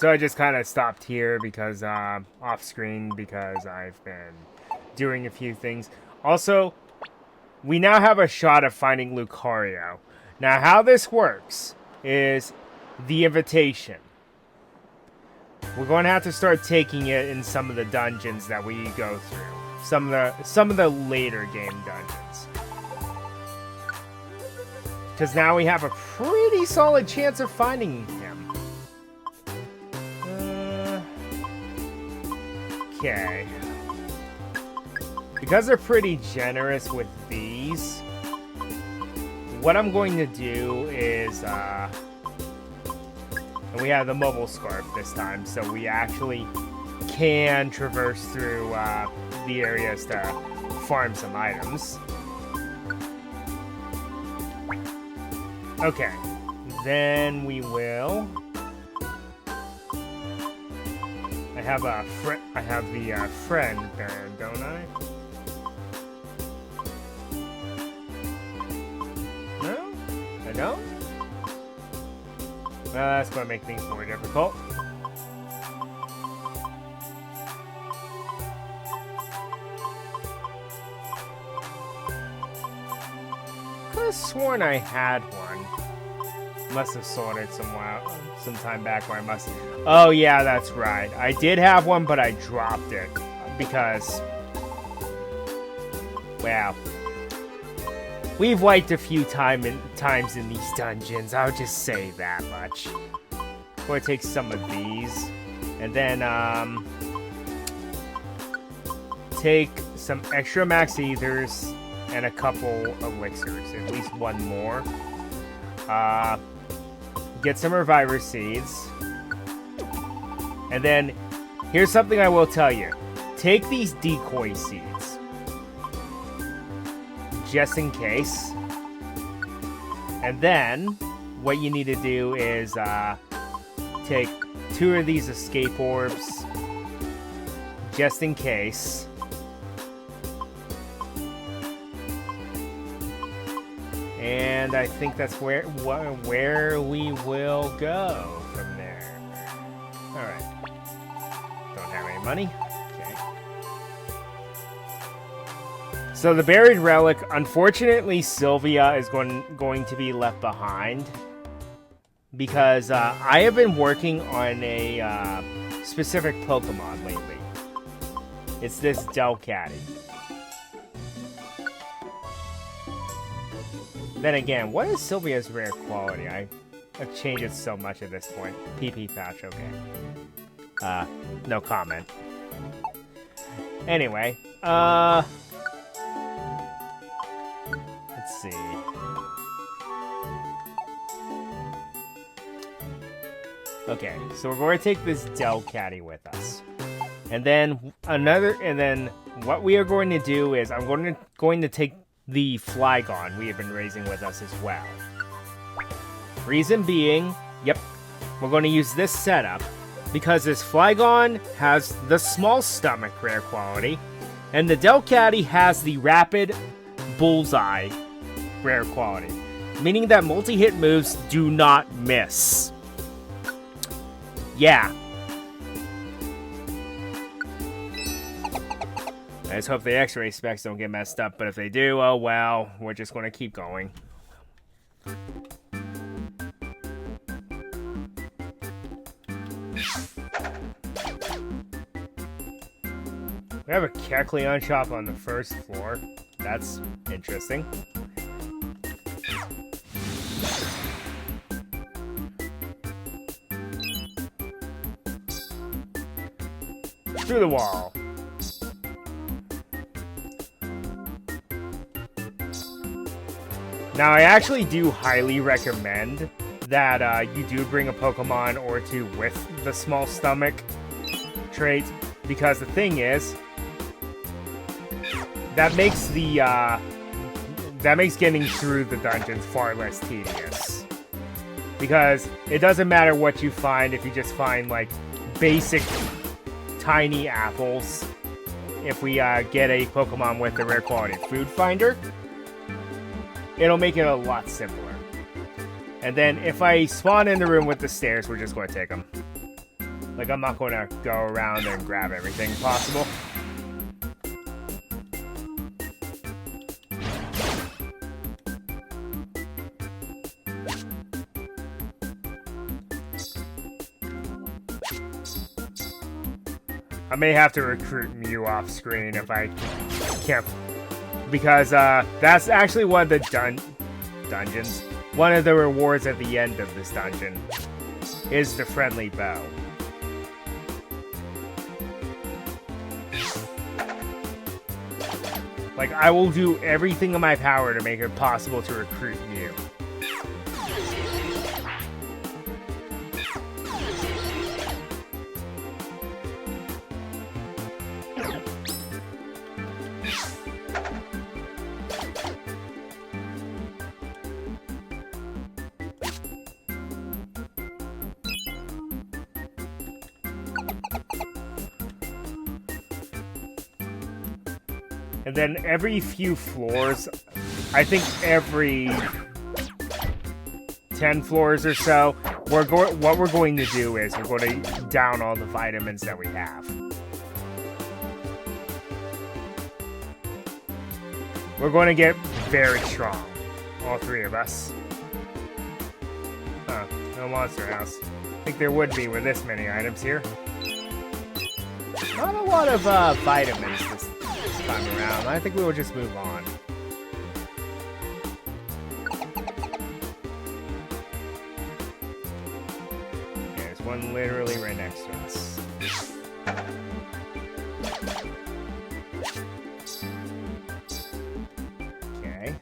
So I just kind of stopped here because off screen because I've been doing a few things. Also, we now have a shot of finding Lucario. Now, how this works is the invitation. We're going to have to start taking it in some of the dungeons that we go through. Some of the later game dungeons. Because now we have a pretty solid chance of finding him. Okay. Because they're pretty generous with these, what I'm going to do is, and we have the mobile scarf this time, so we actually can traverse through the areas to farm some items. Okay, then we will. I have the friend there, don't I? No, I don't. Well, that's going to make things more difficult. Could have sworn I had one. Must have sold it some time back where I must. Oh yeah, that's right. I did have one, but I dropped it because, well, we've wiped a few times in these dungeons. I'll just say that much. I'm going to take some of these, and then take some extra max ethers and a couple elixirs, at least one more. Get some reviver seeds. And then, here's something I will tell you. Take these decoy seeds. Just in case. And then, what you need to do is, take 2 of these escape orbs. Just in case. And I think that's where we will go from there. Alright. Don't have any money. Okay. So the buried relic, unfortunately Sylvia is going to be left behind. Because I have been working on a specific Pokemon lately. It's this Delcatty. Then again, what is Sylvia's rare quality? I've changed it so much at this point. PP patch, okay. No comment. Anyway, let's see. Okay, so we're going to take this Delcatty with us. And then what we are going to do is I'm going to take the Flygon we have been raising with us as well. Reason being, yep, we're going to use this setup because this Flygon has the small stomach rare quality, and the Delcatty has the rapid bullseye rare quality, meaning that multi-hit moves do not miss. Yeah. I just hope the X-ray specs don't get messed up, but if they do, oh well, we're just going to keep going. We have a Kecleon shop on the first floor. That's interesting. Through the wall. Now, I actually do highly recommend that you do bring a Pokemon or two with the small stomach trait, because the thing is, that makes getting through the dungeons far less tedious. Because it doesn't matter what you find if you just find, like, basic tiny apples. If we get a Pokemon with the rare quality Food Finder, it'll make it a lot simpler. And then if I spawn in the room with the stairs, we're just going to take them. Like, I'm not going to go around and grab everything possible. I may have to recruit Mew off screen if I can't, because that's actually one of the dungeons. One of the rewards at the end of this dungeon is the friendly bow. Like, I will do everything in my power to make it possible to recruit Mew. And then every few floors, I think every 10 floors or so, what we're going to do is we're going to down all the vitamins that we have. We're going to get very strong, all three of us. Huh, no monster house. I think there would be with this many items here. Not a lot of vitamins this time around. I think we will just move on. There's one literally right next to us. Okay.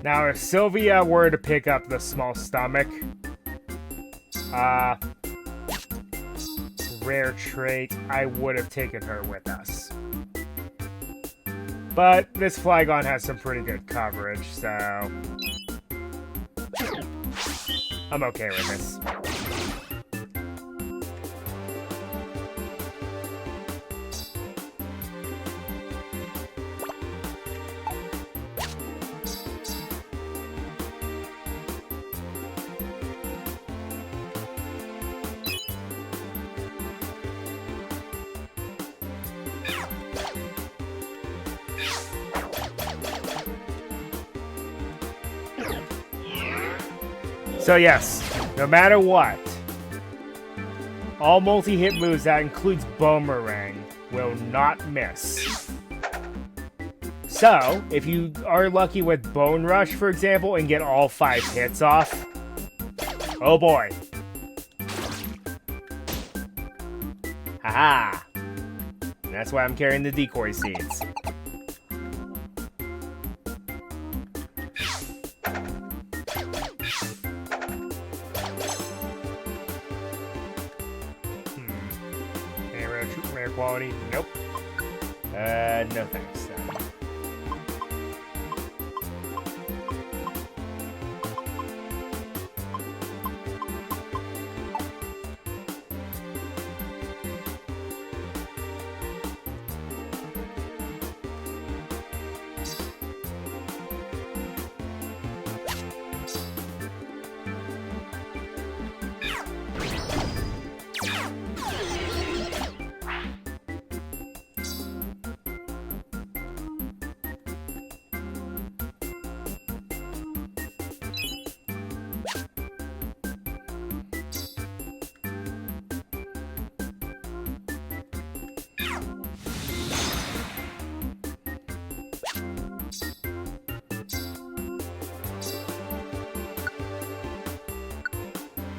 Now, if Sylvia were to pick up the small stomach, rare trait, I would have taken her with us. But this Flygon has some pretty good coverage, so I'm okay with this. So yes, no matter what, all multi-hit moves, that includes Boomerang, will not miss. So, if you are lucky with Bone Rush, for example, and get all 5 hits off, oh boy. Haha! And that's why I'm carrying the decoy seeds. Rare quality? Nope. No thanks.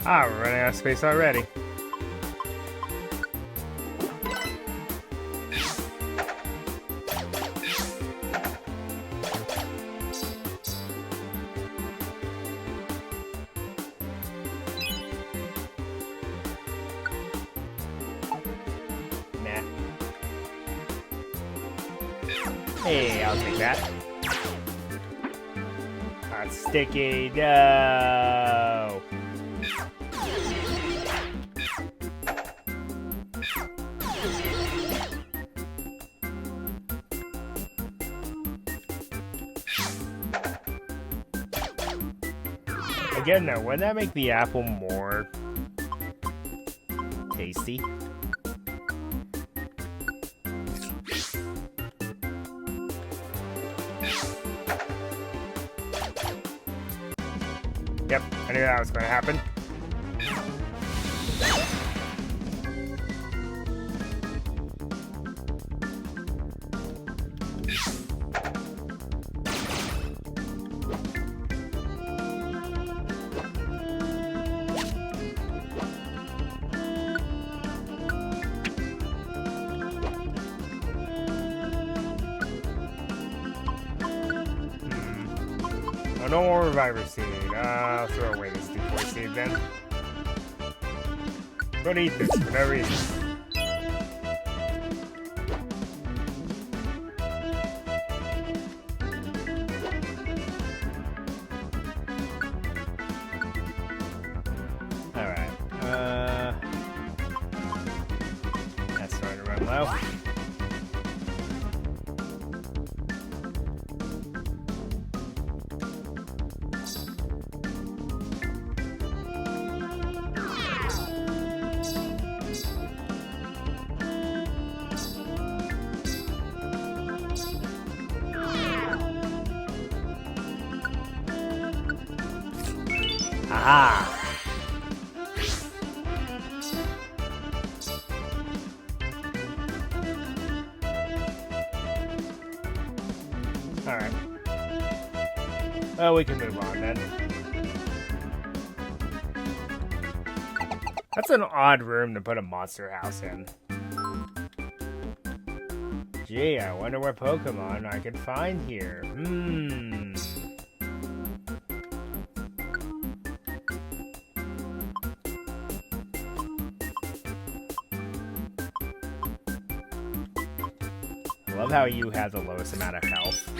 Ah, we're running out of space already. Nah. Hey, I'll take that. That's sticky. No. Again, now, wouldn't that make the apple more tasty? Yep, I knew that was going to happen. Oh, no more reviver seed. I'll throw away this decoy seed then. Don't eat this for no reason. Alright. That's starting to run low. Aha! Alright. Well, we can move on then. That's an odd room to put a monster house in. Gee, I wonder what Pokemon I could find here. I love how you have the lowest amount of health.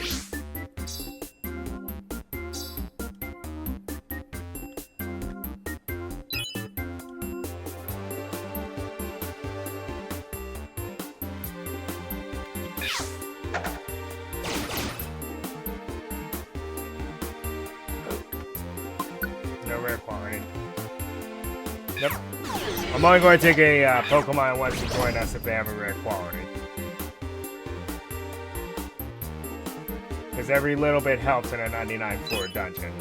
No rare quality. Yep. I'm only going to take a Pokemon once you join us if they have a rare quality. Because every little bit helps in a 99 floor dungeon.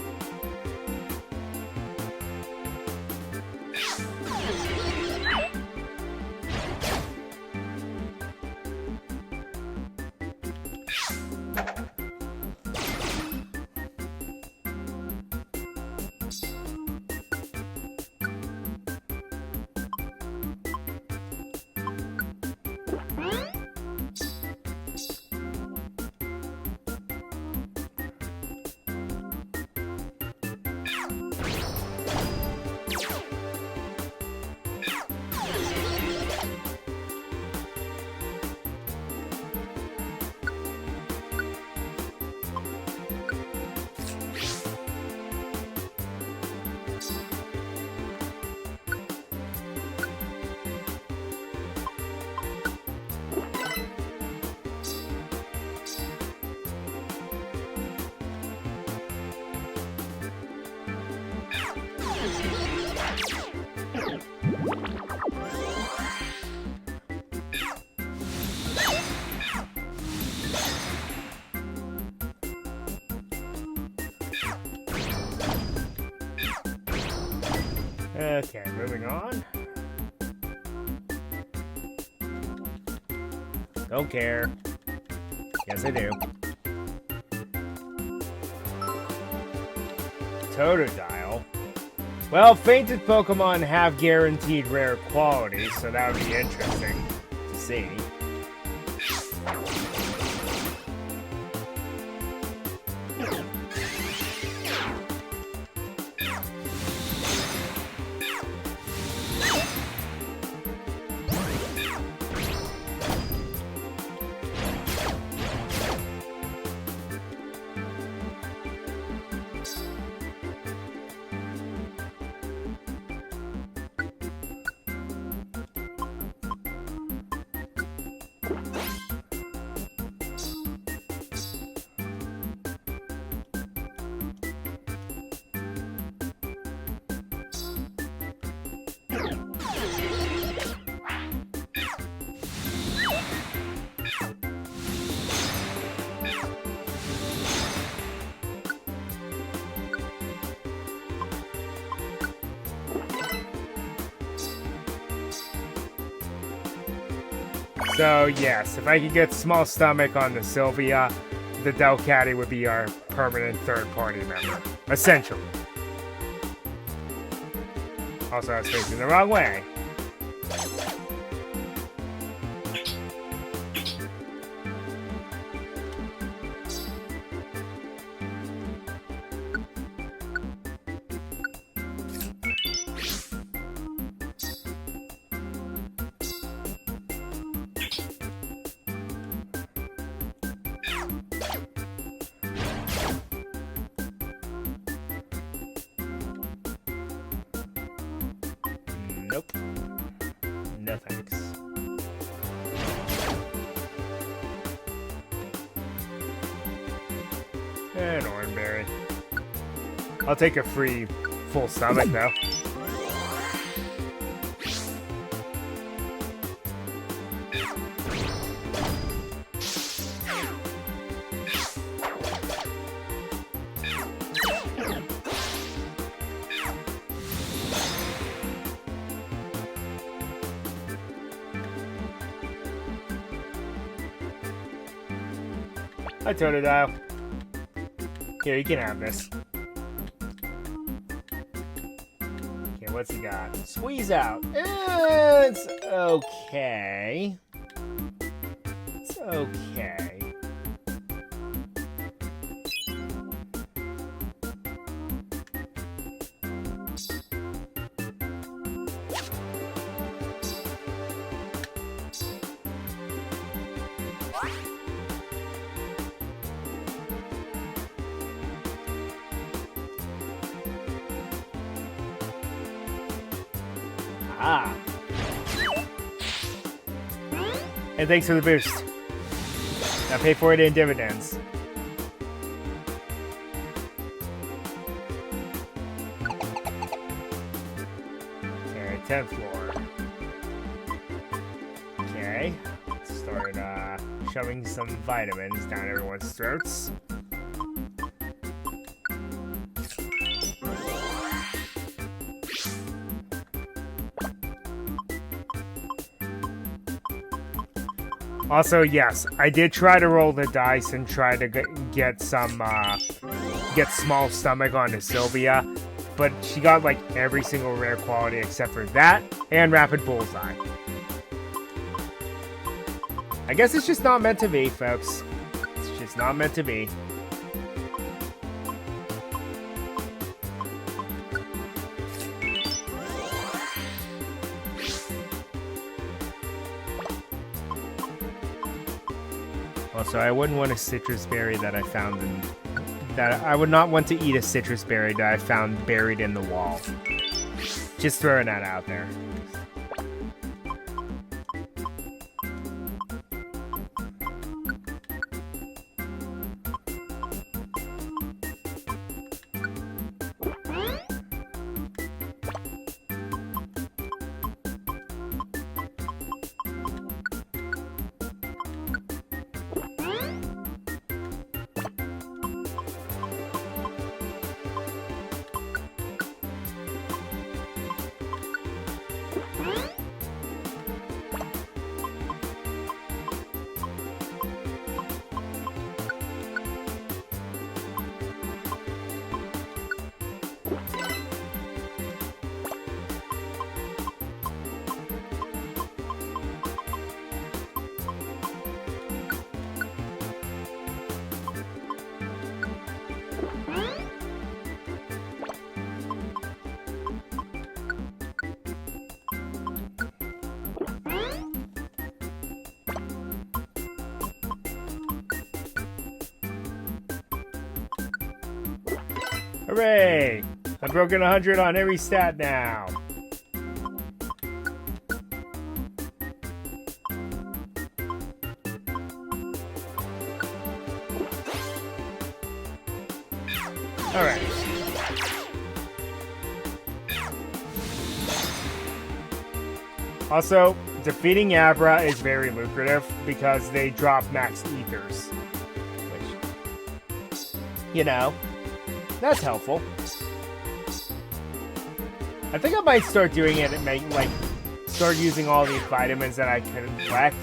Okay, moving on. Don't care. Yes, I do. Totodile. Well, fainted Pokemon have guaranteed rare quality, so that would be interesting to see. So yes, if I could get Small Stomach on the Sylvia, the Delcatty would be our permanent third-party member. Essentially. Also, I was facing the wrong way. Nope. No thanks. And Oranberry. I'll take a free full stomach though. Hi, Totodile. Here, you can have this. Okay, what's he got? Squeeze out. It's okay. It's okay. Ah. And thanks for the boost. Now pay for it in dividends. Okay, 10th floor. Okay, let's start shoving some vitamins down everyone's throats. Also, yes, I did try to roll the dice and try to get Small Stomach onto Sylvia, but she got like every single rare quality except for that and Rapid Bullseye. I guess it's just not meant to be, folks. It's just not meant to be. Also, I wouldn't want a citrus berry that I found in... I would not want to eat a citrus berry that I found buried in the wall. Just throwing that out there. Hooray! I've broken 100 on every stat now. Alright. Also, defeating Abra is very lucrative because they drop max ethers. Which, you know, that's helpful. I think I might start doing it and start using all these vitamins that I can collect.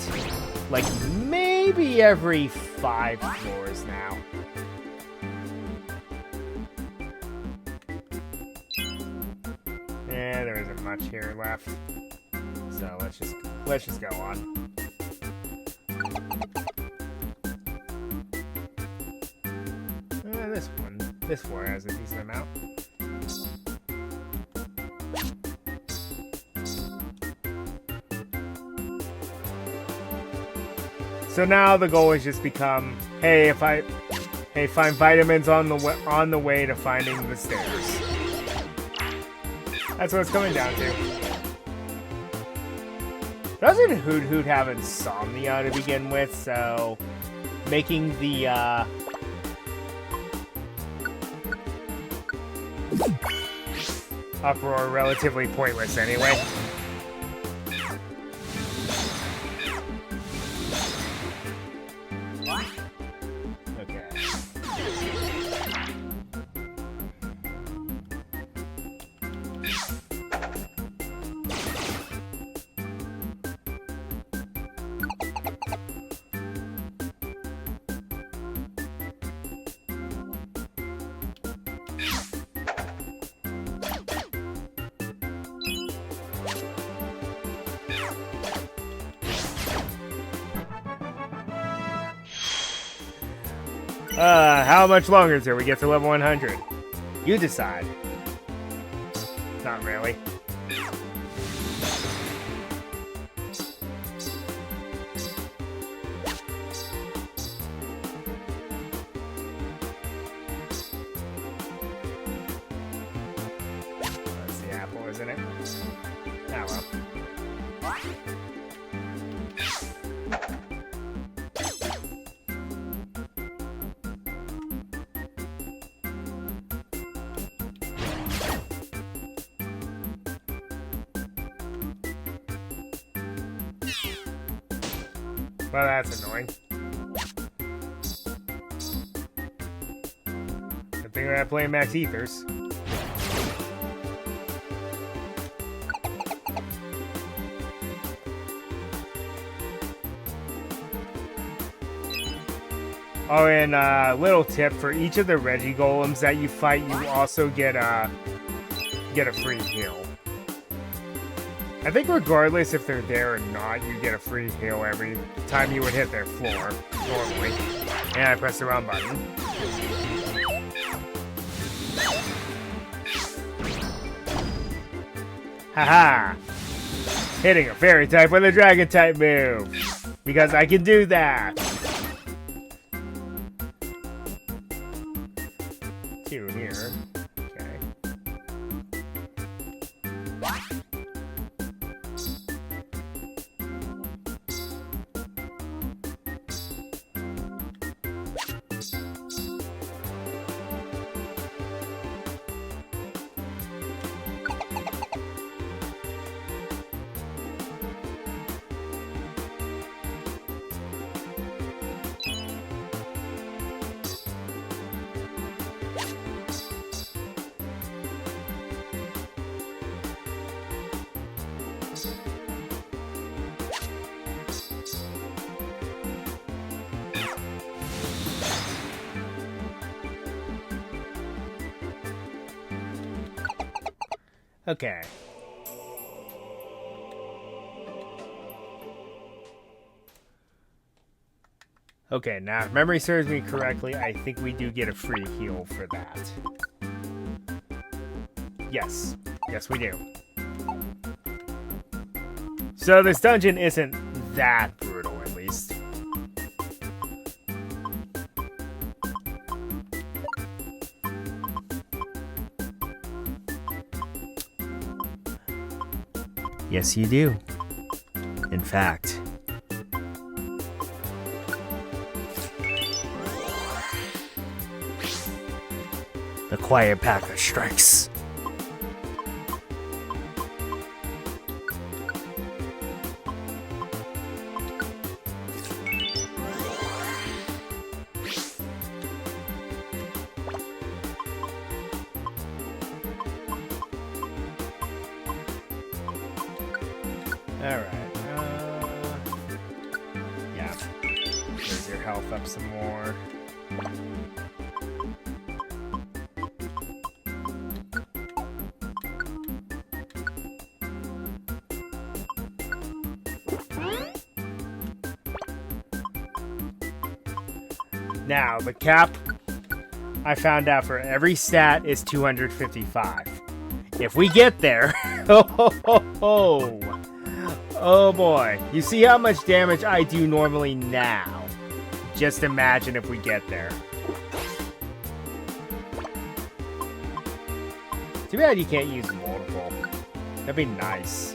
Like, maybe every 5 floors now. Yeah, there isn't much here left. So let's just go on. This floor has a decent amount. So now the goal has just become, hey, find vitamins on the way to finding the stairs. That's what it's coming down to. Doesn't Hoot Hoot have insomnia to begin with, so making the uproar relatively pointless anyway. Okay. How much longer till we get to level 100? You decide. Not really. That's the apple, isn't it? Ah, well. Well, that's annoying. Good thing we're not playing max ethers. Oh, and little tip, for each of the Reggie Golems that you fight, you also get a free heal. I think regardless if they're there or not, you get a free heal every time you would hit their floor, normally. And I press the wrong button. Haha! Hitting a fairy type with a dragon type move! Because I can do that! 2 here. Okay. Okay. Okay, now if memory serves me correctly, I think we do get a free heal for that. Yes. Yes, we do. So this dungeon isn't that brutal, at least. Yes, you do. In fact, the Quiet Packer strikes. Alright, yeah. Raise your health up some more. Now, the cap, I found out for every stat is 255. If we get there, oh boy. You see how much damage I do normally now. Just imagine if we get there. Too bad you can't use multiple. That'd be nice.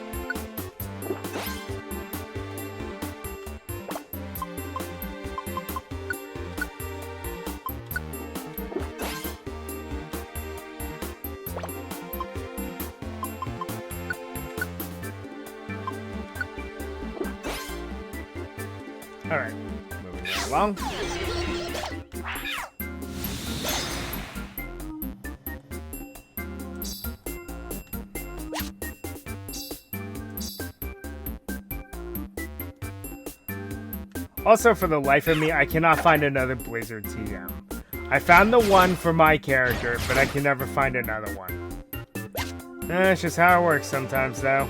Alright, moving right along. Also, for the life of me, I cannot find another Blizzard TM. I found the one for my character, but I can never find another one. That's just how it works sometimes, though.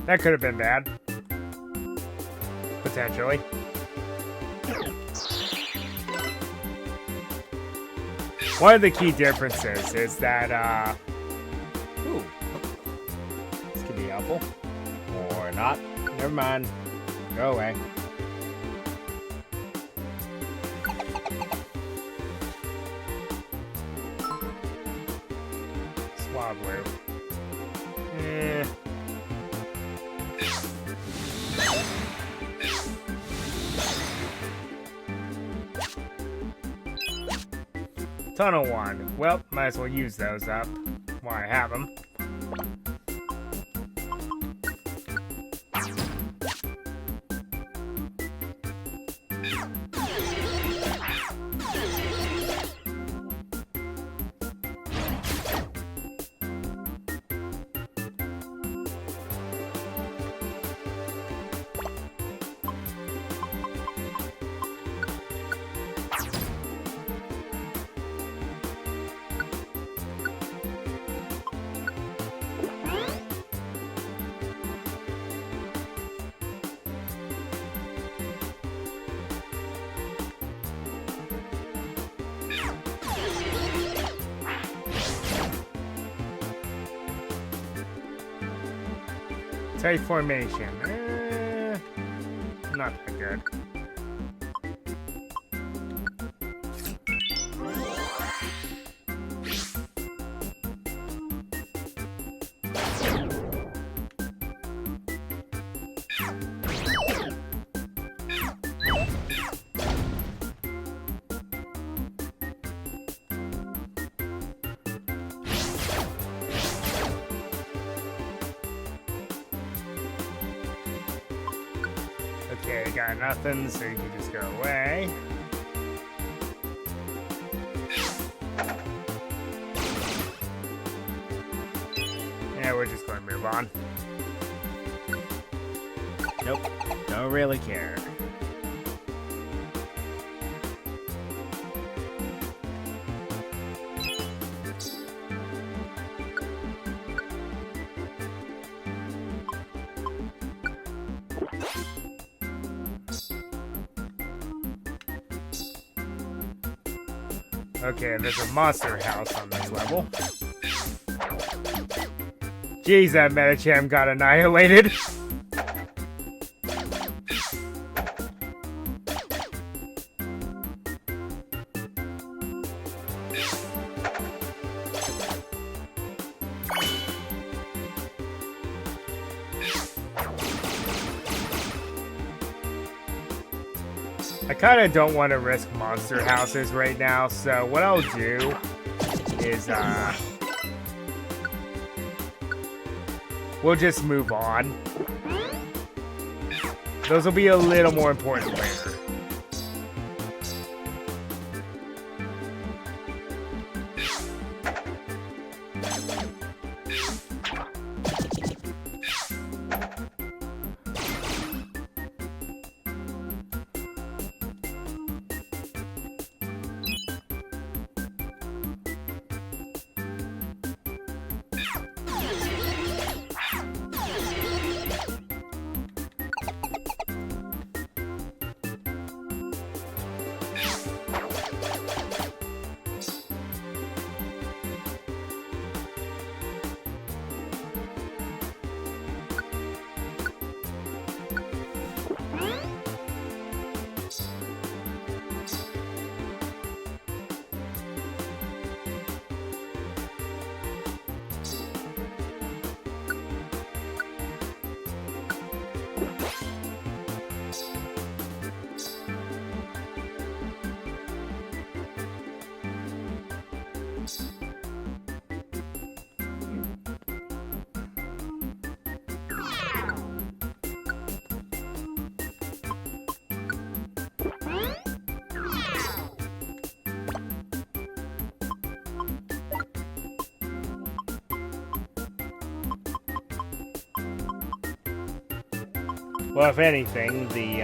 That could have been bad. Potentially. One of the key differences is that, ooh. This could be helpful. Or not. Never mind. Go away. Swablu. Tunnel one. Well, might as well use those up while I have them. Tight formation. Not that good. Okay, got nothing, so you can just go away. Yeah, we're just going to move on. Nope. Don't really care. Okay, there's a monster house on this level. Jeez, that Metacham got annihilated. I kind of don't want to risk monster houses right now, so what I'll do is, we'll just move on. Those will be a little more important later. Well, if anything, the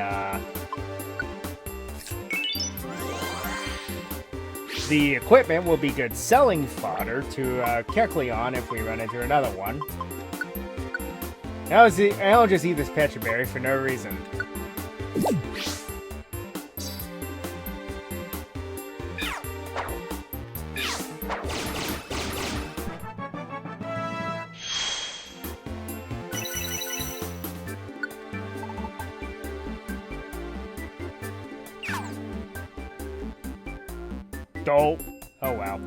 equipment will be good selling fodder to Kecleon if we run into another one. I'll just eat this Petra Berry for no reason. Oh wow.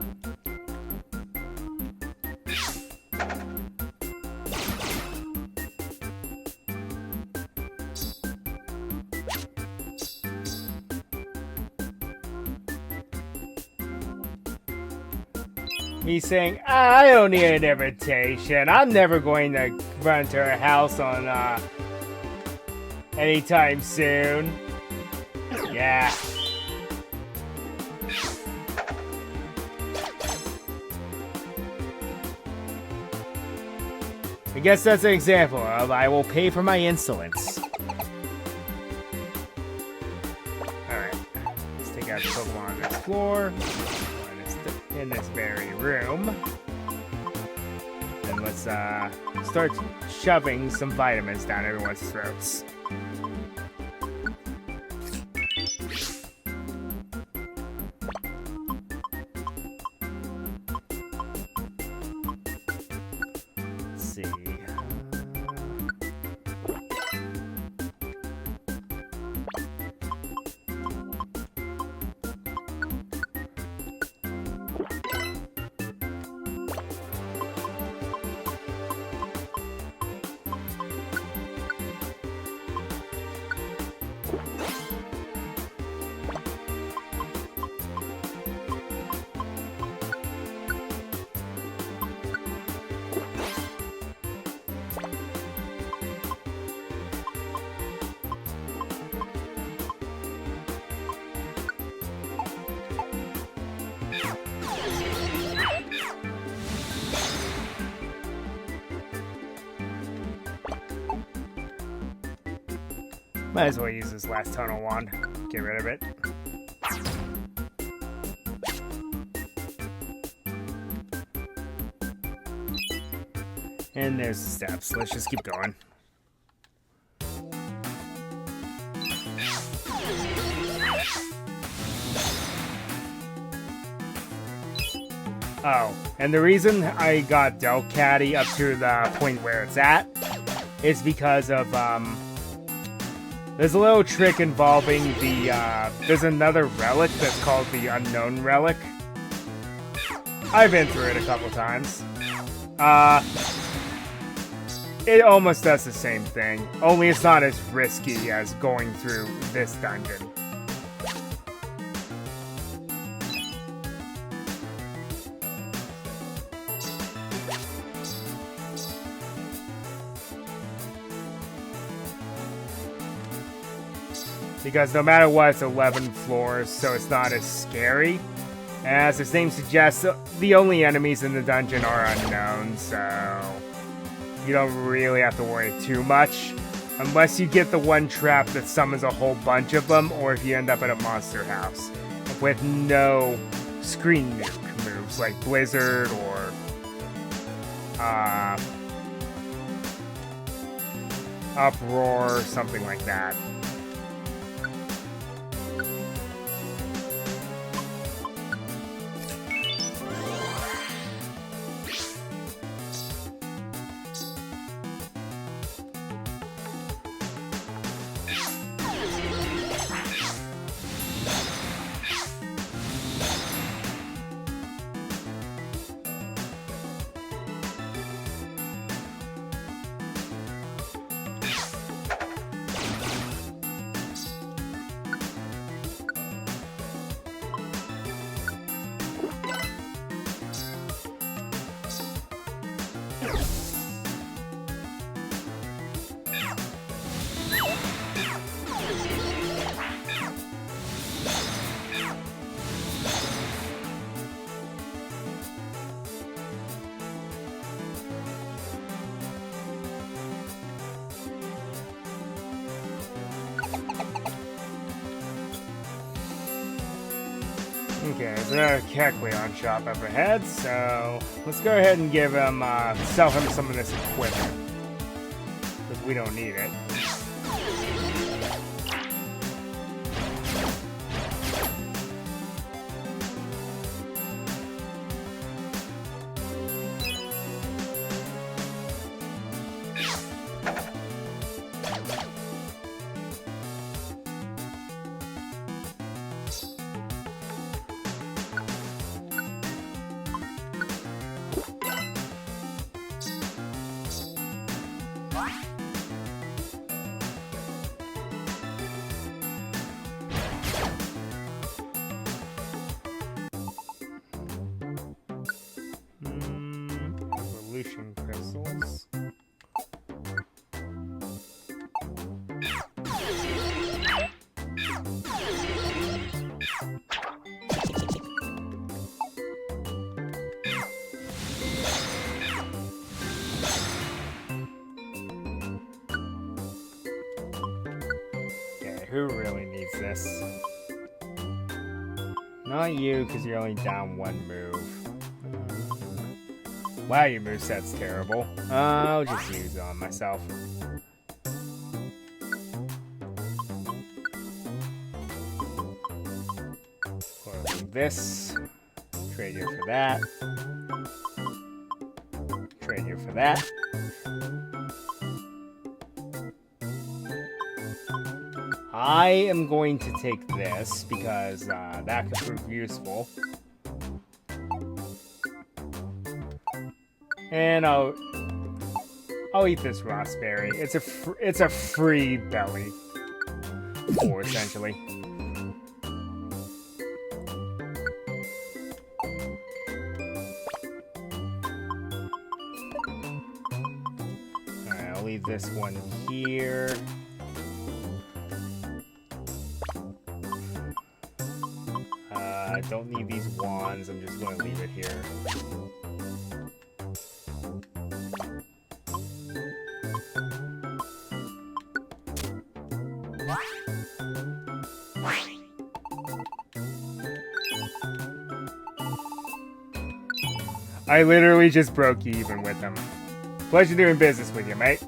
He's saying, I don't need an invitation. I'm never going to run to her house on anytime soon. Yeah. I guess that's an example of I will pay for my insolence. Alright. Let's take out the Pokemon on this floor. In this very room. And let's start shoving some vitamins down everyone's throats. Let's see. Might as well use this last tunnel wand. Get rid of it. And there's the steps. Let's just keep going. Oh, and the reason I got Delcatty up to the point where it's at is because of, there's a little trick involving the, there's another relic that's called the Unknown Relic. I've been through it a couple times. It almost does the same thing, only it's not as risky as going through this dungeon. Because no matter what, it's 11 floors, so it's not as scary. As its name suggests, the only enemies in the dungeon are unknown, so you don't really have to worry too much. Unless you get the one trap that summons a whole bunch of them, or if you end up at a monster house with no screen nuke moves, like Blizzard or Uproar, something like that. Okay, there's another Kecleon shop up ahead, so let's go ahead and give him, sell him some of this equipment. Because we don't need it. Crystals. Okay, who really needs this? Not you, because you're only down one move. Wow, your moveset's terrible. I'll just use it on myself. Close this. Trade you for that. Trade you for that. I am going to take this because that could prove useful. And I'll eat this raspberry. It's a free belly, essentially. All right, I'll leave this one here. I don't need these wands. I'm just going to leave it here. I literally just broke even with them. Pleasure doing business with you, mate.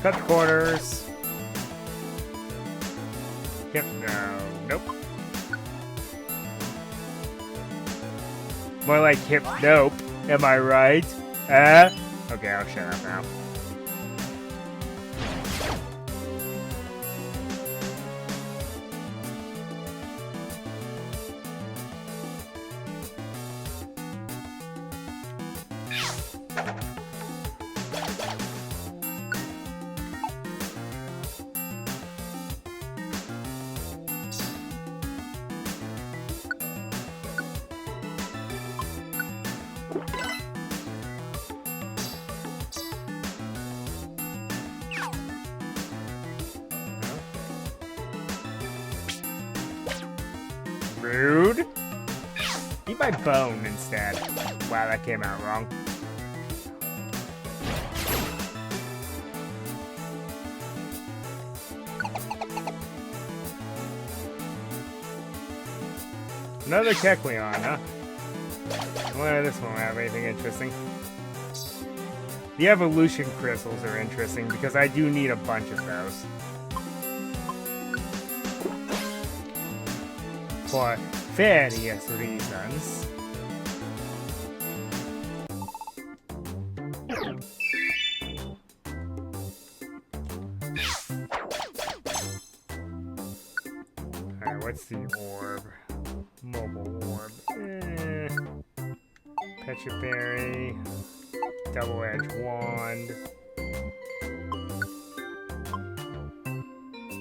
Cut the corners. Yep, no, nope. More like hip nope, am I right? Okay, I'll shut up now. Rude. Eat my bone instead. Wow, that came out wrong. Another Kecleon, huh? Well, this won't have anything interesting. The evolution crystals are interesting because I do need a bunch of those. For various reasons. Alright, what's the orb? Mobile orb. Petra Berry. Double-edged wand.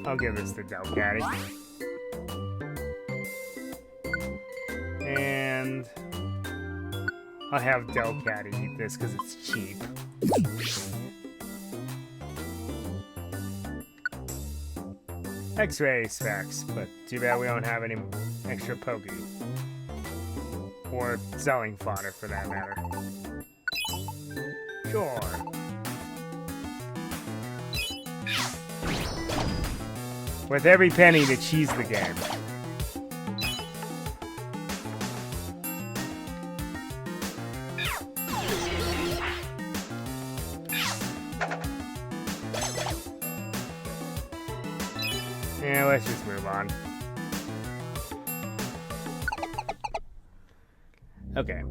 I'll give this to Delcatty. And I'll have Delcatty eat this because it's cheap. X-ray specs, but too bad we don't have any extra Pokey. Or selling fodder for that matter. Sure. With every penny to cheese the game. Yeah, let's just move on. Okay.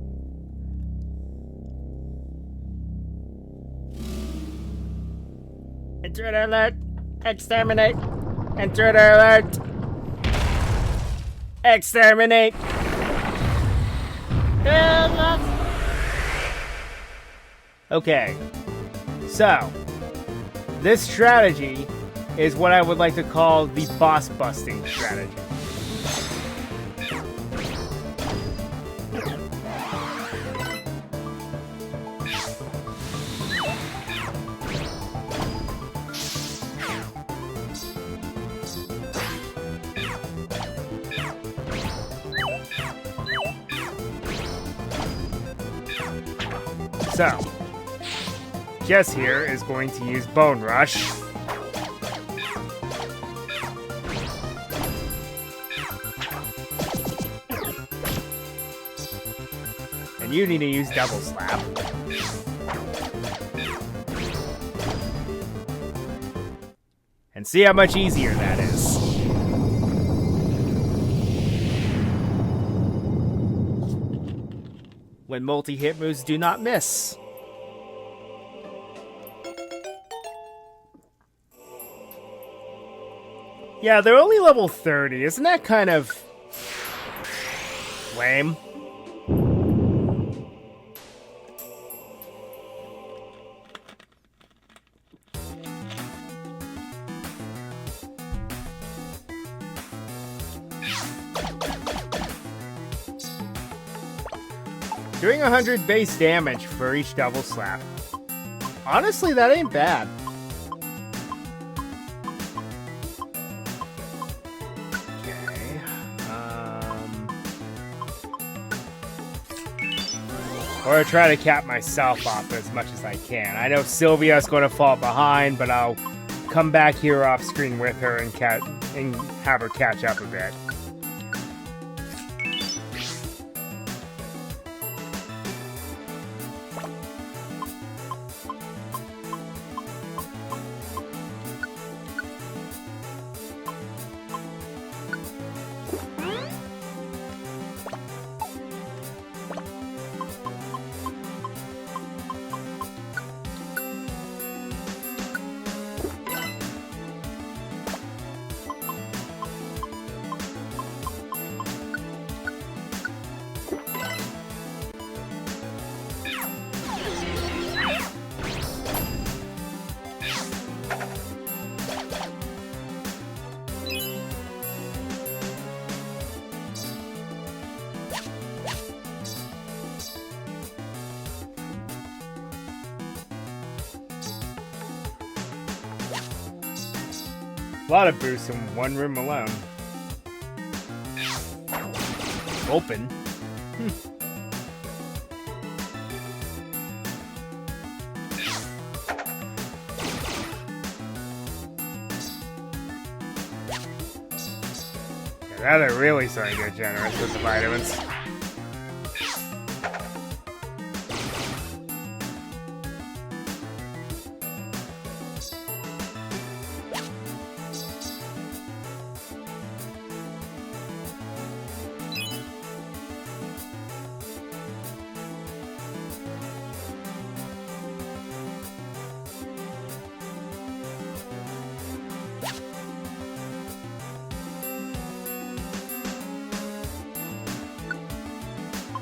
Intruder alert! Exterminate! Intruder alert! Exterminate! Okay. So, this strategy is what I would like to call the boss busting strategy. So, Jess here is going to use Bone Rush. And you need to use Double Slap. And see how much easier that is. when multi-hit moves do not miss. Yeah, they're only level 30. Isn't that kind of lame? Doing 100 base damage for each double slap. Honestly, that ain't bad. Okay. Or try to cap myself off as much as I can. I know Sylvia's going to fall behind, but I'll come back here off screen with her and have her catch up a bit. A lot of boosts in one room alone. Open. Yeah, now they're really starting to get generous with the vitamins.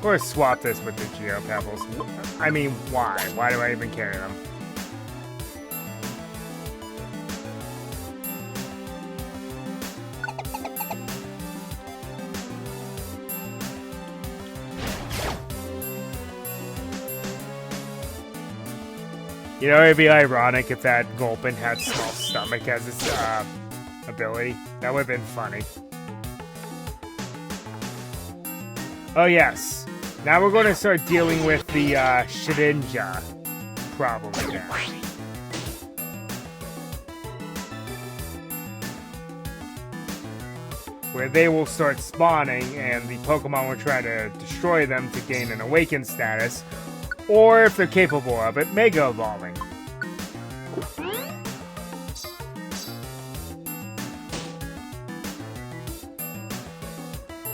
Or swap this with the Geo Pebbles. I mean, why? Why do I even carry them? You know, it'd be ironic if that Gulpin had small stomach as its ability. That would have been funny. Oh yes. Now we're going to start dealing with the Shedinja problem again. Where they will start spawning and the Pokemon will try to destroy them to gain an awakened status. Or if they're capable of it, Mega Evolving.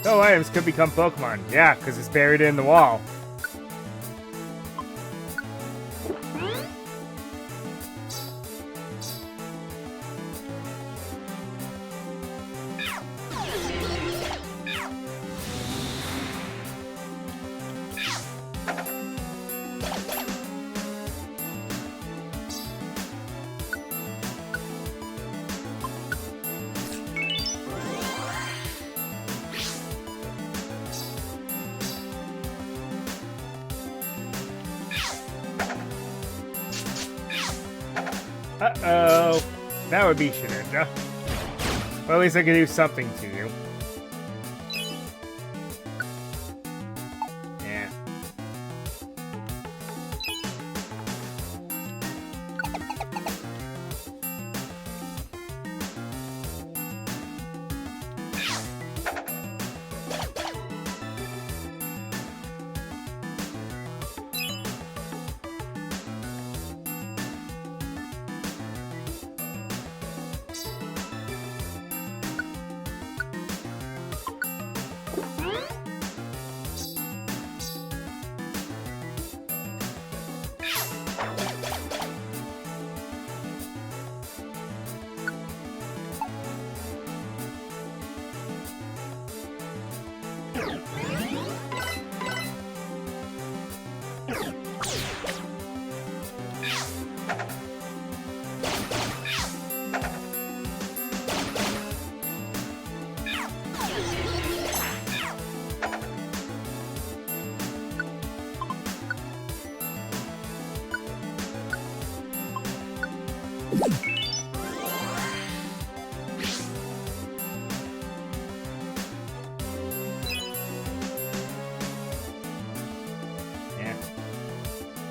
Oh, items could become Pokemon. Yeah, because it's buried in the wall. Uh-oh. That would be Shedinja. Well, at least I can do something to you. Yeah.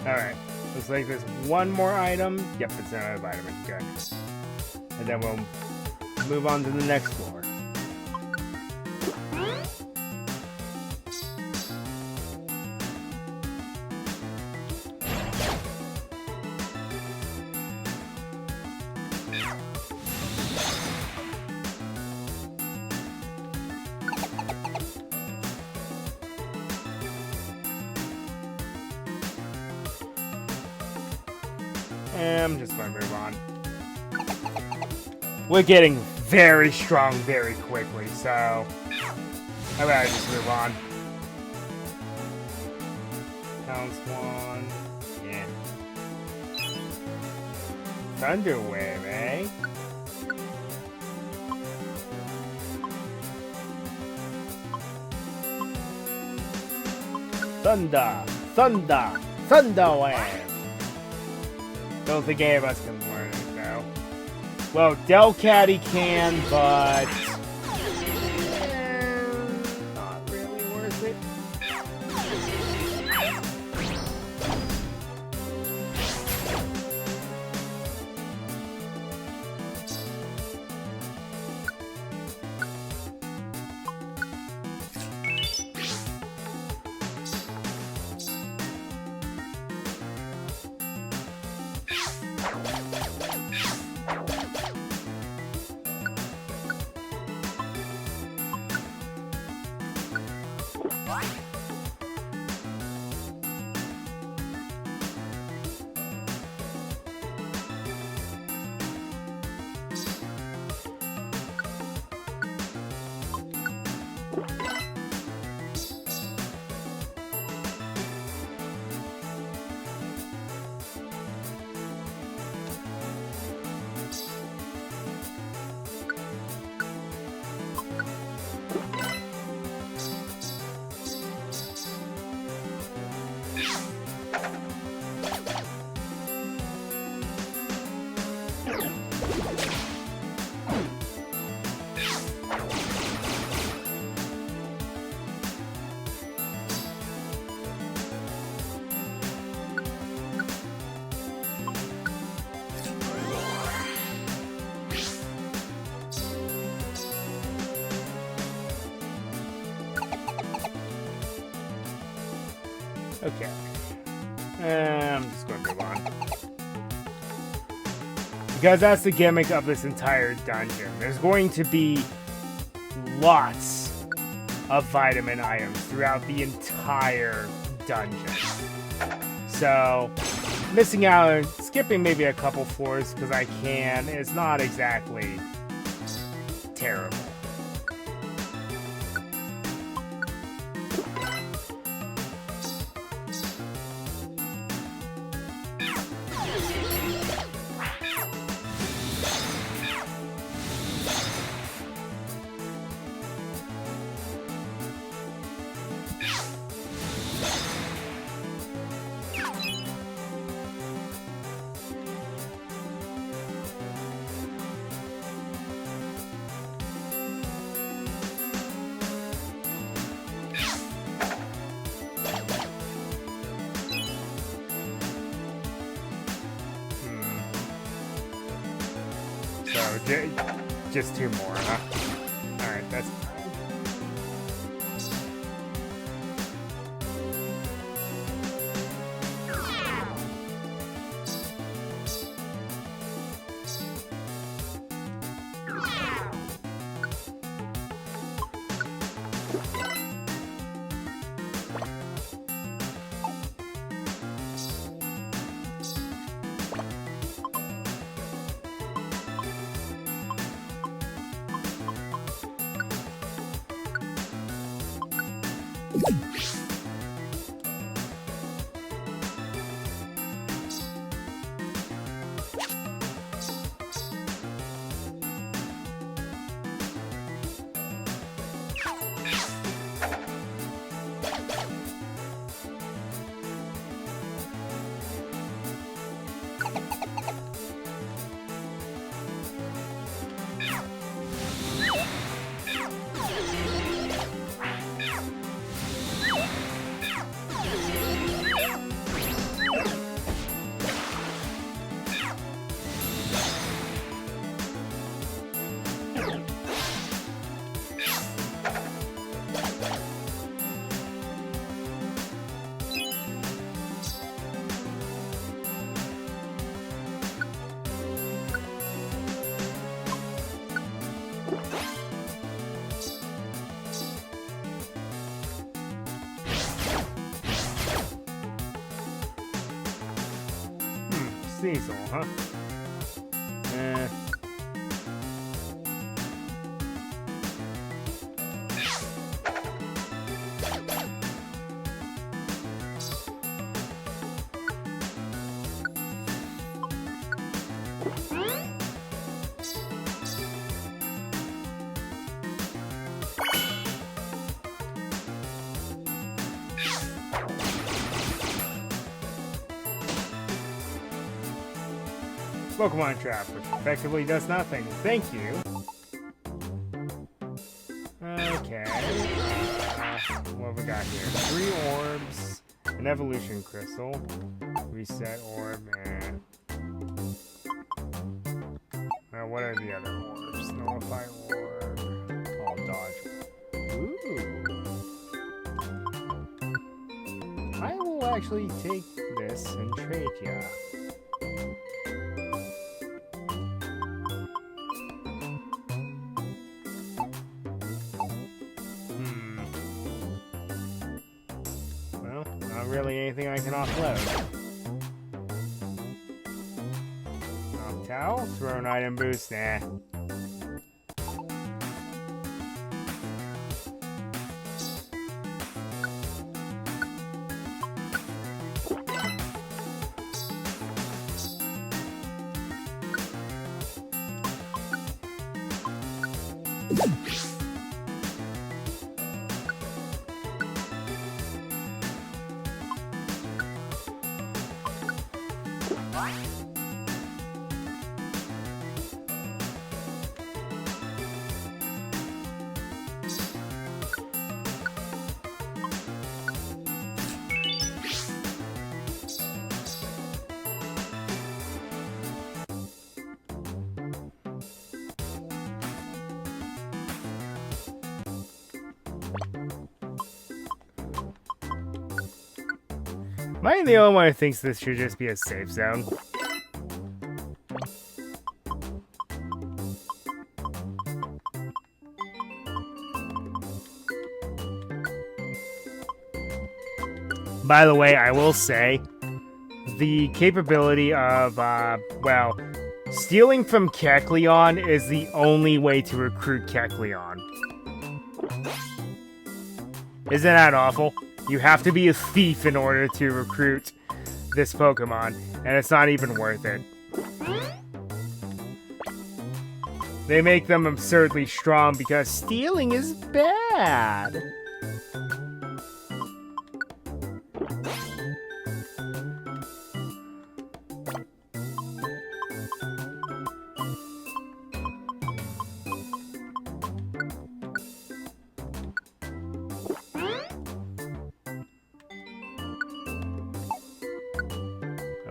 Alright. Looks like there's one more item. Yep, it's another vitamin. Good. And then we'll move on to the next floor. I'm just going to move on. We're getting very strong very quickly, so how about I just move on? Pounce one. Yeah. Thunder Wave, eh? Thunder! Thunder! Thunder Wave! Don't think any of us can learn it, though. Well, Delcatty can, but not really worth it. Okay. I'm just going to move on. Because that's the gimmick of this entire dungeon. There's going to be lots of vitamin items throughout the entire dungeon. So, missing out and skipping maybe a couple floors because I can is not exactly terrible. So, just two more, huh? Alright, that's fine. Sneasel, huh? Pokemon Trap, which effectively does nothing. Thank you. Okay. What have we got here? 3 orbs, an evolution crystal, reset orb, and... what are the other orbs? Nullify orb, all dodge. Ooh. I will actually take this and trade ya. Really anything I can offload. Towel? Throw an item boost? Nah. Am I the only one who thinks this should just be a safe zone? By the way, I will say, the capability of, well, stealing from Kecleon is the only way to recruit Kecleon. Isn't that awful? You have to be a thief in order to recruit this Pokemon, and it's not even worth it. They make them absurdly strong because stealing is bad.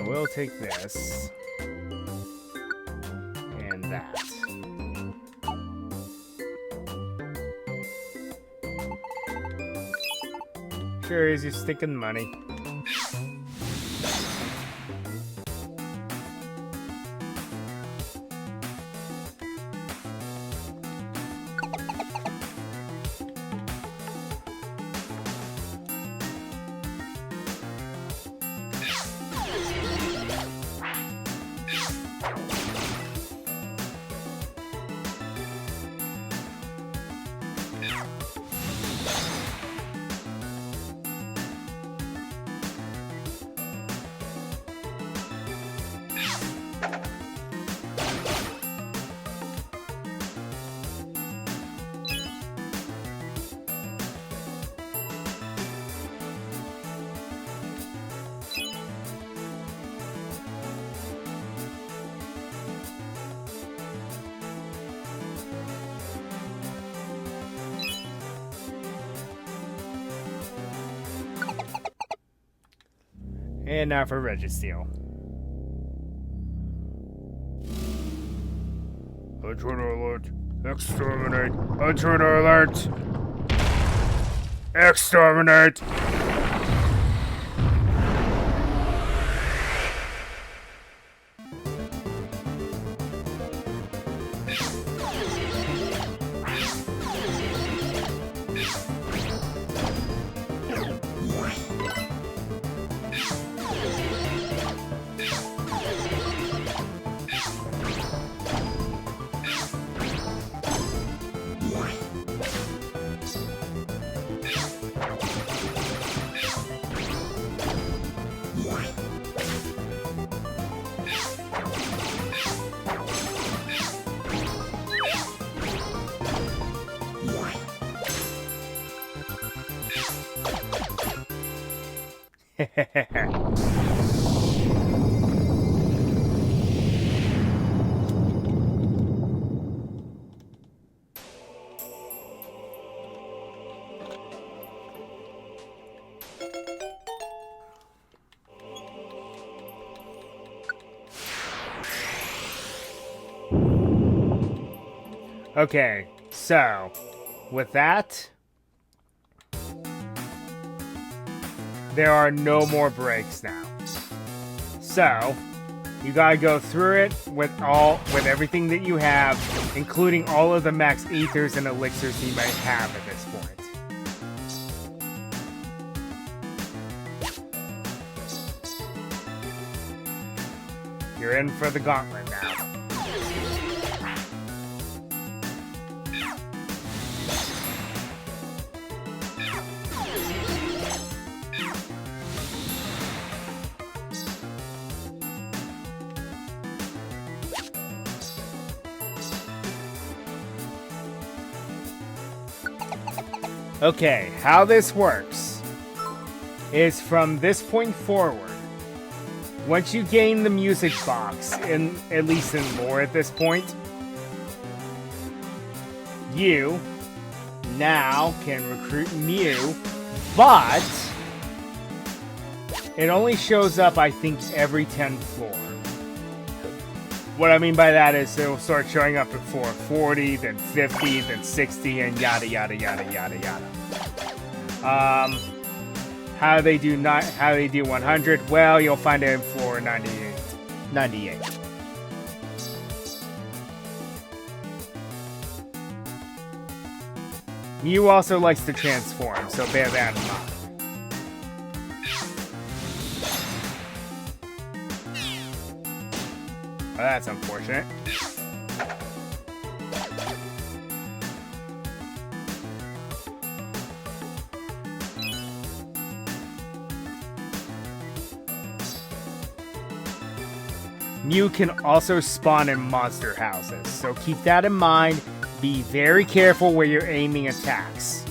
We'll take this and that. Sure is, you're sticking money. And now for Registeel. Intruder alert! Exterminate! Intruder alert! Exterminate! Okay, so with that, there are no more breaks now. So you gotta go through it with everything that you have, including all of the max ethers and elixirs you might have at this point. You're in for the gauntlet now. Okay, how this works is from this point forward, once you gain the music box, at least in lore at this point, you now can recruit Mew, but it only shows up, I think, every 10th floor. What I mean by that is it'll start showing up at floor 40, then 50, then 60, and yada yada yada yada yada. How do they do 100? Well, you'll find it in floor 98. Mew also likes to transform, so bear that in mind. Well, that's unfortunate. Mew can also spawn in monster houses, so keep that in mind. Be very careful where you're aiming attacks.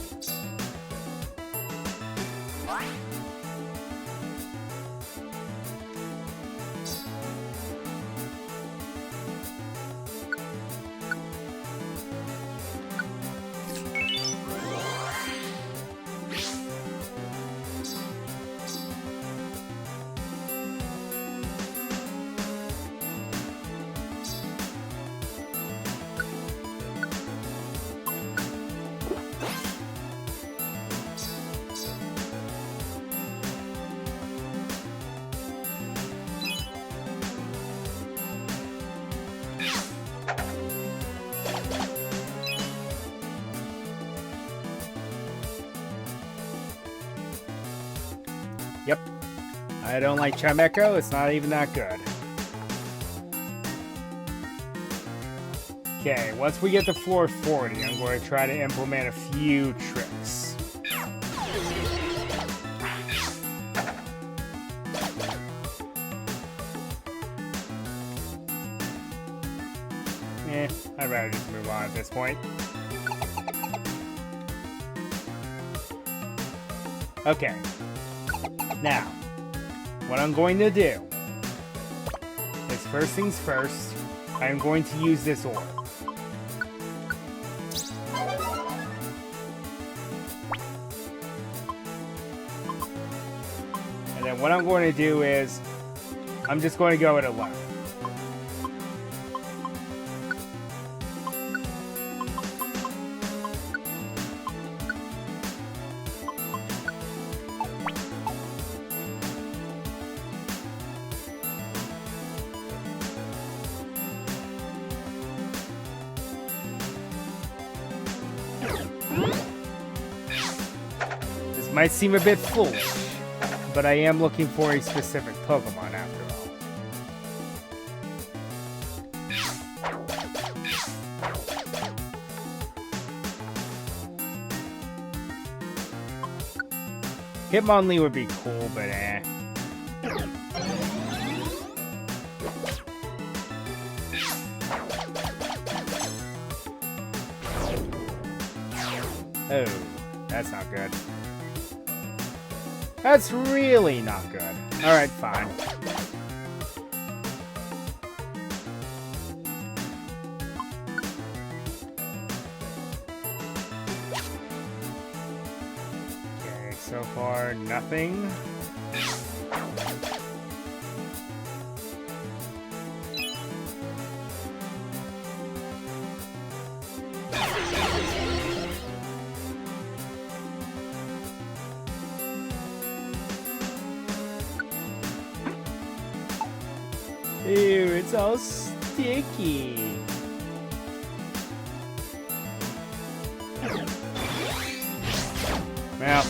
Yep. I don't like Chimecho. It's not even that good. Okay, once we get to floor 40, I'm going to try to implement a few tricks. I'd rather just move on at this point. Okay. Now, what I'm going to do is, first things first, I'm going to use this orb. And then what I'm going to do is, I'm just going to go it alone. This might seem a bit foolish, but I am looking for a specific Pokemon after all. Hitmonlee would be cool, but eh. Oh, that's not good. That's really not good. Alright, fine. Okay, so far, nothing. Ew, it's all sticky. Well.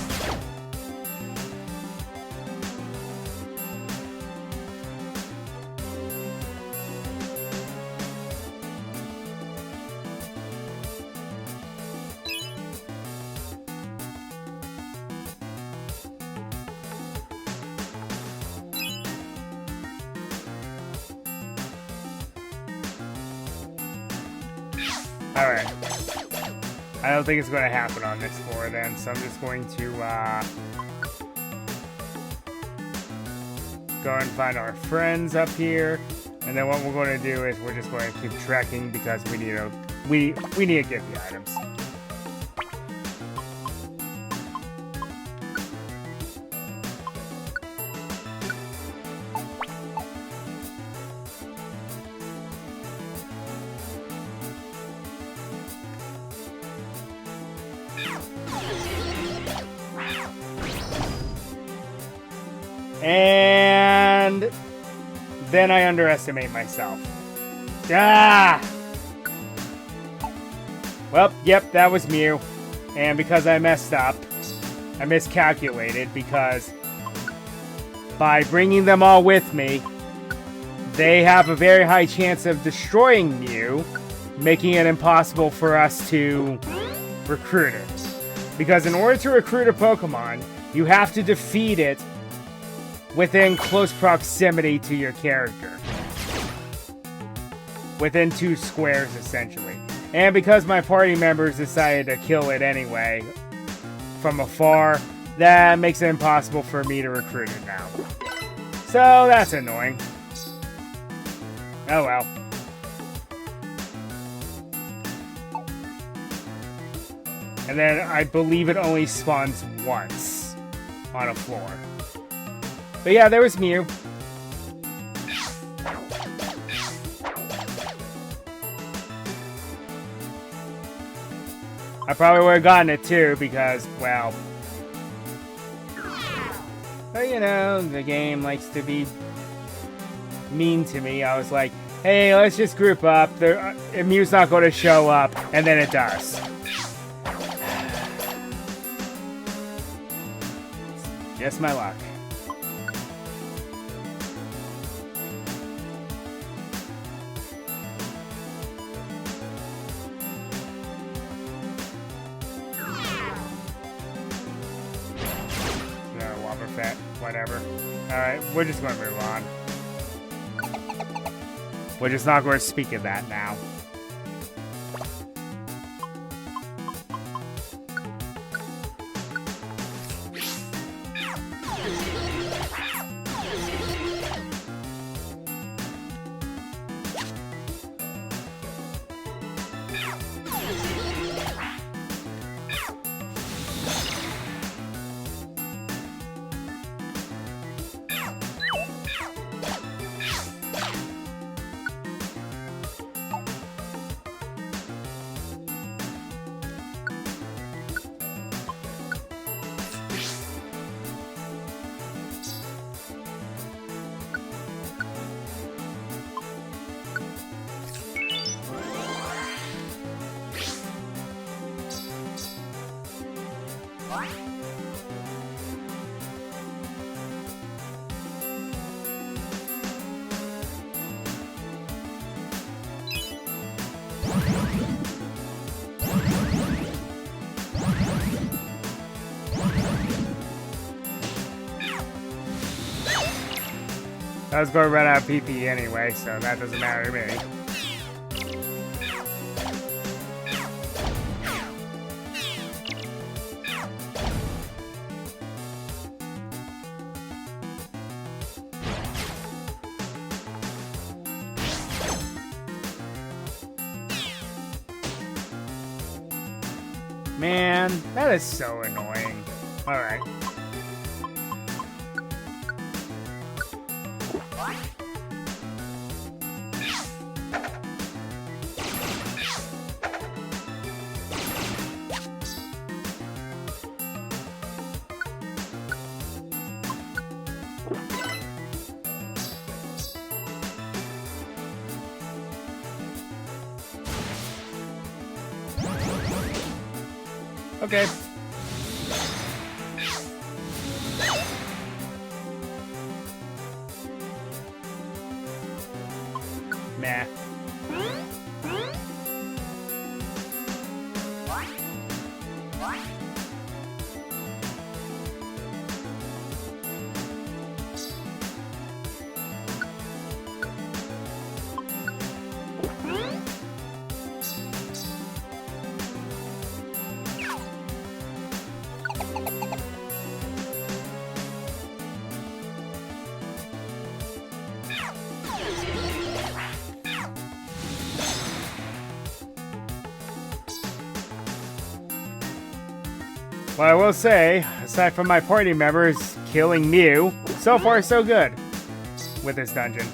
Alright. I don't think it's going to happen on this floor then, so I'm just going to go and find our friends up here. And then what we're going to do is we're just going to keep trekking because we need to get the items. And then I underestimate myself. Ah! Well, yep, that was Mew. And because I messed up, I miscalculated because by bringing them all with me, they have a very high chance of destroying Mew, making it impossible for us to recruit it. Because in order to recruit a Pokemon, you have to defeat it within close proximity to your character. Within 2 squares, essentially. And because my party members decided to kill it anyway, from afar, that makes it impossible for me to recruit it now. So, that's annoying. Oh well. And then I believe it only spawns once on a floor. But yeah, there was Mew. I probably would have gotten it too because, well... But you know, the game likes to be mean to me. I was like, hey, let's just group up. Mew's not going to show up. And then it does. Just my luck. Whatever. Alright, we're just going to move on. We're just not going to speak of that now. I was going to run out of PP anyway, so that doesn't matter to me. Man, that is so annoying. Alright. Okay. Meh. Well, I will say, aside from my party members killing Mew, so far so good with this dungeon.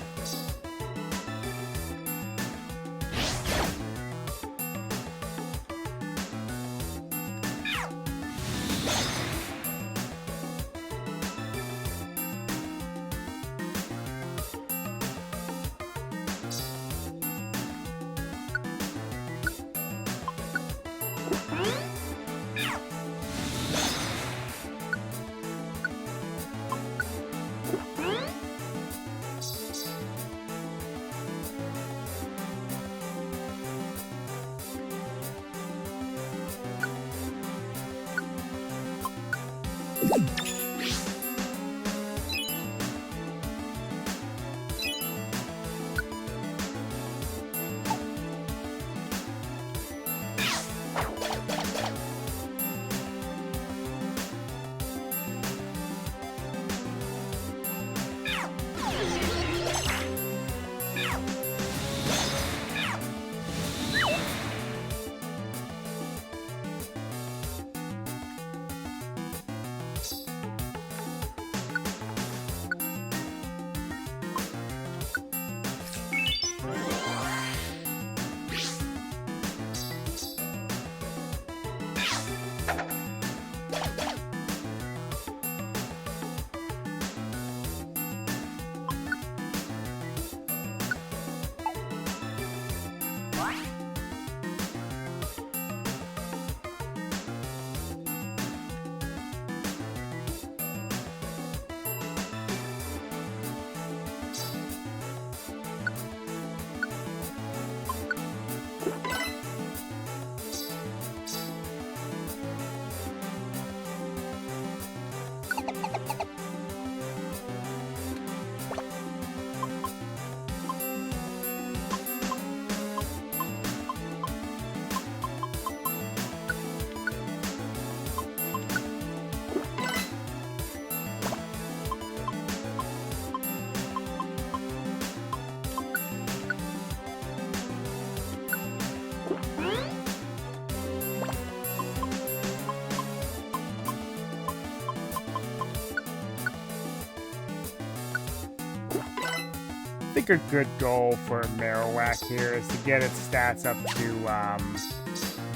I think a good goal for Marowak here is to get its stats up to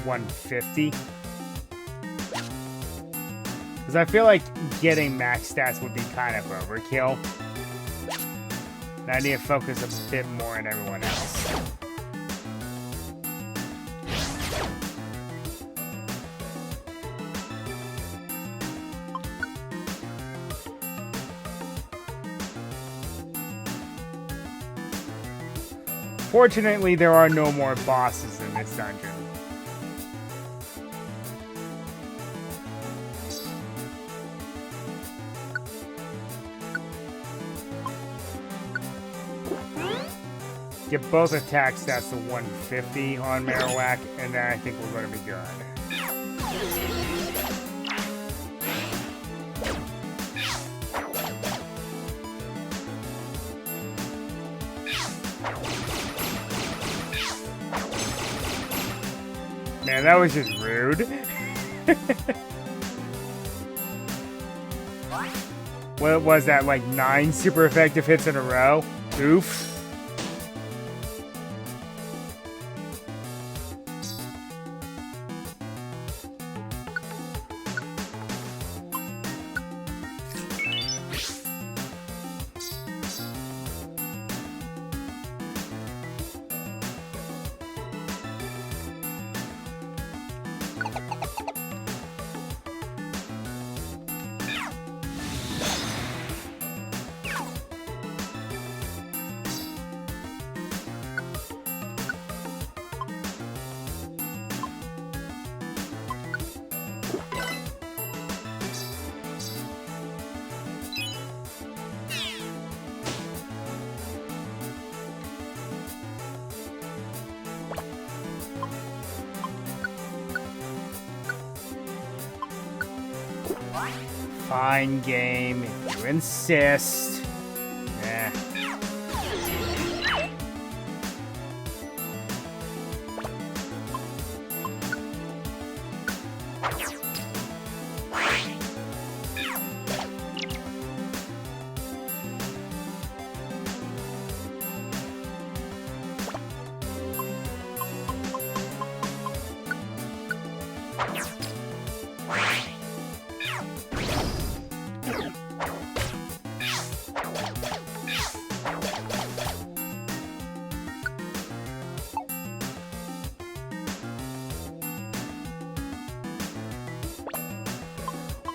150. Because I feel like getting max stats would be kind of overkill. And I need to focus a bit more on everyone else. Fortunately, there are no more bosses in this dungeon. Get both attack stats to 150 on Marowak, and then I think we're going to be good. Man, that was just rude. What was that, like 9 super effective hits in a row? Oof. Fine game, if you insist. Eh.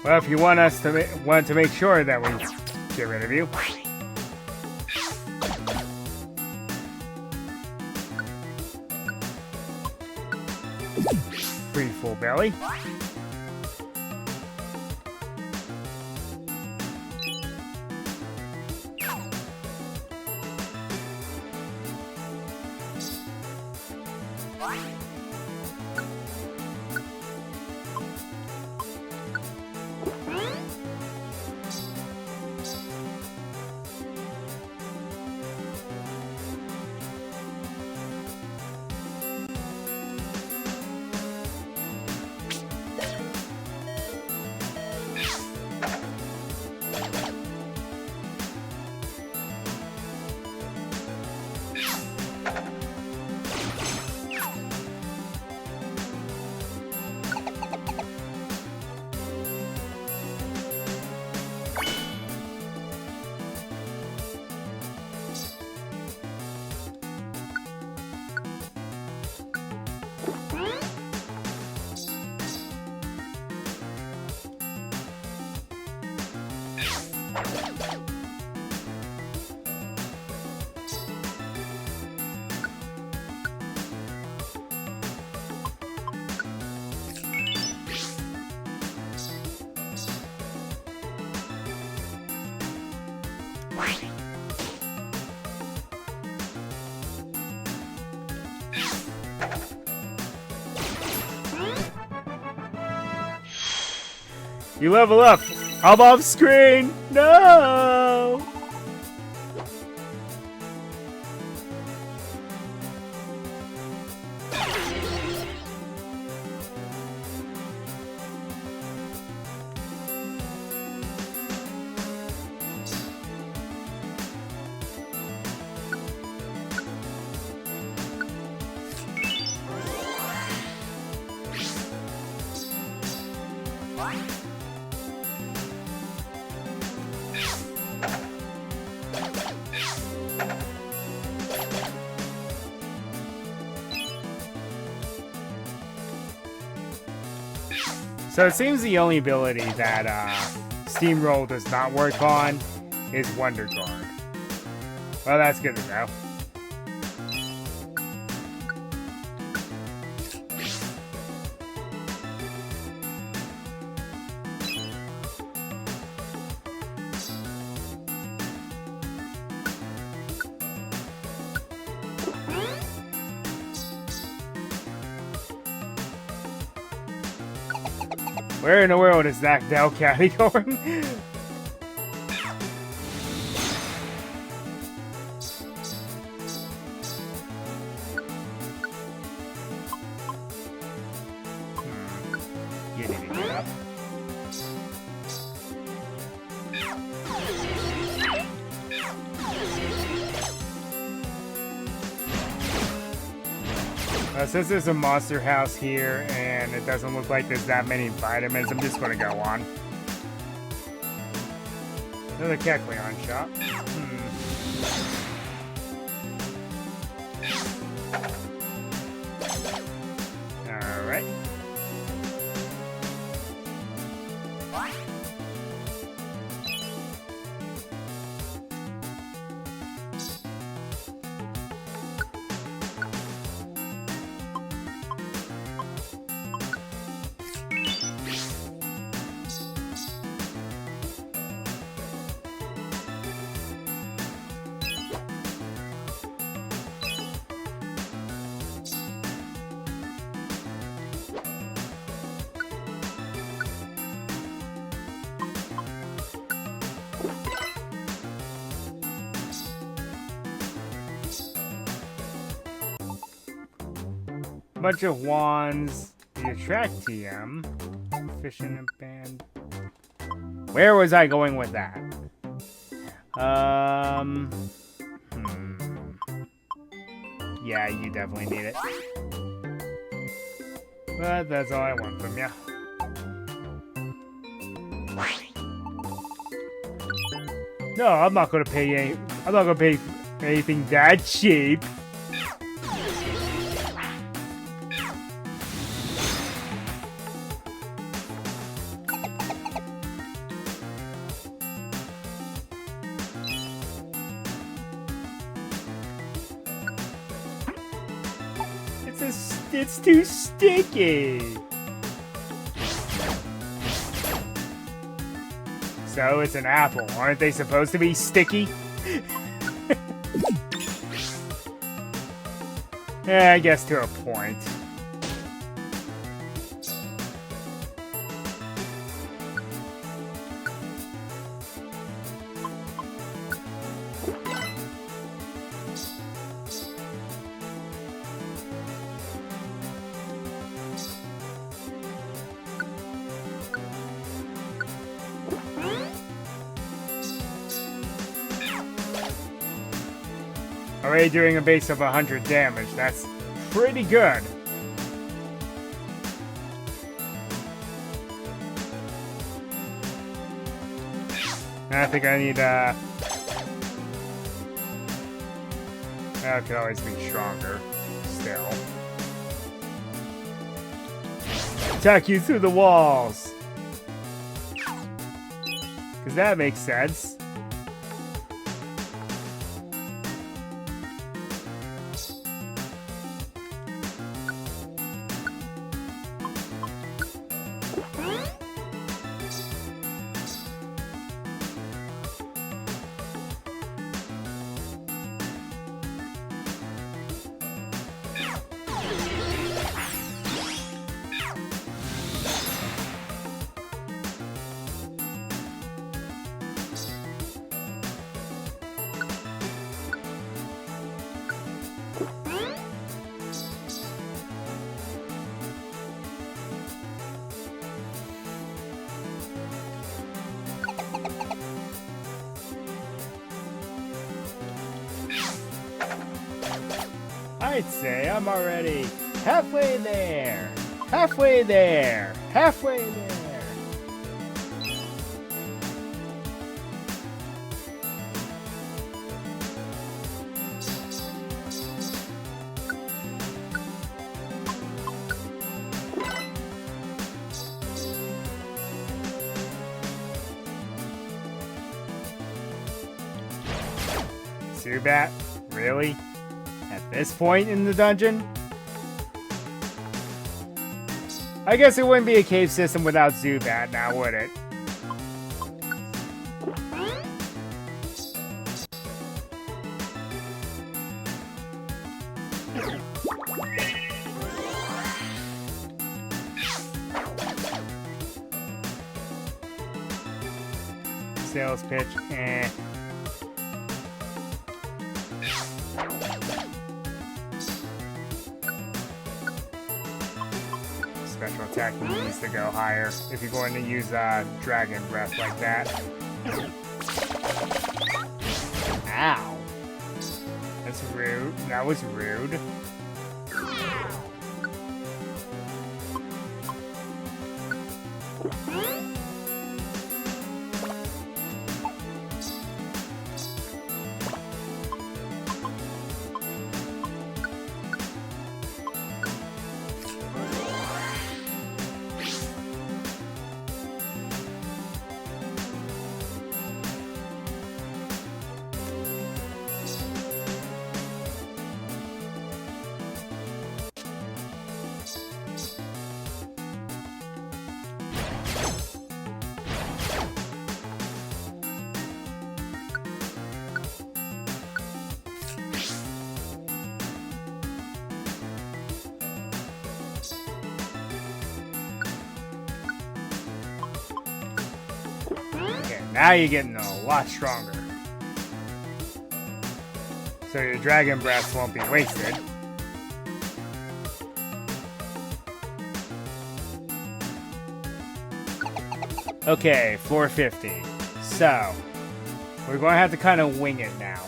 Well, if you want us to make sure that we get rid of you. Free full belly. You level up. I'm off screen. No. So it seems the only ability that Steamroll does not work on is Wonder Guard. Well, that's good to know. Where in the world is that Delcat going? You idiot. Since there's a monster house here and it doesn't look like there's that many vitamins, I'm just gonna go on. Another Kecleon shop. Alright. Bunch of wands. The attract TM. Fish in a band. Where was I going with that? Yeah, you definitely need it. But that's all I want from you. No, I'm not gonna pay anything that cheap. It's too sticky. So it's an apple. Aren't they supposed to be sticky? Yeah, I guess to a point. Already doing a base of 100 damage. That's pretty good. I think I need that could always be stronger still. Attack you through the walls. Because that makes sense. I'd say I'm already halfway there. Halfway there. Halfway there. Zubat? Really? At this point in the dungeon? I guess it wouldn't be a cave system without Zubat now, would it? Sales pitch, eh. Special attack needs to go higher if you're going to use Dragon Breath like that. Ow. That's rude. That was rude. Now you're getting a lot stronger. So your dragon breath won't be wasted. Okay, floor 50. So, we're going to have to kind of wing it now.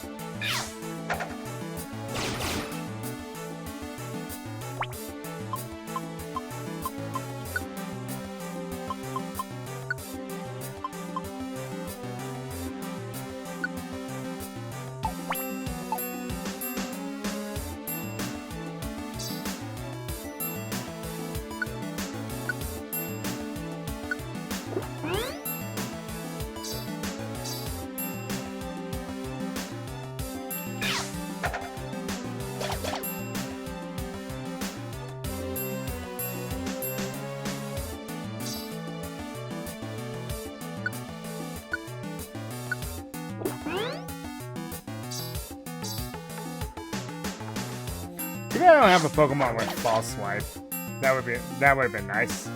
Maybe I don't have a Pokemon with False Swipe. That would have been nice.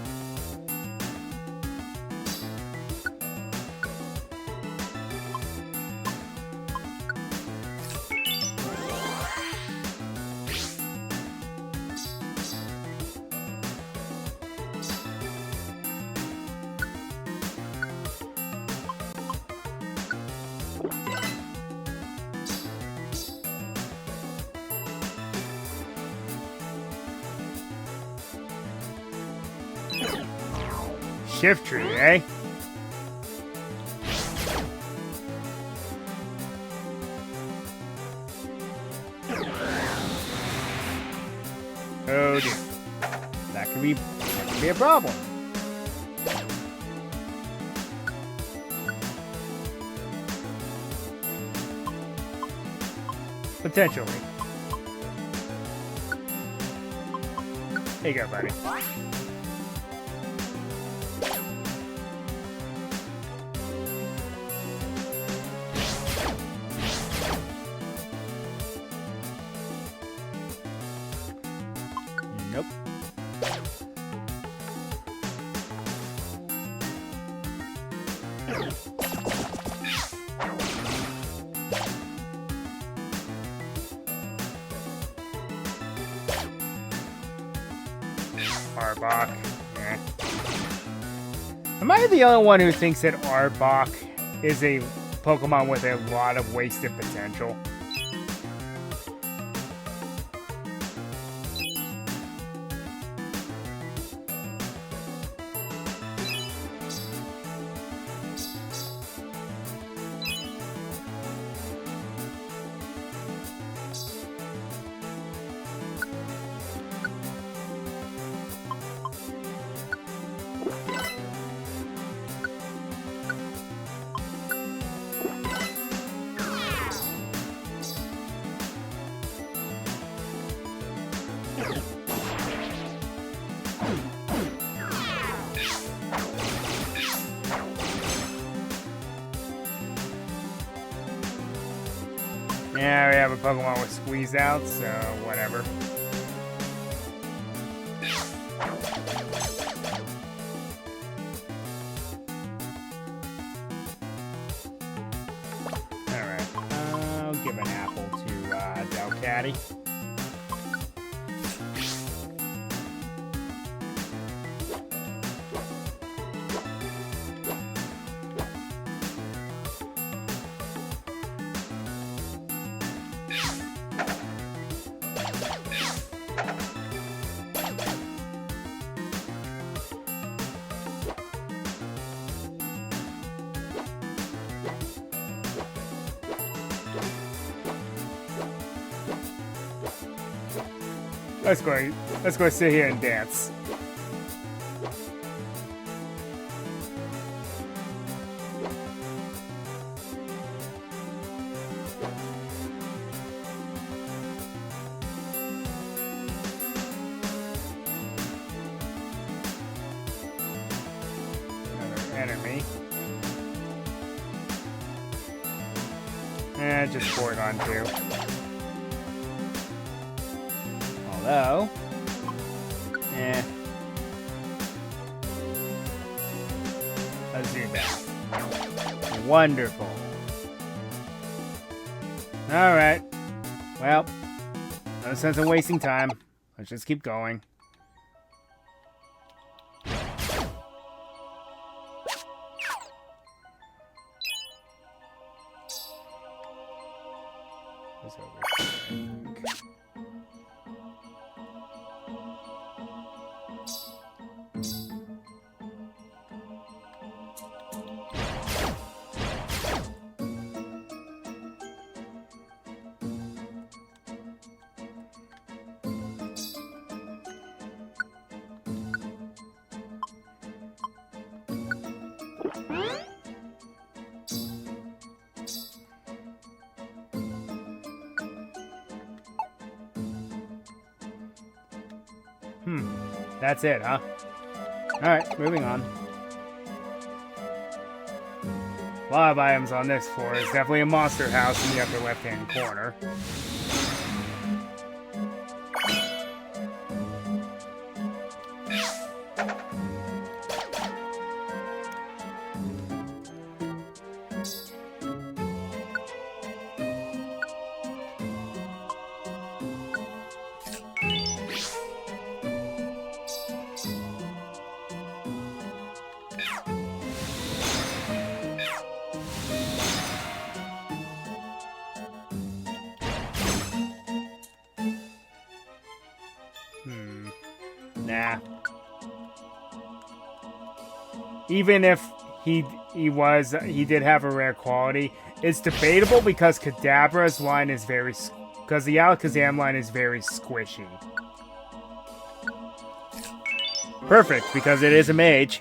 Shift tree, eh? Oh dear. That could be a problem. Potentially. Here you go, buddy. Nope. Arbok. Eh. Am I the only one who thinks that Arbok is a Pokemon with a lot of wasted potential? Yeah, we have a Pokemon with Squeeze Out, so whatever. Alright, I'll give an apple to Delcatty. Let's go sit here and dance. Enemy. Just forward on too. Although, let's do that. Wonderful. All right. Well, no sense in wasting time. Let's just keep going. That's it, huh? Alright, moving on. A lot of items on this floor. It's definitely a monster house in the upper left-hand corner. Nah. Even if he did have a rare quality, it's debatable because Kadabra's line is very, because the Alakazam line is very squishy. Perfect, because it is a mage.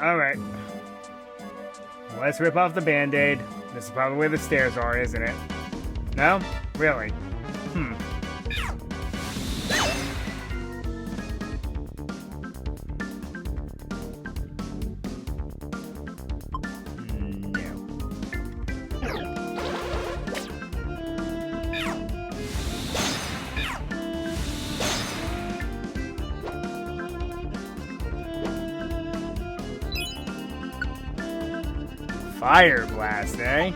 Alright. Let's rip off the band-aid. This is probably where the stairs are, isn't it? No? Really? No. Fire blast, eh?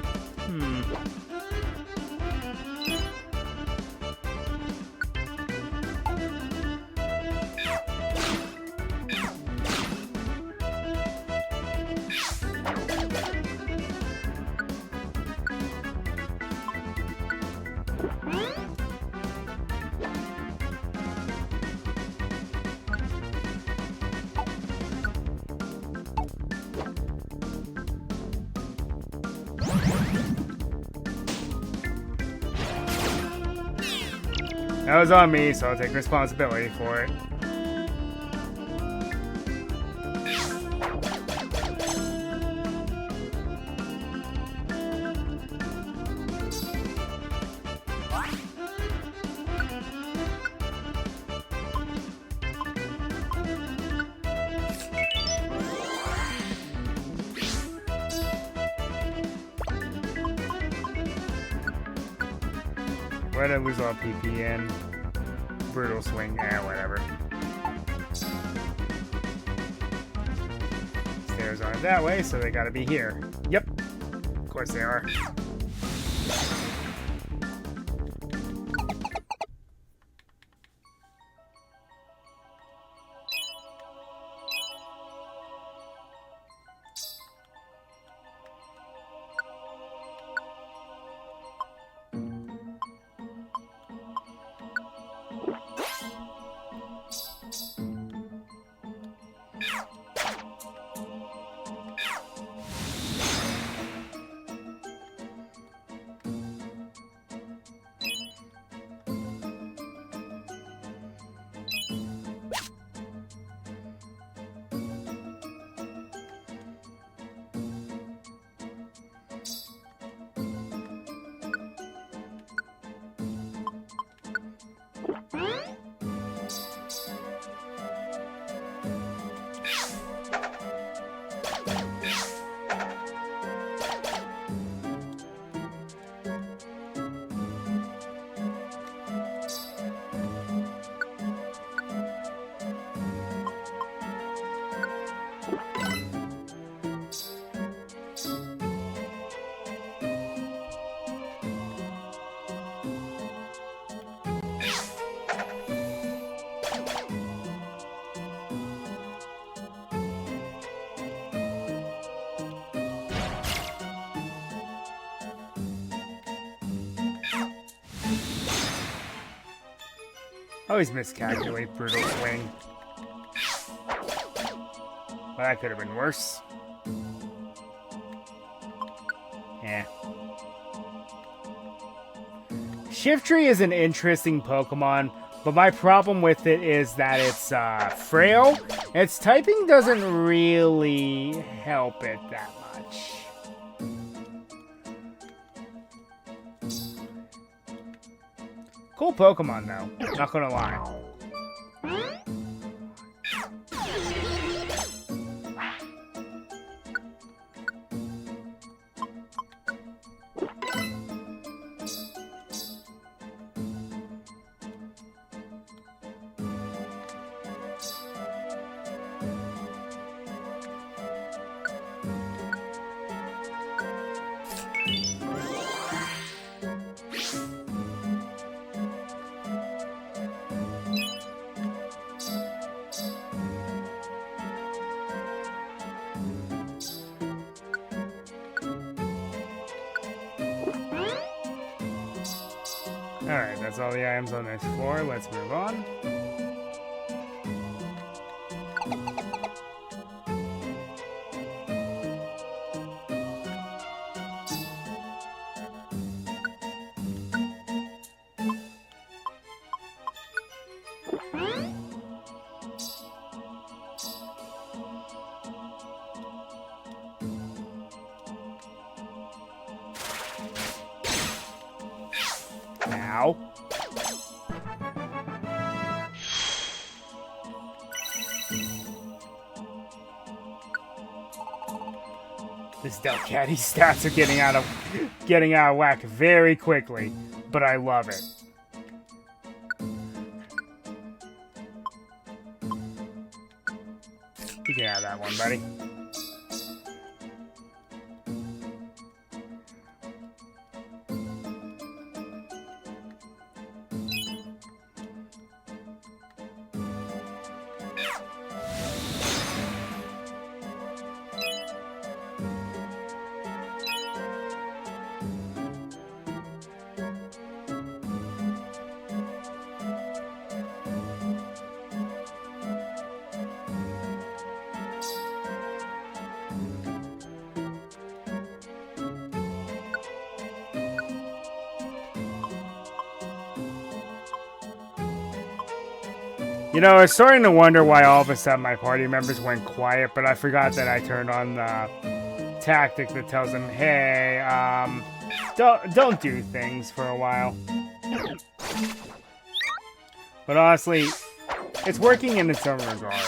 That was on me, so I'll take responsibility for it. Why did I lose all PP in? Brutal swing, whatever. Stairs aren't that way, so they gotta be here. Yep, of course they are. Always miscalculate brutal swing. Well, that could have been worse. Yeah. Shiftry is an interesting Pokemon, but my problem with it is that it's frail. Its typing doesn't really help it that much. Cool Pokemon, though. Not gonna lie. Alright, that's all the items on this floor. Let's move on. Ow. This Delcatty stats are getting out of whack very quickly, but I love it. You can have that one, buddy. You know, I was starting to wonder why all of a sudden my party members went quiet, but I forgot that I turned on the tactic that tells them, hey, don't do things for a while. But honestly, it's working in its own regard.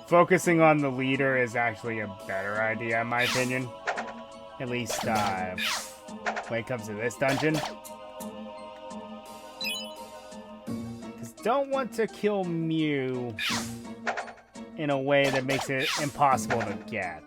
Focusing on the leader is actually a better idea, in my opinion. At least, when it comes to this dungeon. Because don't want to kill Mew in a way that makes it impossible to get.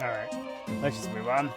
Alright, let's just move on.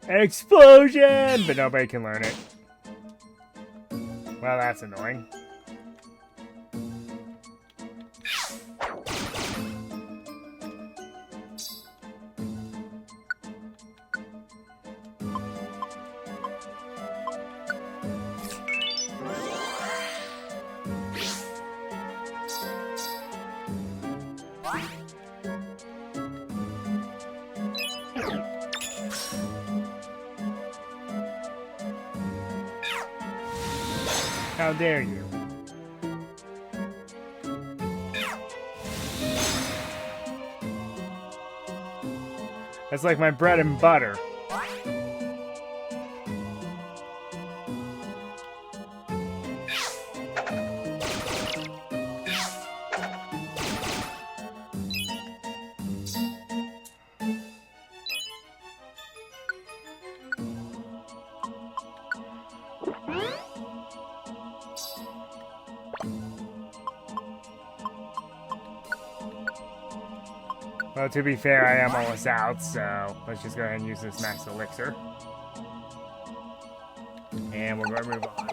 Explosion! But nobody can learn it. Well, that's annoying. How dare you? That's like my bread and butter. Well, to be fair, I am almost out, so let's just go ahead and use this max elixir. And we're going to move on.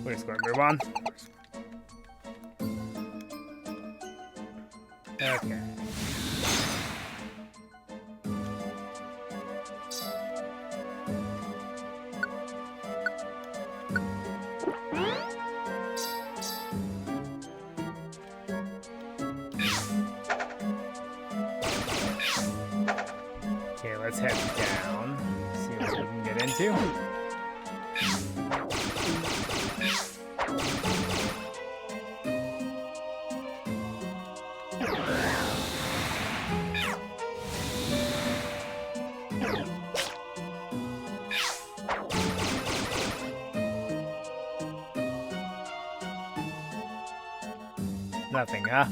We're just going to move on. Okay. Okay, let's head down. See what we can get into. Nothing, huh?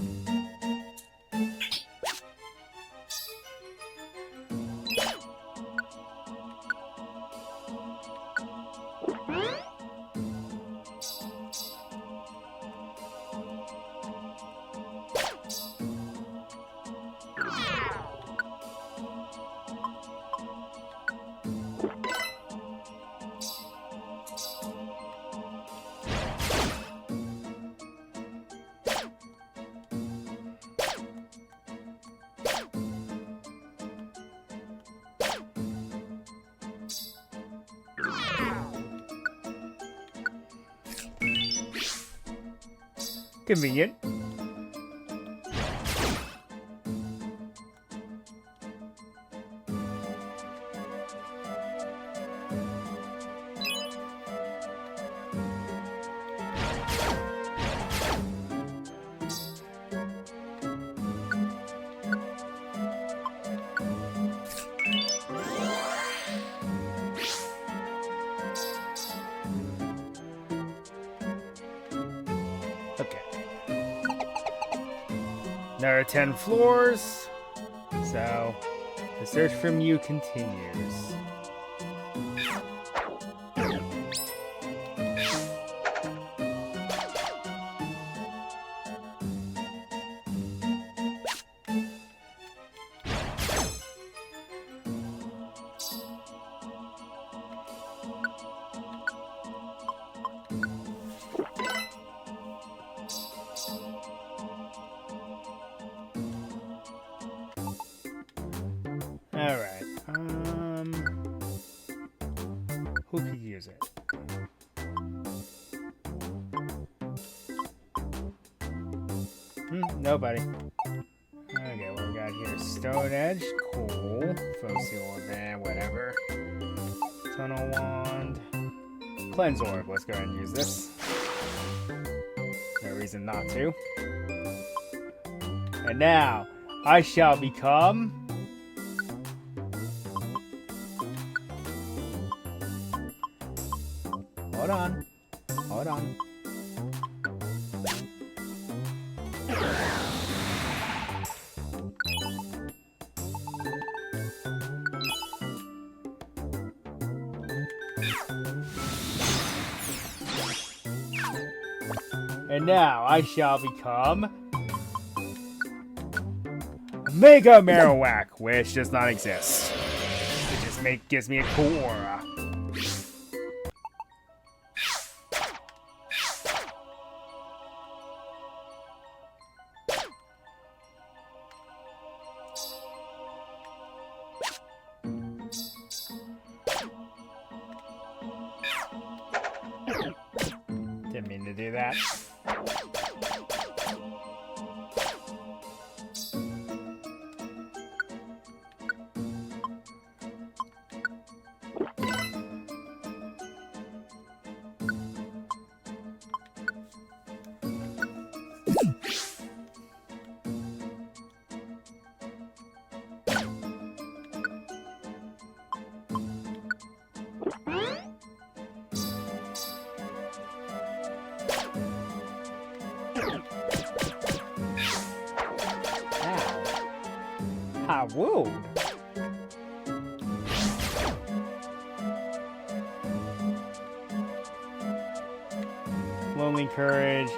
Convenient. Okay. There are 10 floors, so the search for Mew continues. Alright, who could use it? Nobody. Okay, what we got here? Stone Edge, cool. Fossil Van, whatever. Tunnel Wand. Cleanse Orb, let's go ahead and use this. No reason not to. And now, I shall become... Hold on. Hold on. And now I shall become Mega Marowak, which does not exist. It just gives me a cool aura. Didn't mean to do that. Ah, woo! Lonely Courage.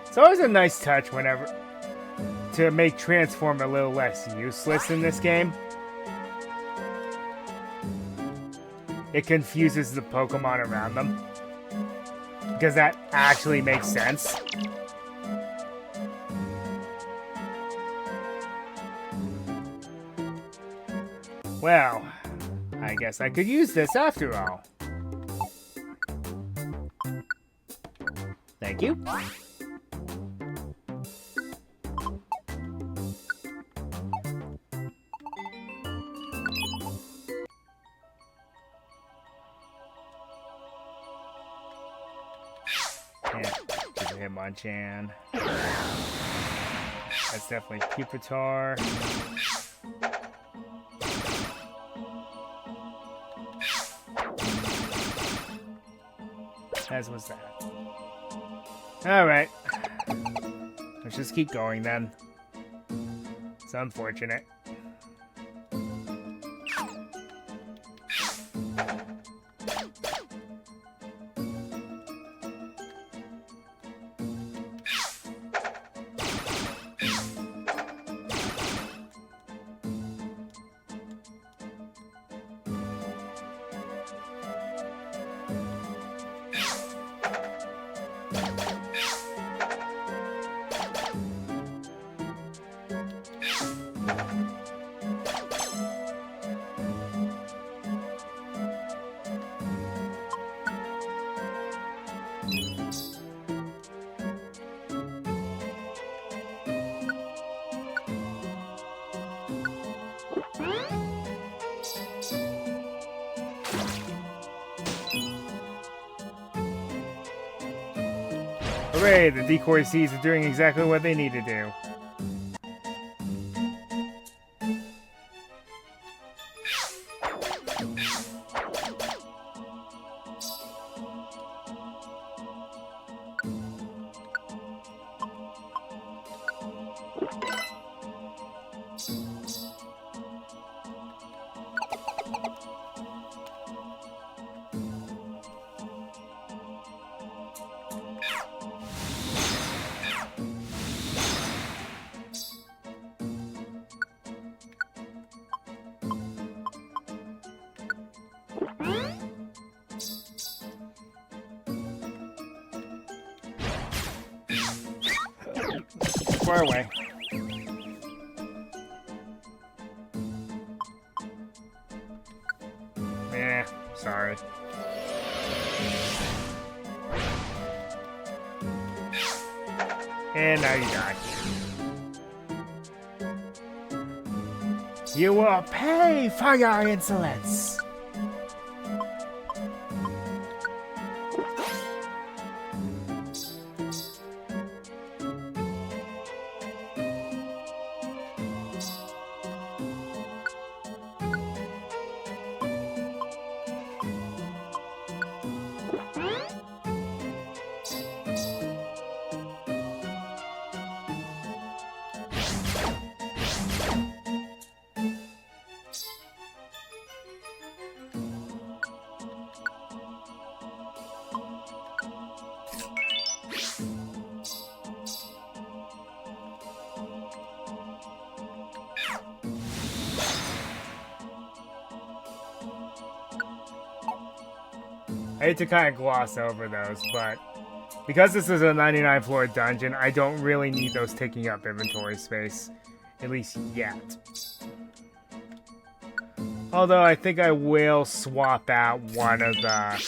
It's always a nice touch whenever to make transform a little less useless in this game. It confuses the Pokemon around them. Because that actually makes sense. Well, I guess I could use this after all. Thank you. Yeah, Hitmonchan. That's definitely Pupitar. As was that. Alright. Let's just keep going then. It's unfortunate. Hooray, the decoy seeds are doing exactly what they need to do. far away. Sorry. And now you die. You will pay for your insolence! I hate to kind of gloss over those, but because this is a 99 floor dungeon, I don't really need those taking up inventory space. At least yet. Although I think I will swap out one of the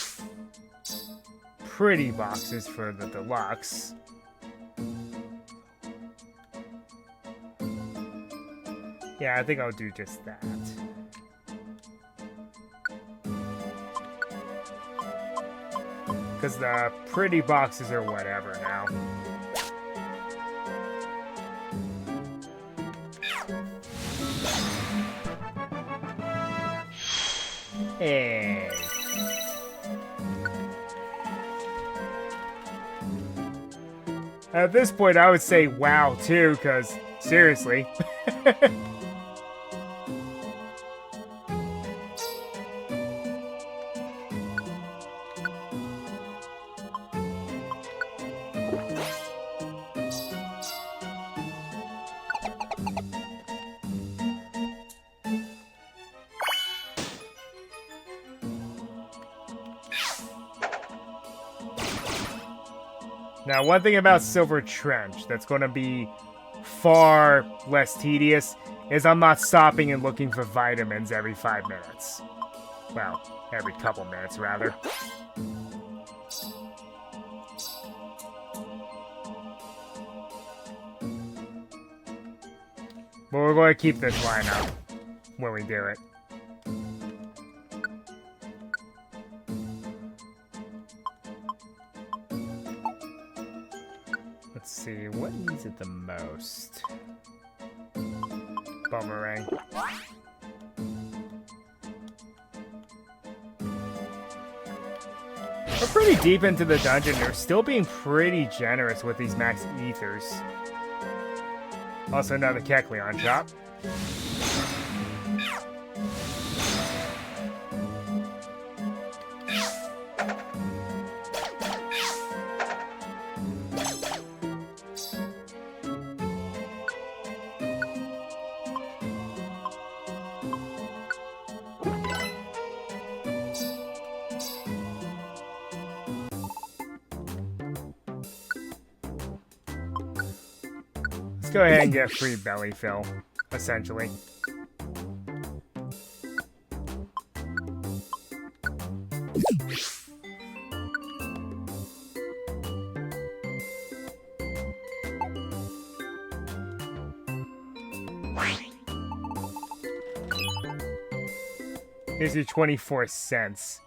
pretty boxes for the deluxe. Yeah, I think I'll do just that. Because the pretty boxes are whatever now. Hey. At this point, I would say wow, too, because seriously. Now, one thing about Silver Trench that's going to be far less tedious is I'm not stopping and looking for vitamins every 5 minutes. Well, every couple minutes, rather. But we're going to keep this line up when we do it. Let's see, what needs it the most? Boomerang. We're pretty deep into the dungeon. They're still being pretty generous with these max ethers. Also another Kecleon shop. Go ahead and get free belly fill, essentially. Here's your 24 cents.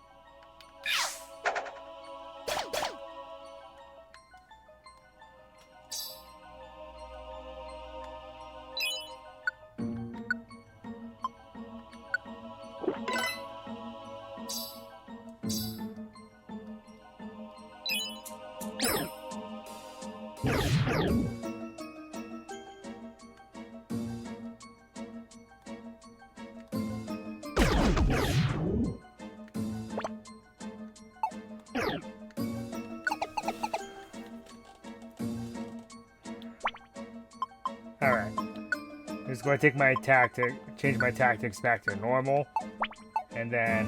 Alright. I'm just going to take my change my tactics back to normal. And then,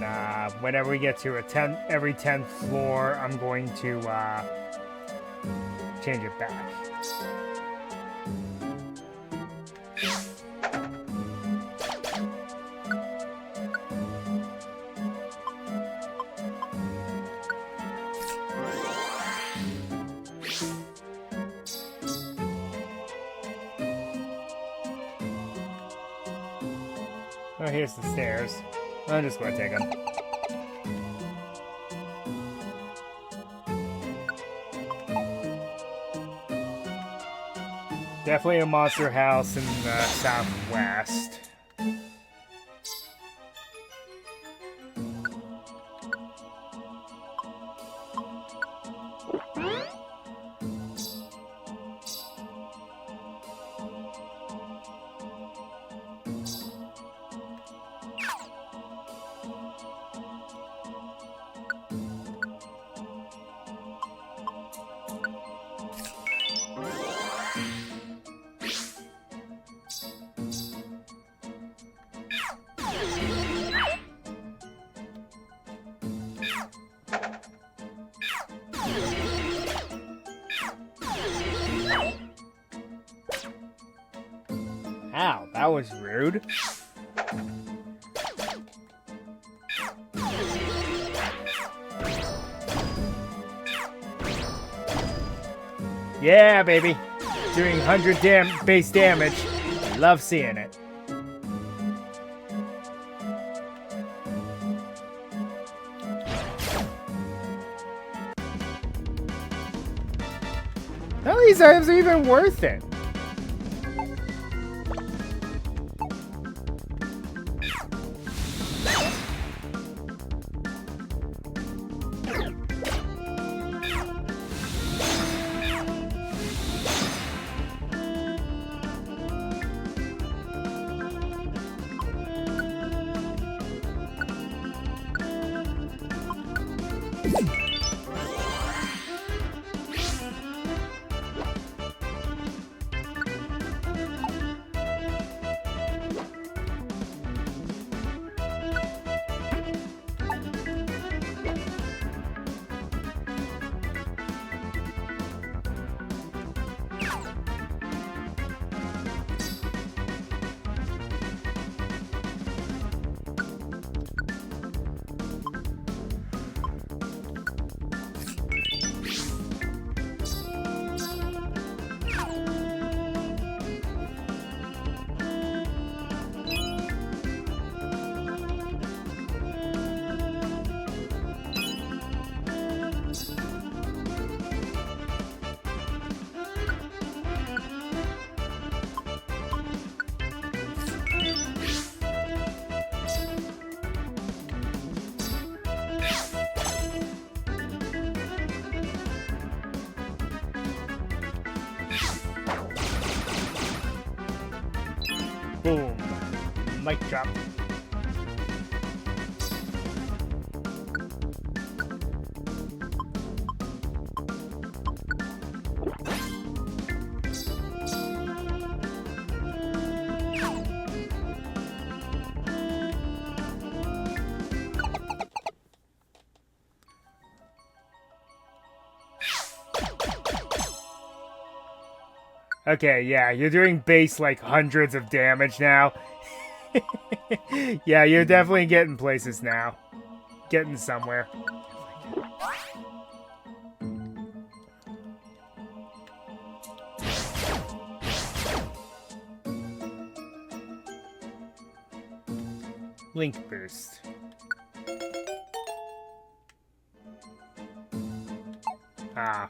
whenever we get to every 10th floor, I'm going to, change it back. Oh, here's the stairs. I'm just gonna take them. Definitely a monster house in the southwest. Ow, that was rude. Yeah, baby. Doing 100 base damage. Love seeing it. None of these items are even worth it. Boom. Mic drop. Okay, yeah, you're doing base like hundreds of damage now. Yeah, you're definitely getting places now. Getting somewhere. Link boost. Ah.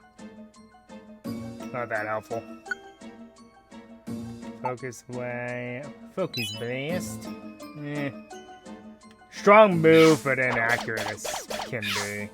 Not that helpful. Focus way. Focus blast. Eh. Strong move, but inaccurate as can be.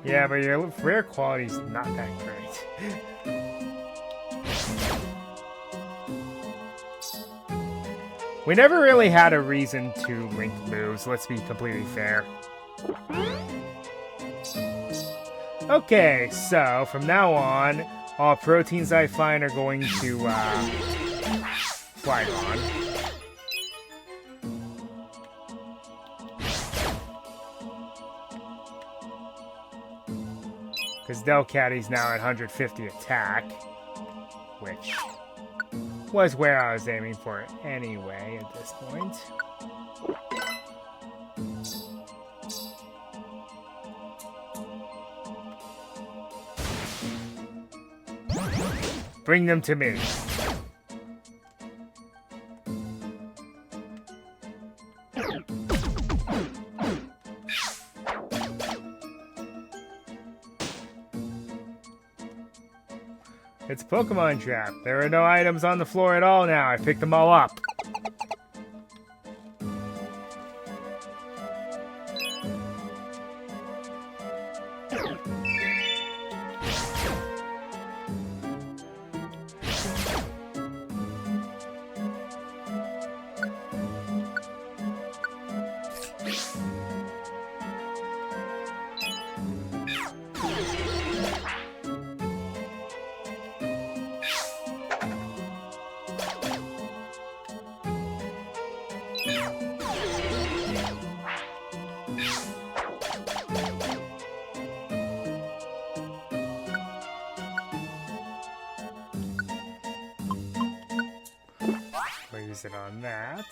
Yeah, but your rare quality's not that great. We never really had a reason to link moves, let's be completely fair. Okay, so from now on, all proteins I find are going to fly on. Because Delcatty's now at 150 attack. which was where I was aiming for anyway at this point. Bring them to me. It's a Pokemon trap. There are no items on the floor at all now. I picked them all up. Use it on that.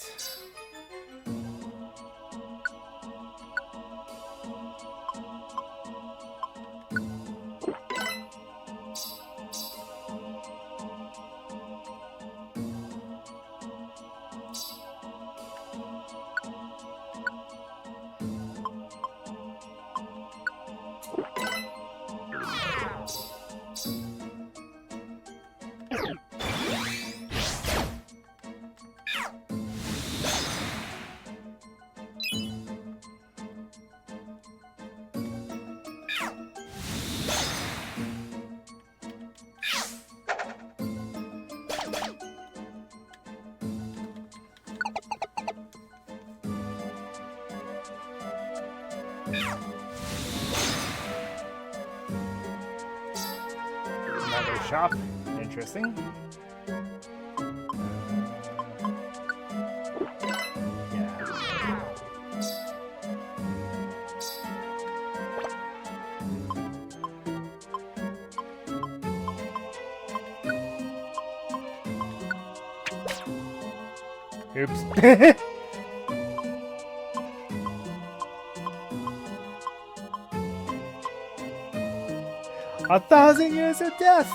Another shop. Interesting. Oops. 1,000 years of death!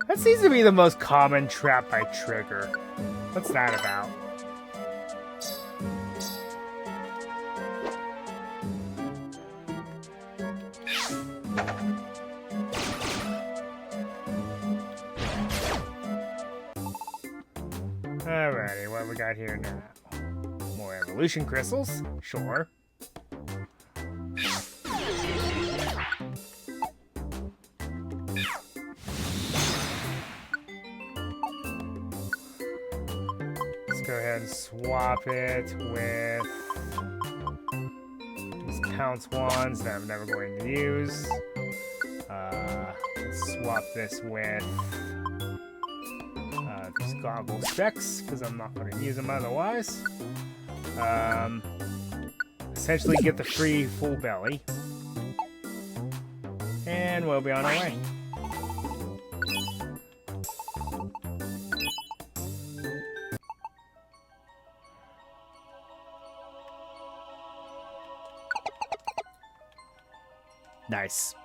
That seems to be the most common trap I trigger. What's that about? Alrighty, what we got here now? More evolution crystals? Sure. Go ahead and swap it with these pounce wands that I'm never going to use. Let's swap this with these goggle specs because I'm not going to use them otherwise. Essentially get the free full belly. And we'll be on our way. Nice.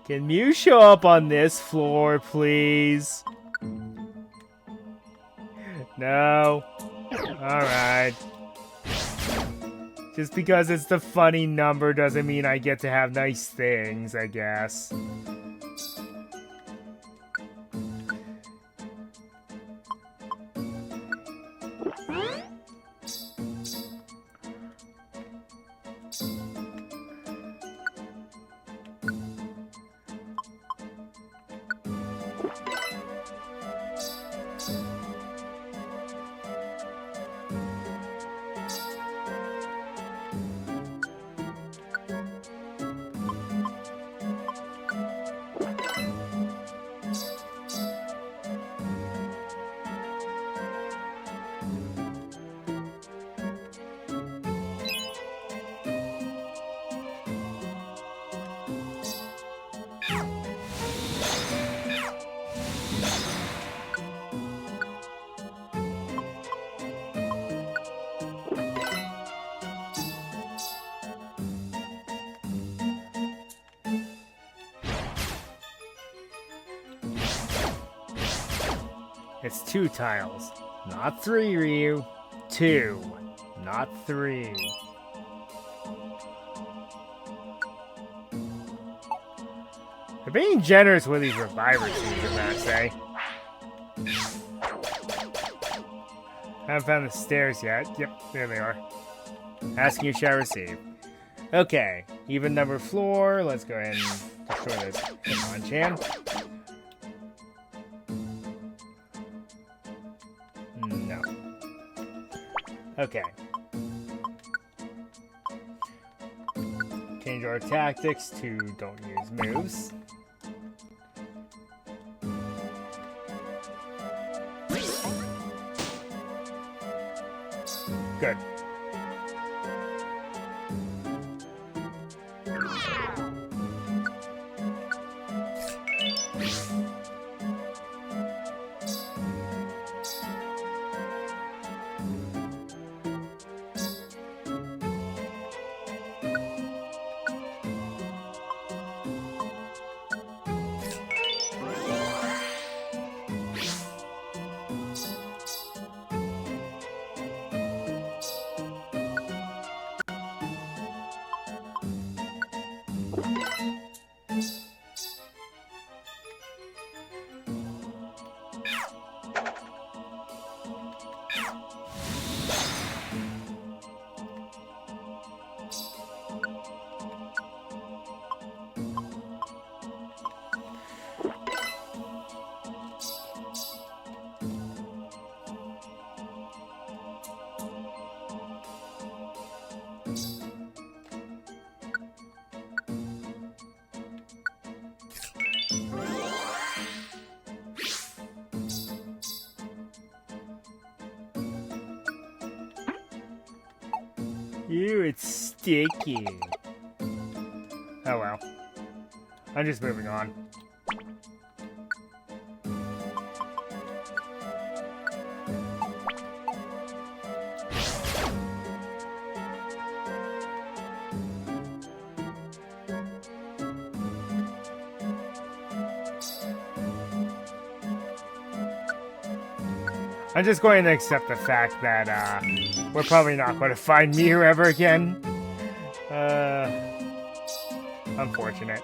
Can Mew show up on this floor, please? No. Alright. Just because it's the funny number doesn't mean I get to have nice things, I guess. It's 2 tiles. Not 3, Ryu. 2. Not 3. They're being generous with these reviver seeds, I'm gonna say. Haven't found the stairs yet. Yep, there they are. Asking you shall receive. Okay, even number floor. Let's go ahead and destroy this. Come on, Chan. No. Okay. Change our tactics to don't use moves. Good. Ew, it's sticky. Oh well. I'm just moving on. I'm just going to accept the fact that we're probably not going to find Mew ever again. Unfortunate.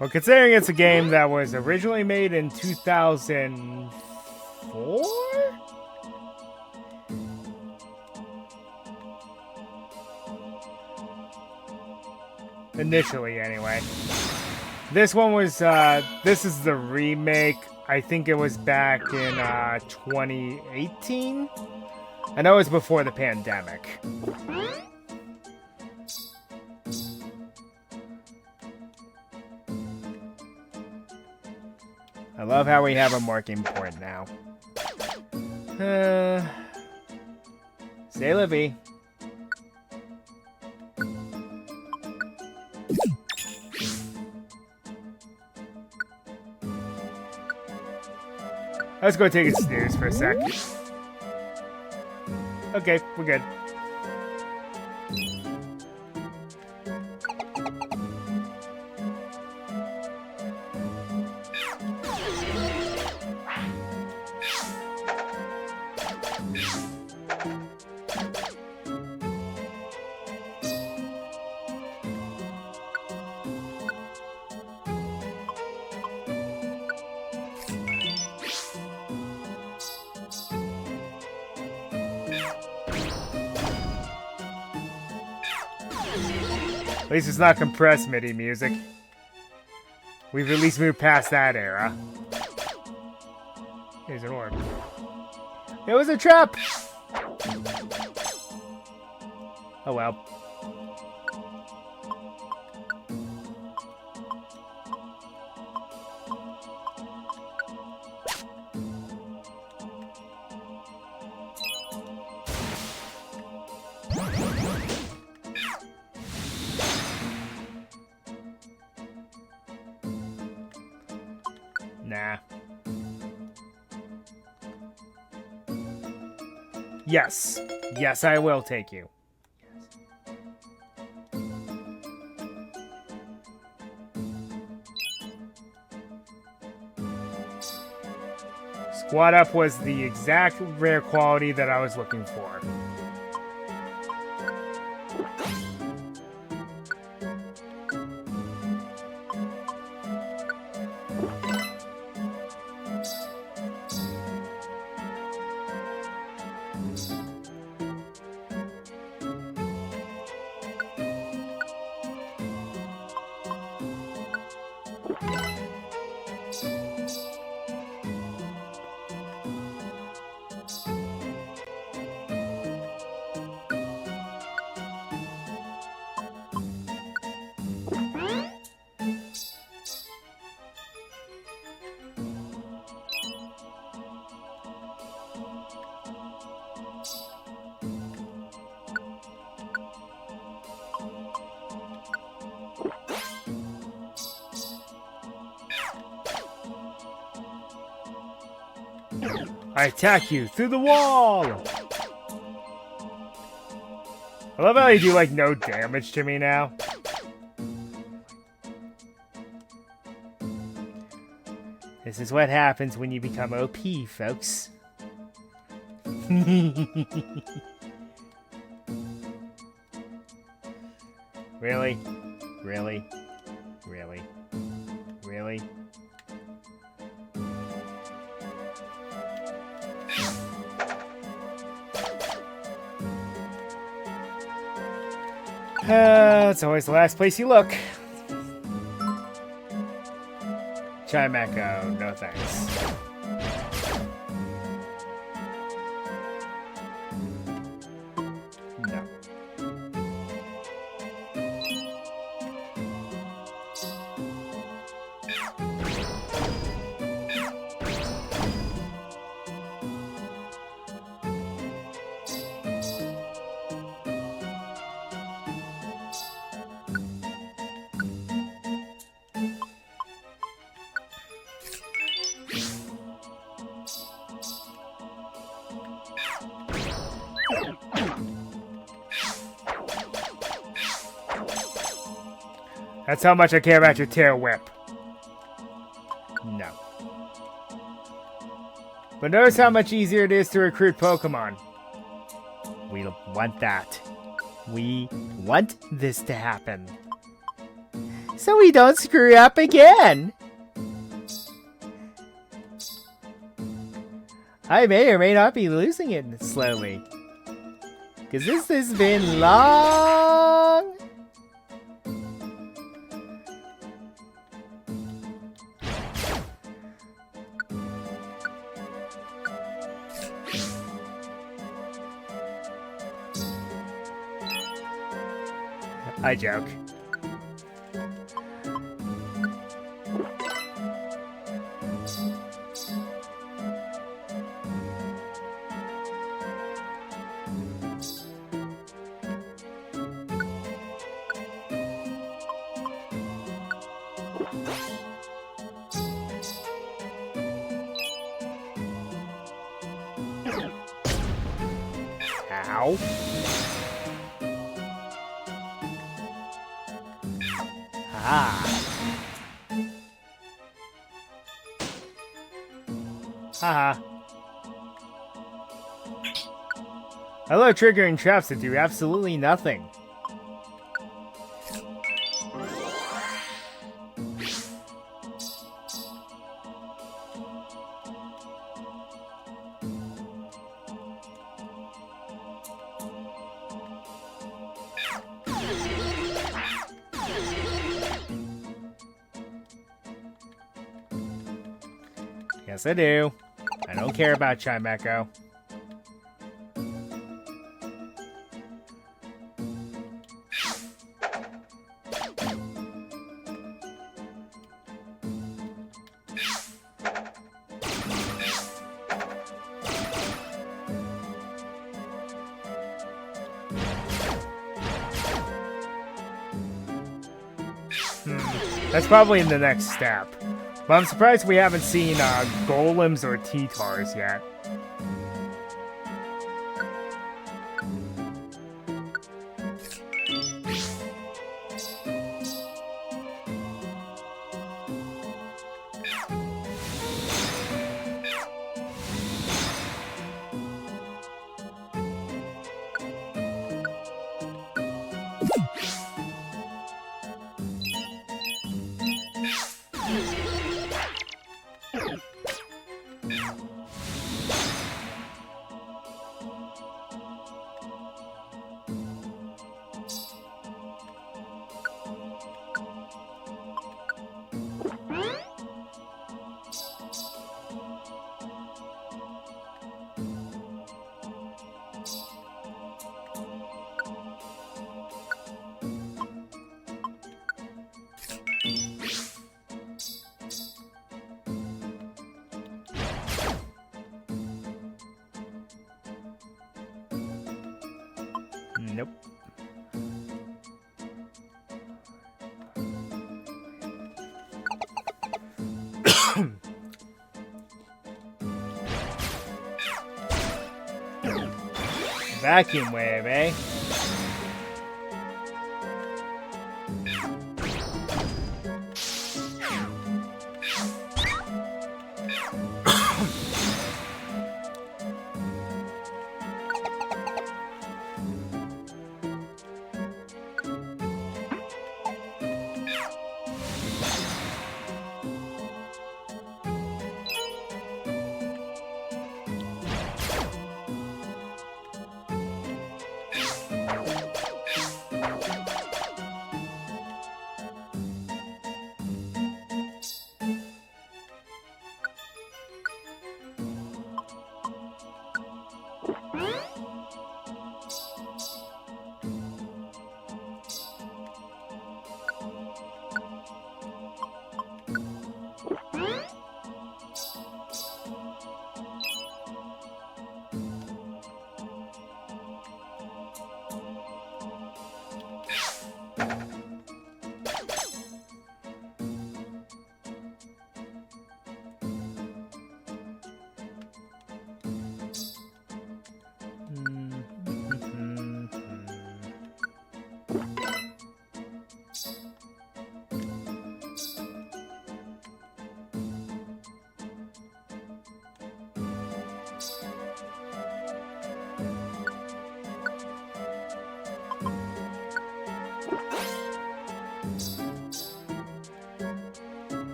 Well, considering it's a game that was originally made in 2004? Initially, anyway. This one was, this is the remake. I think it was back in 2018. I know it was before the pandemic. I love how we have a marking point now. C'est la vie. Let's go take a snooze for a sec. Okay, we're good. At least it's not compressed MIDI music. We've at least moved past that era. Here's an orb. It was a trap! Oh well. Nah. Yes. Yes, I will take you. Squad Up was the exact rare quality that I was looking for. I attack you through the wall! I love how you do, like, no damage to me now. This is what happens when you become OP, folks. Really? Really? Really? Really? It's always the last place you look. Chime Echo, no thanks. No. That's how much I care about your tail whip. No. But notice how much easier it is to recruit Pokemon. We want that. We want this to happen. so we don't screw up again. I may or may not be losing it slowly. Because this has been long. I joke. Ow. Ah. Haha. I love triggering traps that do absolutely nothing. Yes, I do. I don't care about Chimecho. That's probably in the next step. But I'm surprised we haven't seen golems or T-Tars yet. Nope. Vacuum wave, eh?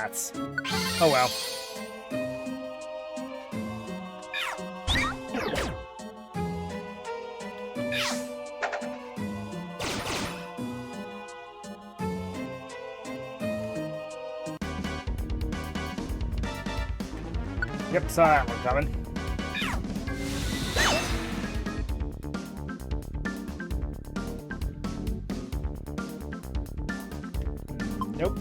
bats. Oh well. Yep, saw that one coming. Nope.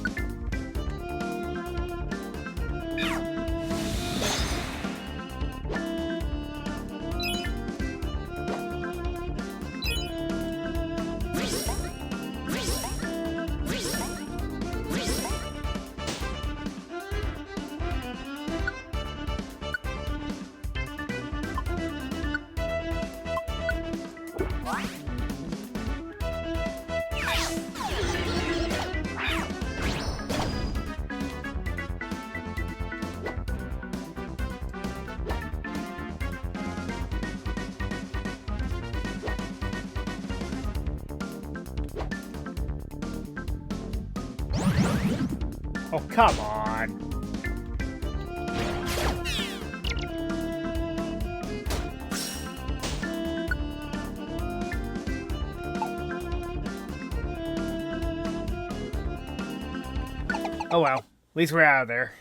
Oh, come on. Oh well, at least we're out of there.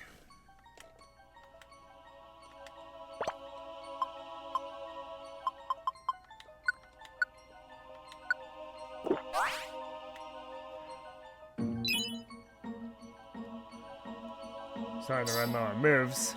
Starting to run low on moves.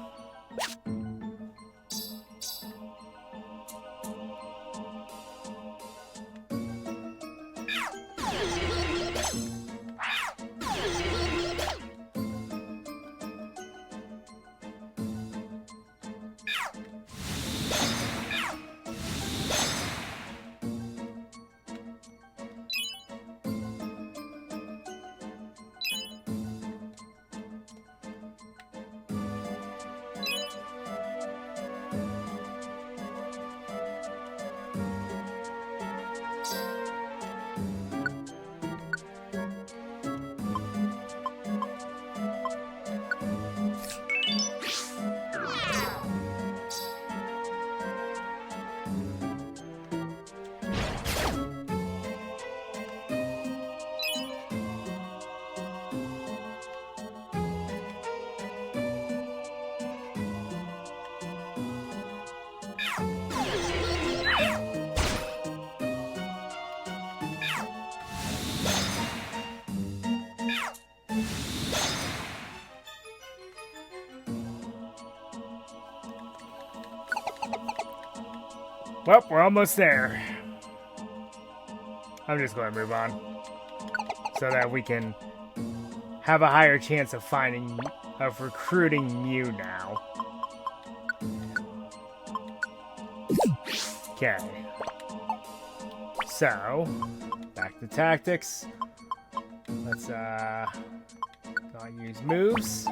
Well, we're almost there. I'm just going to move on so that we can have a higher chance of recruiting Mew now. Okay. So, back to tactics. Let's not use moves.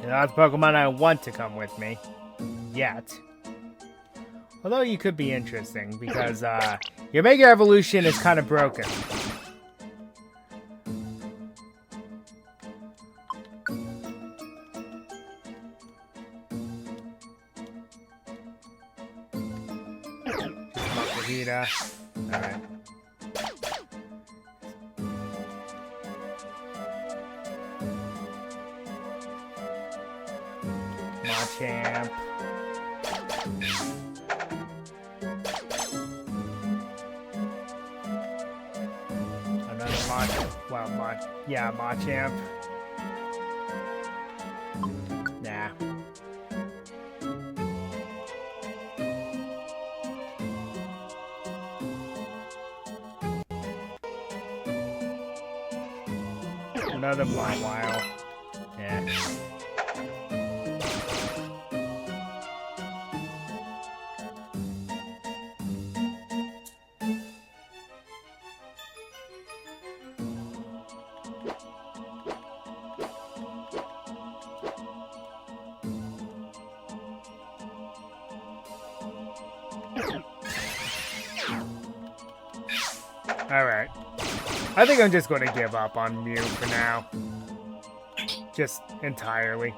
You're not the Pokemon I want to come with me. Yet. Although you could be interesting, because Your Mega Evolution is kind of broken. Alright. Machamp. Another Machamp. Wow, yeah, Machamp. Nah. Another Mawile. Yeah. Alright. I think I'm just going to give up on Mew for now. Just entirely.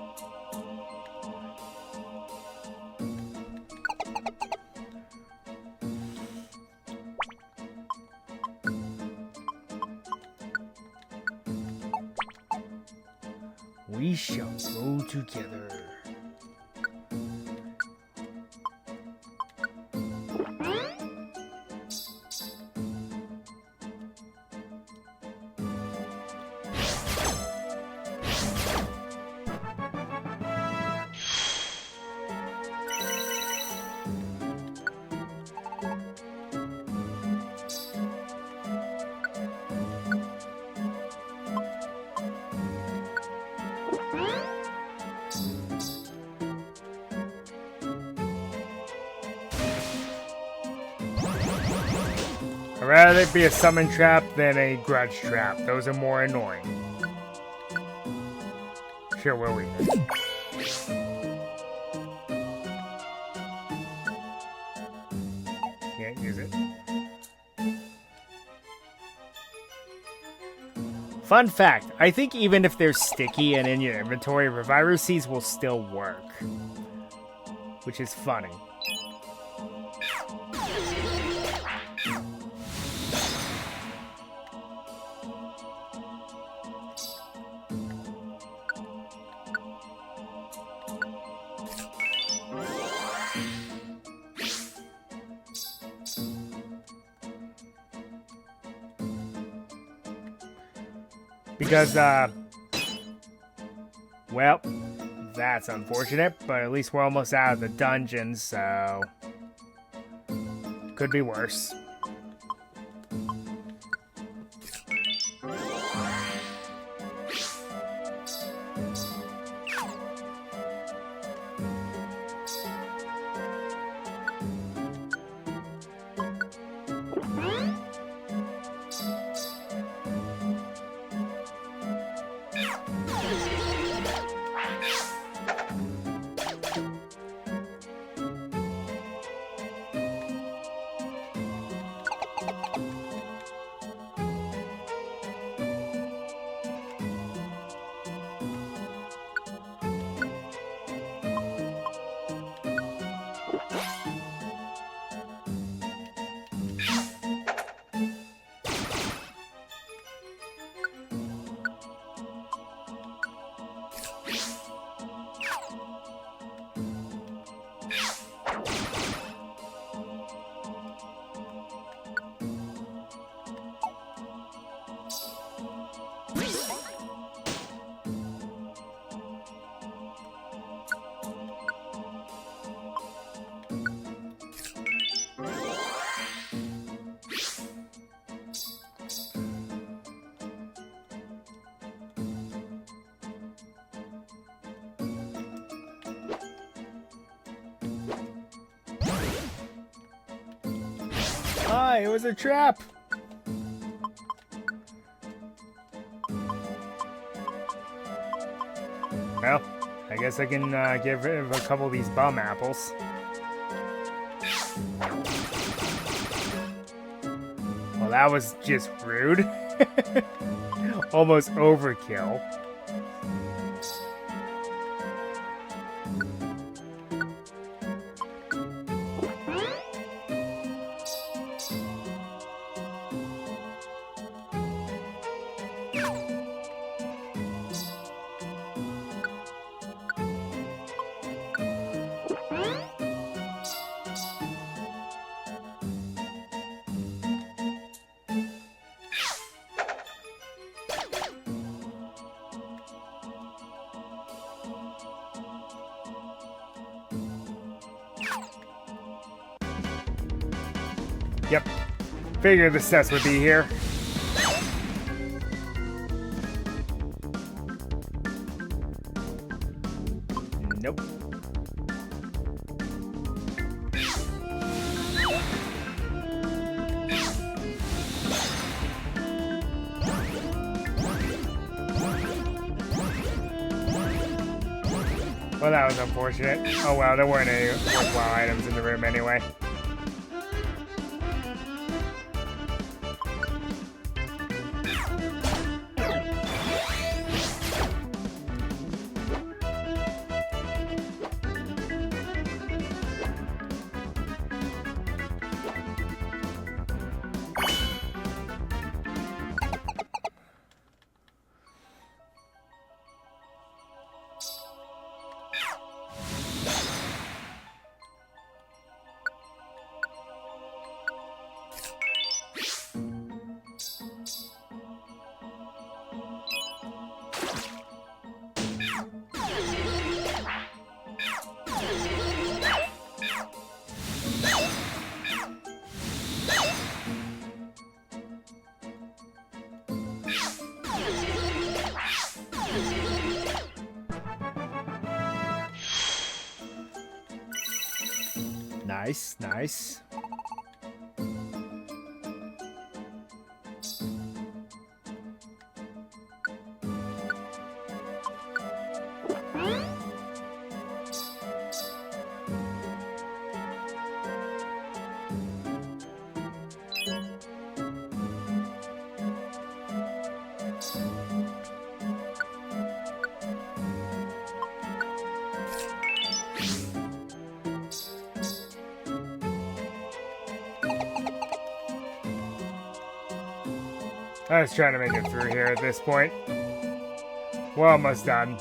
We shall go together. I'd rather it be a summon trap than a grudge trap. Those are more annoying. Sure, we'll leave it. Can't use it. Fun fact, I think even if they're sticky and in your inventory, Reviver Seeds will still work. Which is funny. Because, well, that's unfortunate, but at least we're almost out of the dungeon, so could be worse. It was a trap. Well, I guess I can give him a couple of these bum apples. Well, that was just rude. Almost overkill. Yep. Figured the cess would be here. Nope. Well, that was unfortunate. Oh well, there weren't any worthwhile items in the room anyway. Nice, nice. I was trying to make it through here at this point. We're almost done.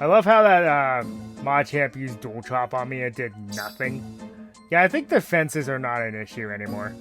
I love how that Machamp used Dual Chop on me. It did nothing. Yeah, I think the fences are not an issue anymore.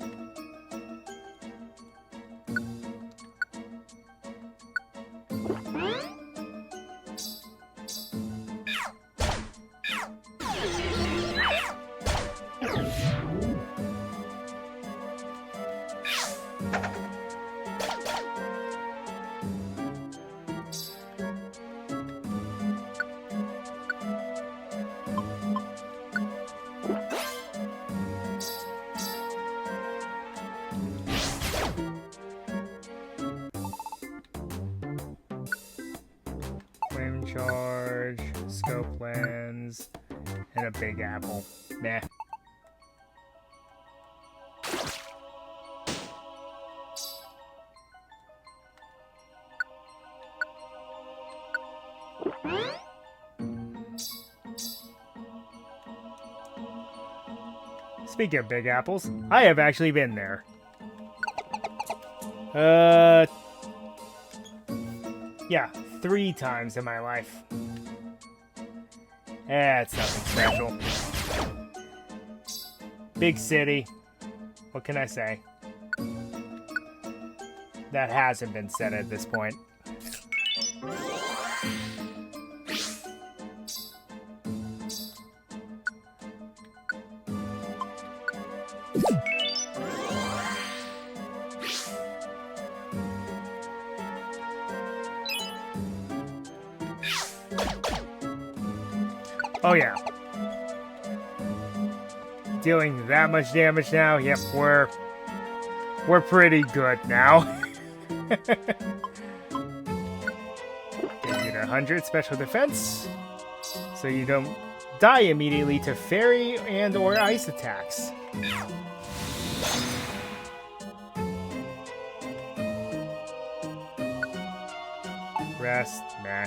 Flame Charge, Scope Lens, and a Big Apple. Nah. Speaking of Big Apples, I have actually been there. Yeah, 3 times in my life. It's nothing special. Big city. What can I say? That hasn't been said at this point. Oh yeah. Dealing that much damage now. Yep, we're pretty good now. Give you 100 special defense, so you don't die immediately to fairy and or ice attacks. Rest, nah.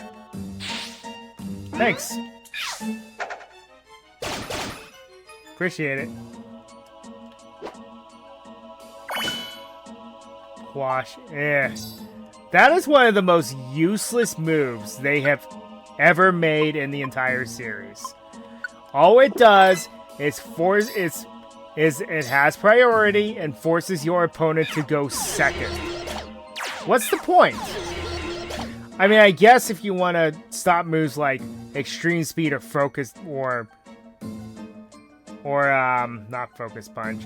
Thanks. Appreciate it. Quash. That is one of the most useless moves they have ever made in the entire series. All it does is it has priority and forces your opponent to go second. What's the point? I mean, I guess if you want to stop moves like extreme speed or focus or not focus punch,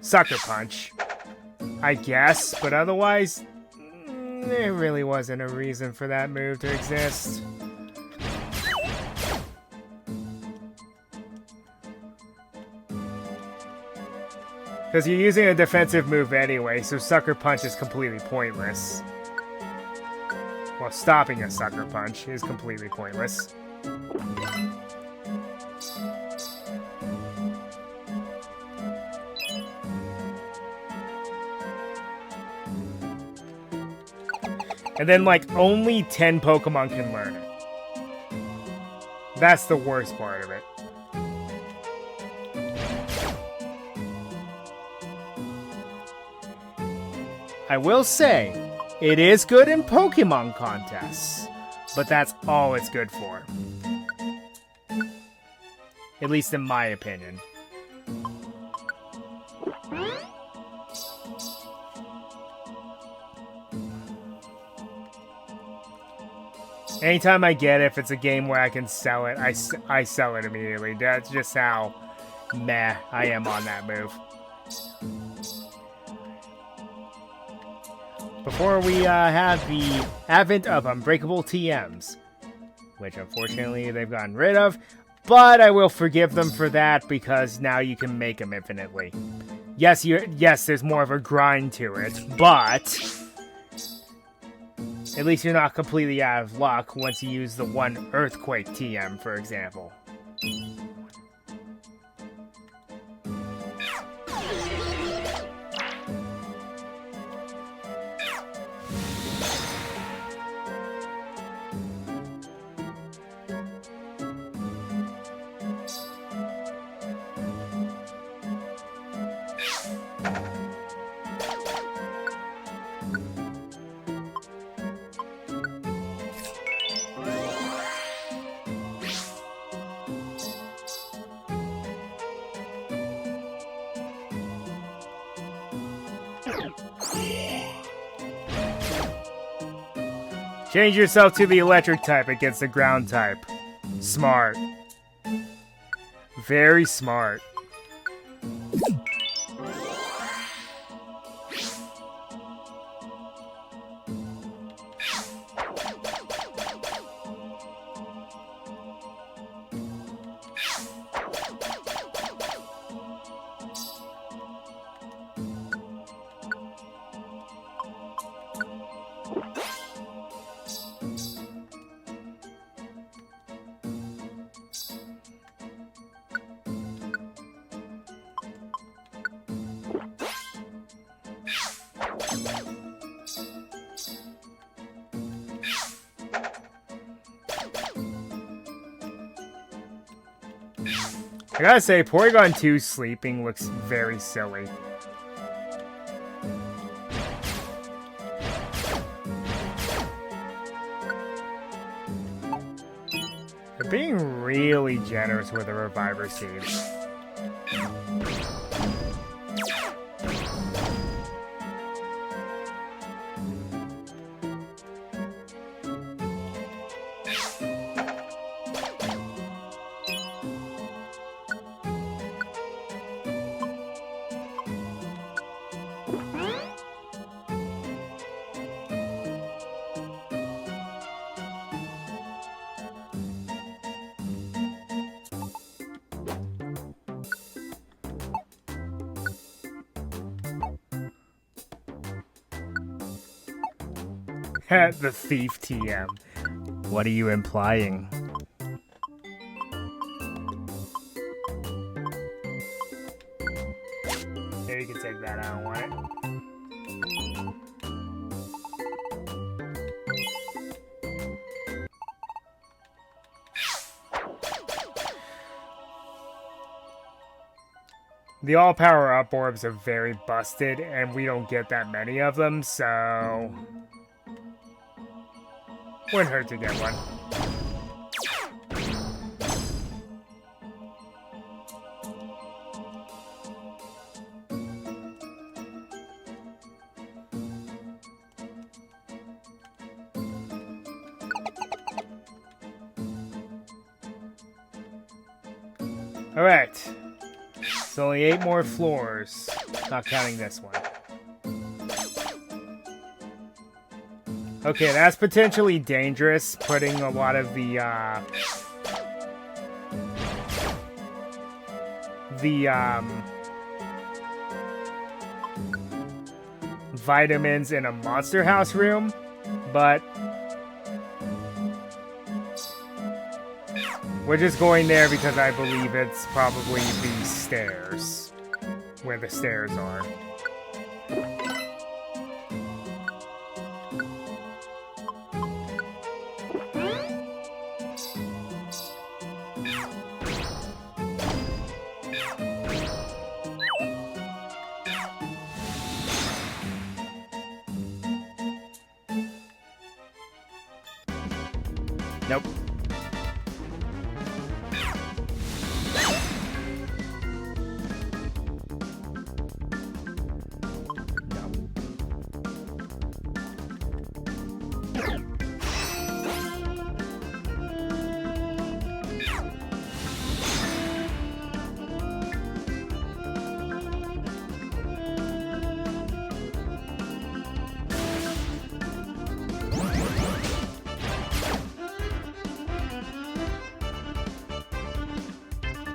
sucker punch, I guess, but otherwise there really wasn't a reason for that move to exist. Because you're using a defensive move anyway, so sucker punch is completely pointless. Well, stopping a sucker punch is completely pointless. And then, like, only 10 Pokemon can learn it. That's the worst part of it. I will say, it is good in Pokemon contests, but that's all it's good for. At least in my opinion. Anytime I get it, if it's a game where I can sell it, I sell it immediately. That's just how meh I am on that move. Before we have the advent of unbreakable TMs, which unfortunately they've gotten rid of, but I will forgive them for that because now you can make them infinitely. Yes, there's more of a grind to it, but at least you're not completely out of luck once you use the one Earthquake TM, for example. Change yourself to the electric type against the ground type. Smart. Very smart. I gotta say, Porygon 2 sleeping looks very silly. They're being really generous with the Reviver Seeds. The thief TM. What are you implying? Here, you can take that. I don't want it. The all power up orbs are very busted, and we don't get that many of them, so wouldn't hurt to get one. All right. It's only 8 more floors, not counting this one. Okay, that's potentially dangerous, putting a lot of the vitamins in a monster house room, but we're just going there because I believe it's probably the stairs, where the stairs are. Nope.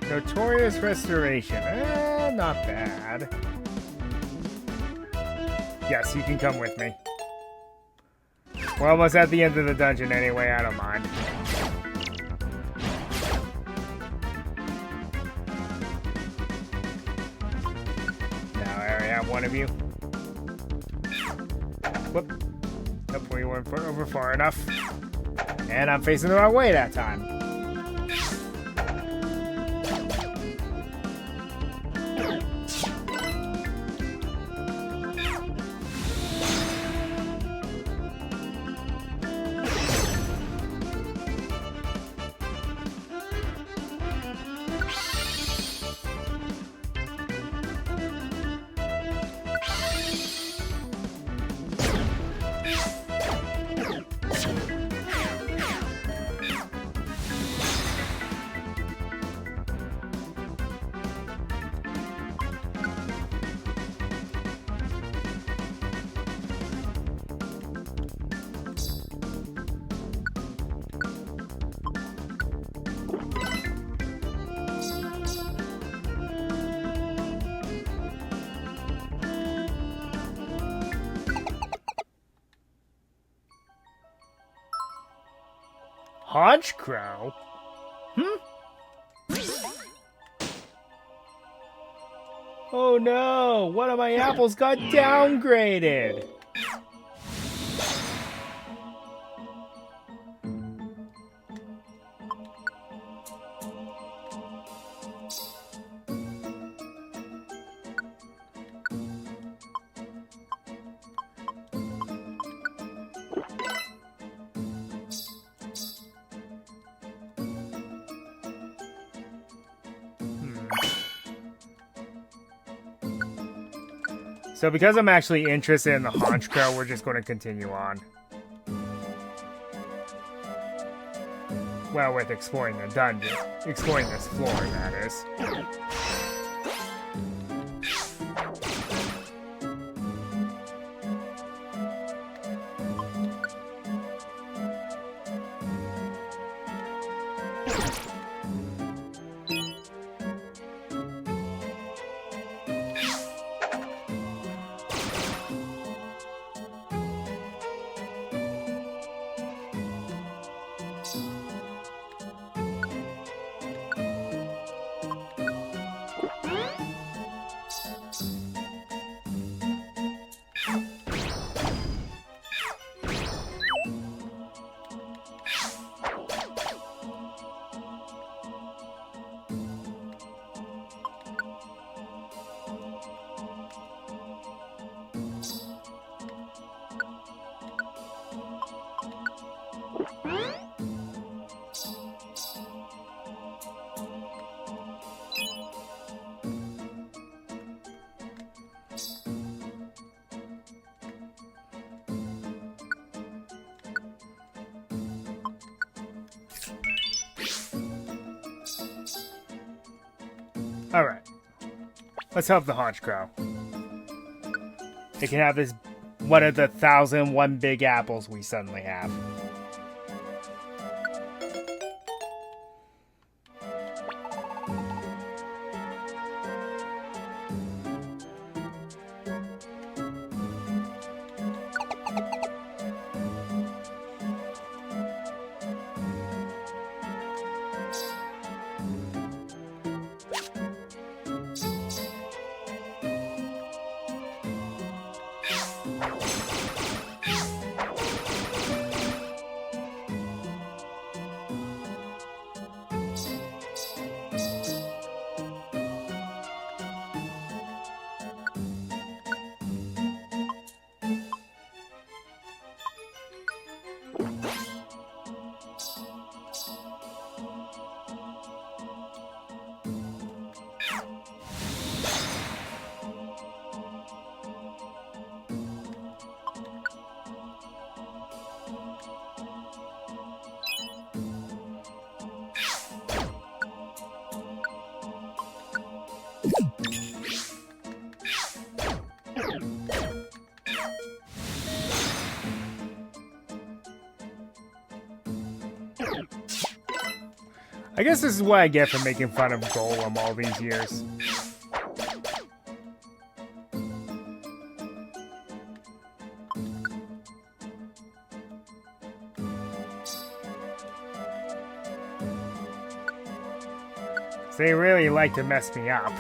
Notorious Restoration. Not bad. Yes, you can come with me. We're almost at the end of the dungeon anyway, I don't mind. Now I already have one of you. Whoop. Nope, we weren't over far enough. And I'm facing the wrong way that time. Hodge Crow? Oh no! One of my apples got downgraded! So because I'm actually interested in the Haunch Crow, we're just going to continue on. Well, with exploring the dungeon. Exploring this floor, that is. Let's help the haunch grow. It can have this one of the 1,001 big apples we suddenly have. I guess this is what I get for making fun of Golem all these years. They really like to mess me up.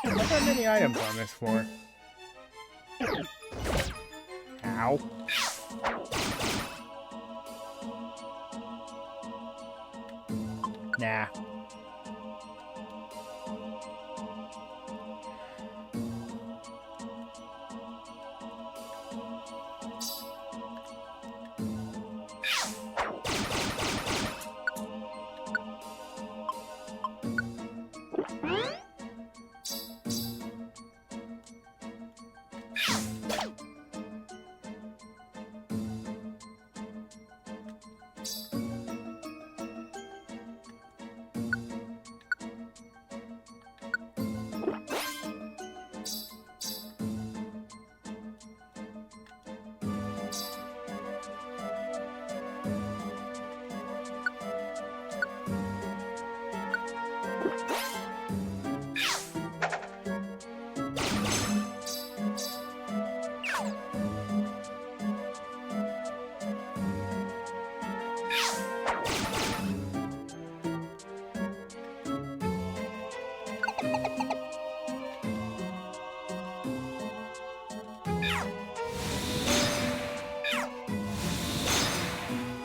Not that many items on this floor. Ow. Nah.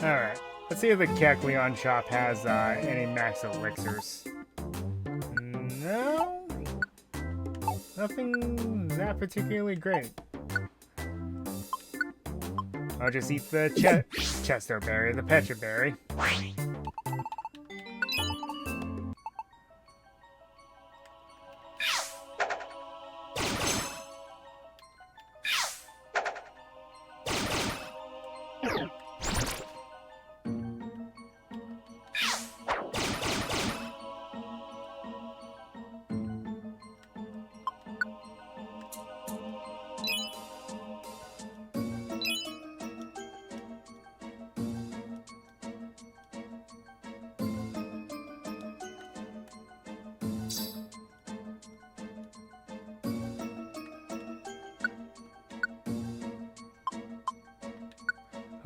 Alright, let's see if the Kecleon shop has any max elixirs. No? Nothing that particularly great. I'll just eat the Chesto berry, the Pecha berry.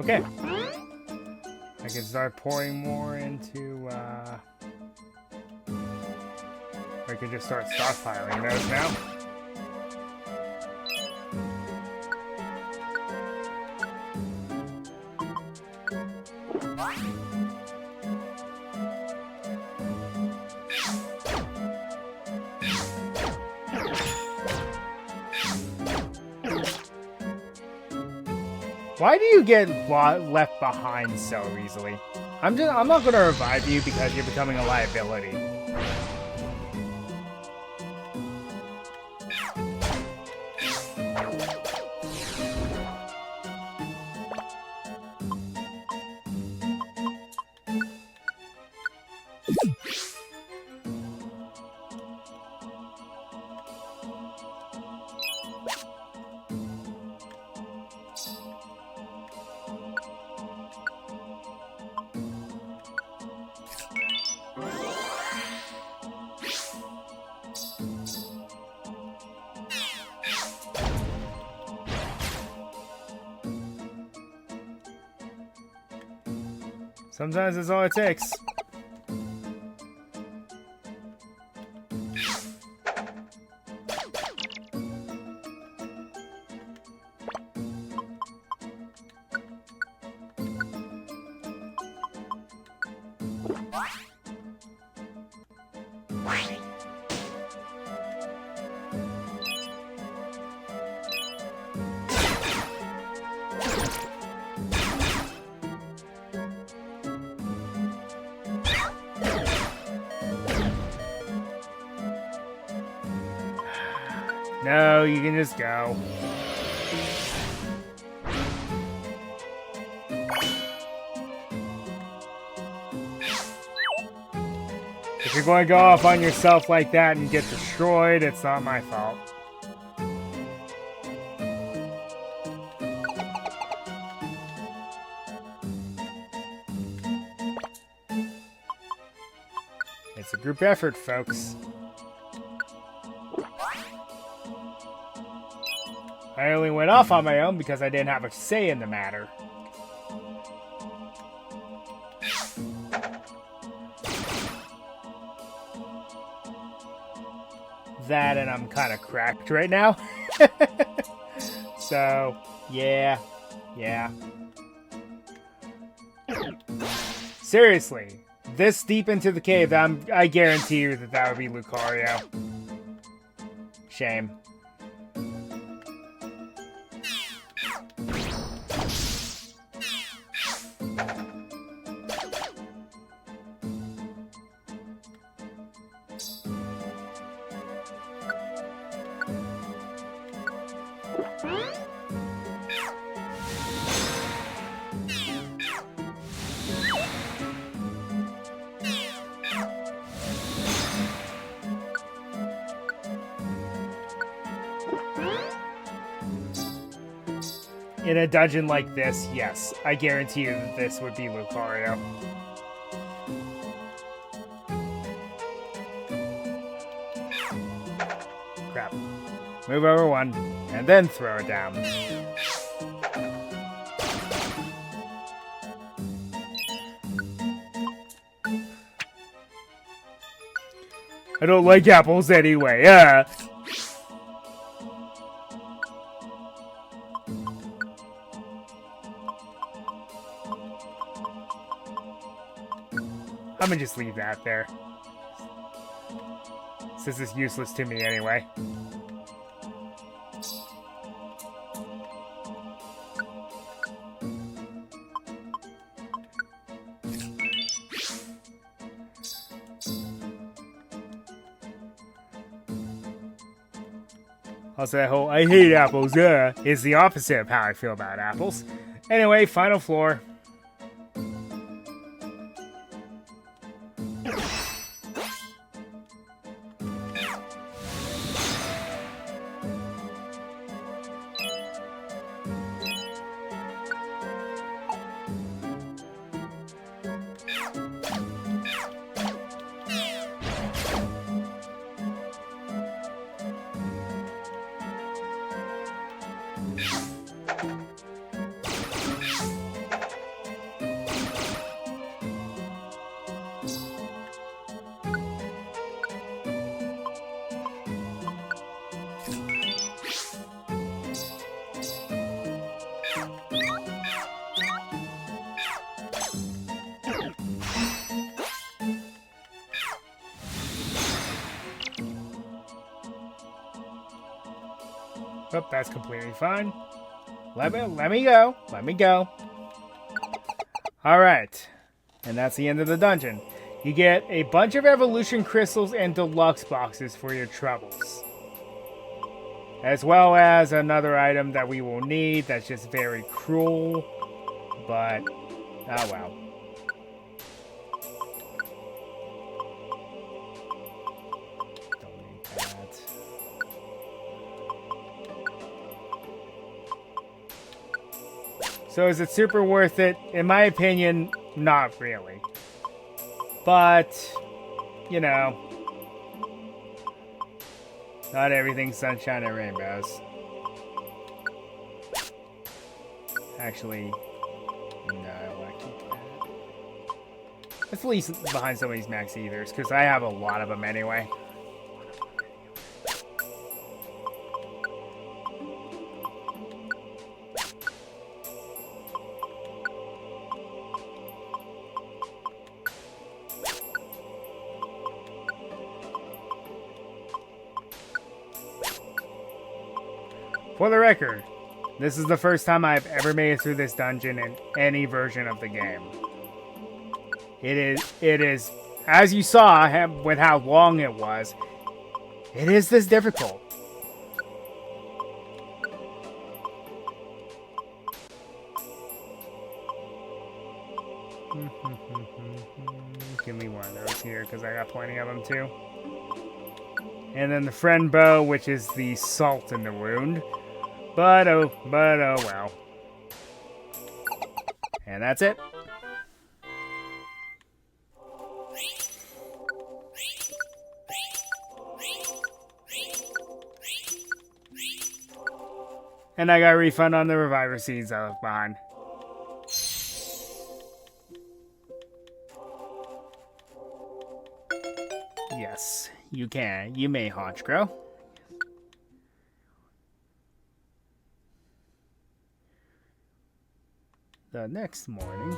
Okay. I can start pouring more into, I can just start stockpiling those now. Why do you get left behind so easily? I'm not gonna revive you because you're becoming a liability. Sometimes that's all it takes. No, you can just go. If you're going to go off on yourself like that and get destroyed, it's not my fault. It's a group effort, folks. I only went off on my own because I didn't have a say in the matter. That and I'm kind of cracked right now. So, yeah. Seriously, this deep into the cave, I guarantee you that would be Lucario. Shame. In a dungeon like this, yes, I guarantee you that this would be Lucario. Crap. Move over one, and then throw it down. I don't like apples anyway, I'm gonna just leave that there. Since it's useless to me anyway. Also, that whole "I hate apples" is the opposite of how I feel about apples. Anyway, final floor. Oh, that's completely fine. Let me go. Let me go. Alright. And that's the end of the dungeon. You get a bunch of evolution crystals and deluxe boxes for your troubles. As well as another item that we will need that's just very cruel. But, oh well. Don't need that. So is it super worth it? In my opinion, not really. But, you know, not everything's sunshine and rainbows. Actually, no, I want to keep that. Let's at least behind some of these max ethers, because I have a lot of them anyway. For the record, this is the first time I've ever made it through this dungeon in any version of the game. It is, as you saw with how long it was, it is this difficult. Give me one of those here, because I got plenty of them too. And then the friend bow, which is the salt in the wound. But oh well. And that's it. And I got a refund on the reviver seeds I left behind. Yes, you can. You may, Honchcrow. The next morning.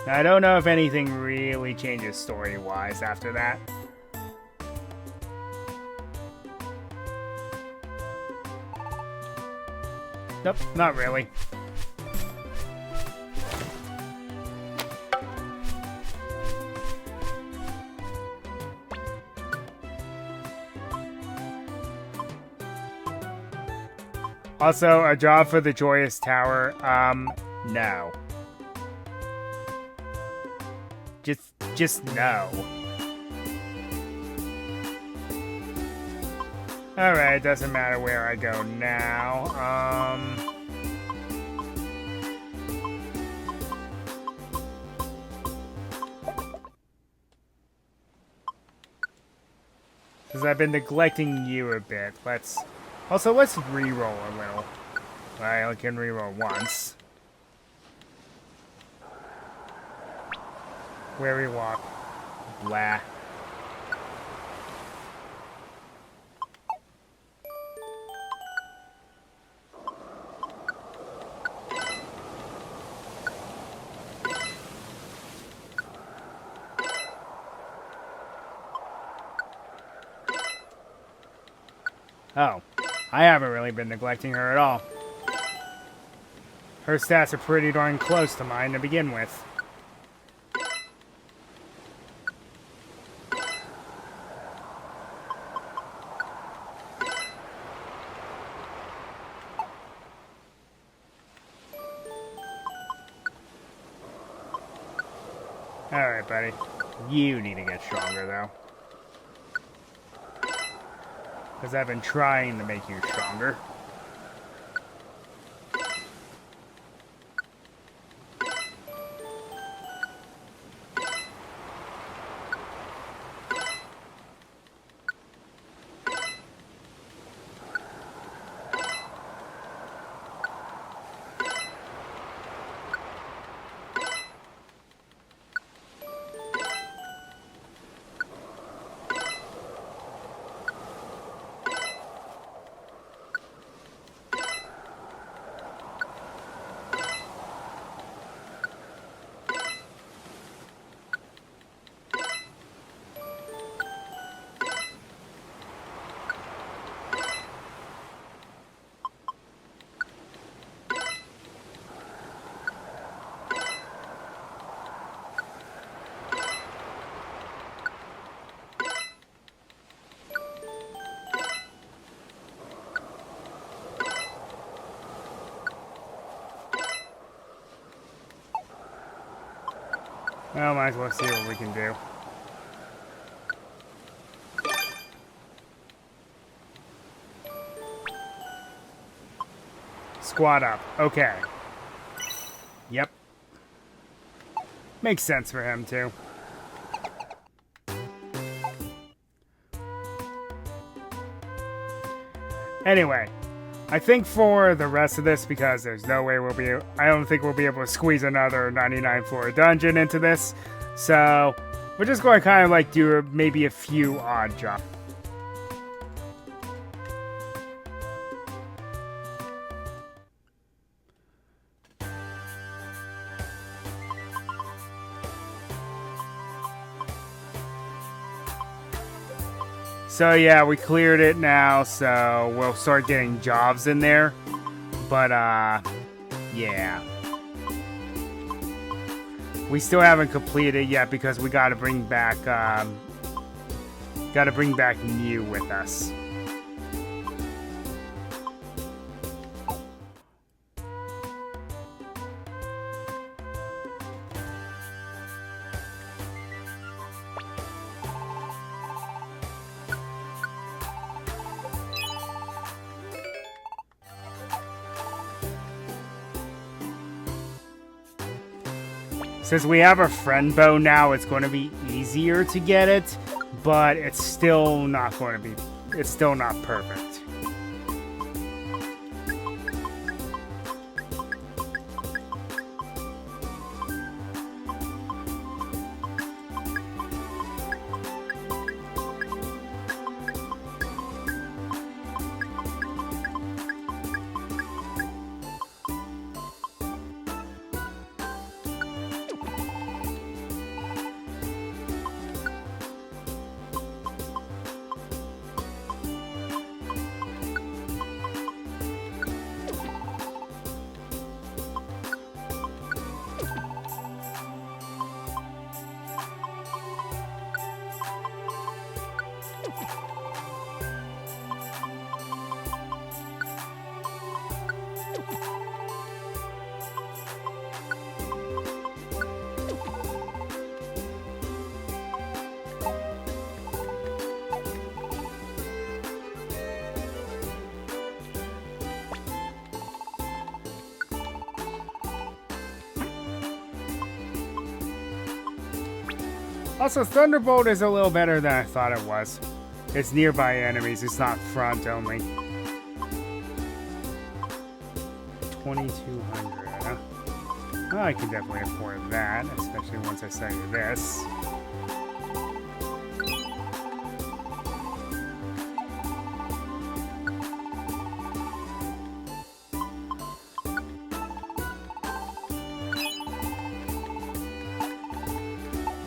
Now, I don't know if anything really changes story-wise after that. Nope, not really. Also, a job for the Joyous Tower, no. Just no. Alright, doesn't matter where I go now, because I've been neglecting you a bit, let's re-roll a little. I can re-roll once. Where we walk. Blah. Oh. I haven't really been neglecting her at all. Her stats are pretty darn close to mine to begin with. Alright, buddy. You need to get stronger, though. Because I've been trying to make you stronger. Well, might as well see what we can do. Squat up. Okay. Yep. Makes sense for him, too. Anyway, I think for the rest of this, because there's no way we'll be... I don't think we'll be able to squeeze another 99 floor dungeon into this. So, we're just going to kind of like do maybe a few odd jobs. So yeah, we cleared it now, so we'll start getting jobs in there. But yeah. We still haven't completed it yet because we gotta bring back Mew with us. Since we have a friend bow now, it's going to be easier to get it, but it's still not going to be, it's still not perfect. Also, Thunderbolt is a little better than I thought it was. It's nearby enemies, it's not front only. 2,200, huh? Well, I can definitely afford that, especially once I sell you this.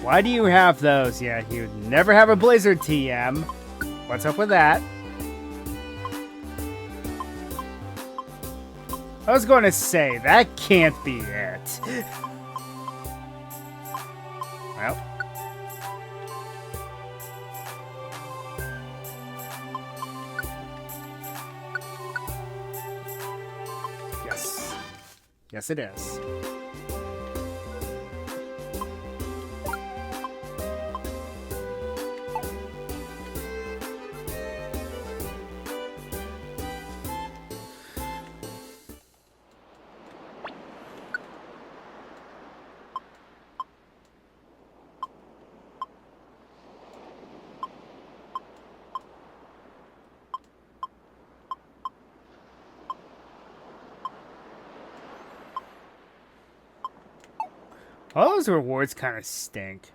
Why do you have those? Yeah, you never have a Blizzard TM. What's up with that? I was going to say, that can't be it. Well. Yes. Yes, it is. All those rewards kind of stink.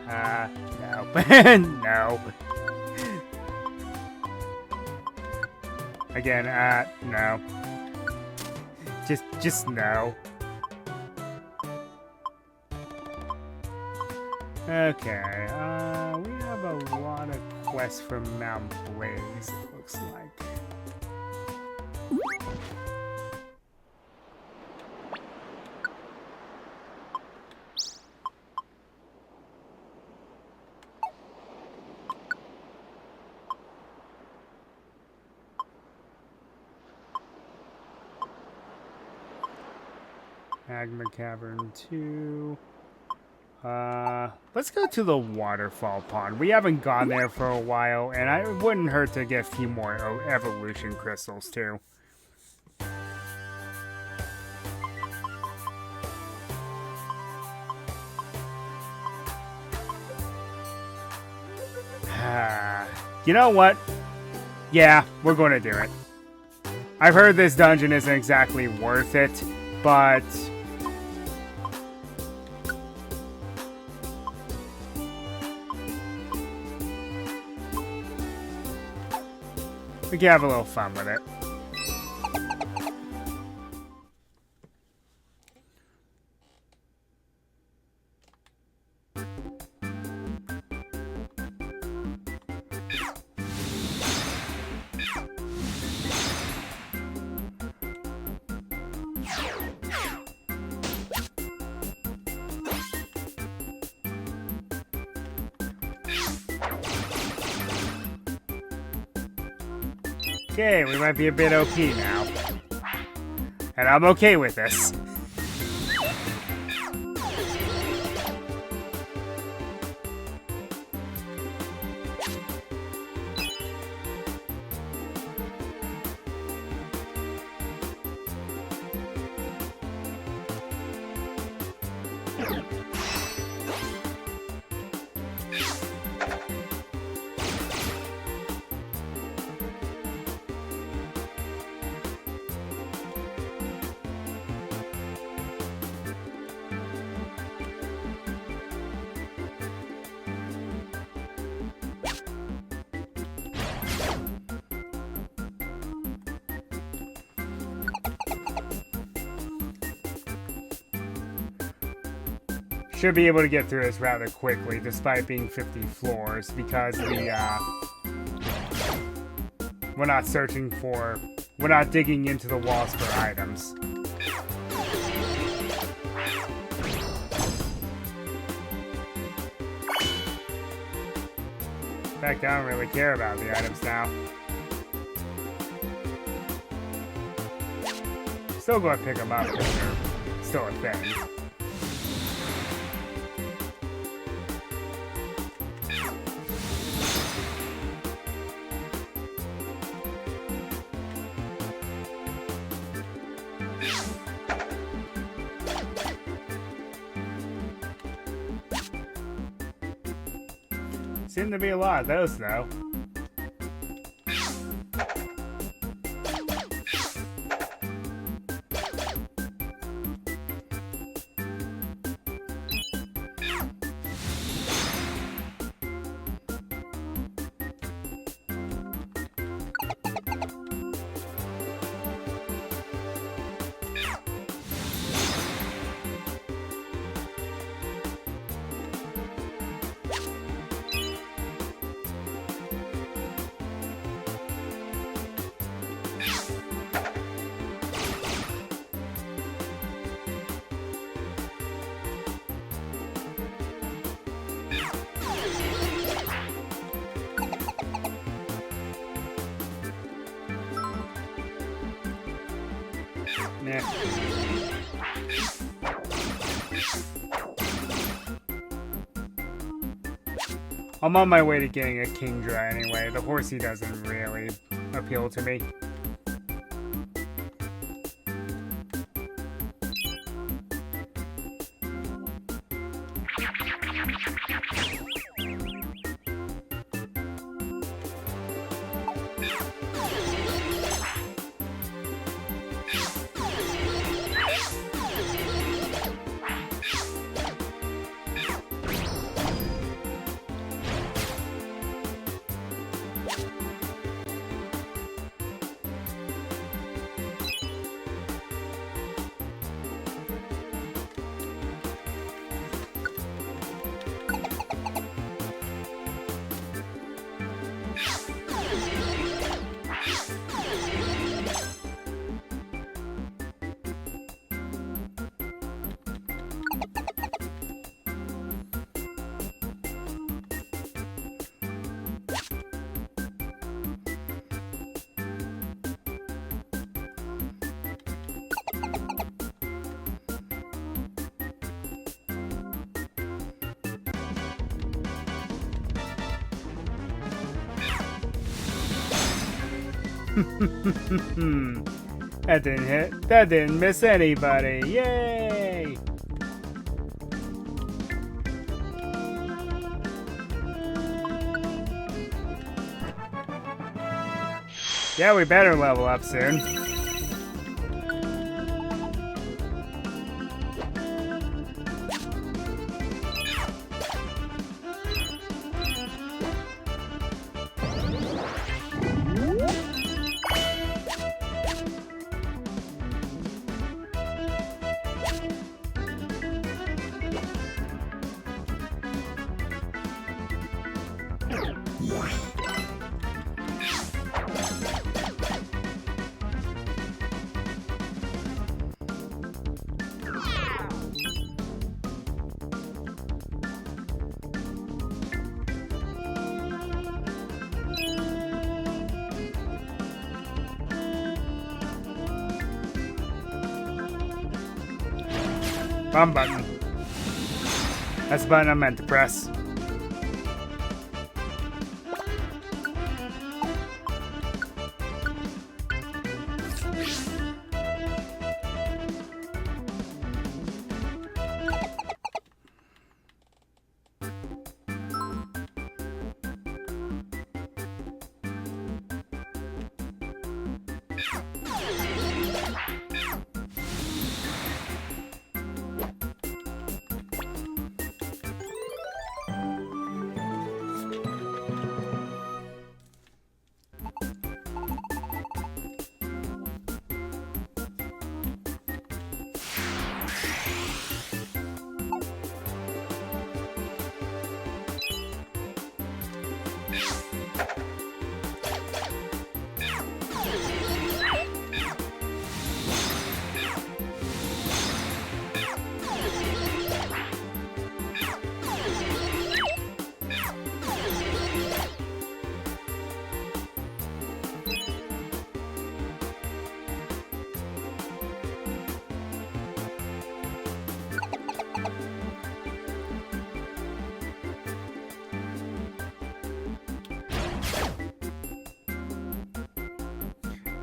No. No. Again, no. Just no. Okay, we have a lot of quests from Mount Blaze, it looks like. Magma Cavern 2. Let's go to the waterfall pond. We haven't gone there for a while, and it wouldn't hurt to get a few more evolution crystals too. You know what? Yeah, we're going to do it. I've heard this dungeon isn't exactly worth it, but we can have a little fun with it. Okay, we might be a bit OP now. And I'm okay with this. Should be able to get through this rather quickly, despite being 50 floors, because we're not digging into the walls for items. In fact, I don't really care about the items now. Still going to pick them up because they're still a thing. Seem to be a lot of those, though. Nah. I'm on my way to getting a Kingdra anyway. The horsey doesn't really appeal to me. That didn't hit. That didn't miss anybody. Yay! Yeah, we better level up soon. Wrong button. That's the button I meant to press.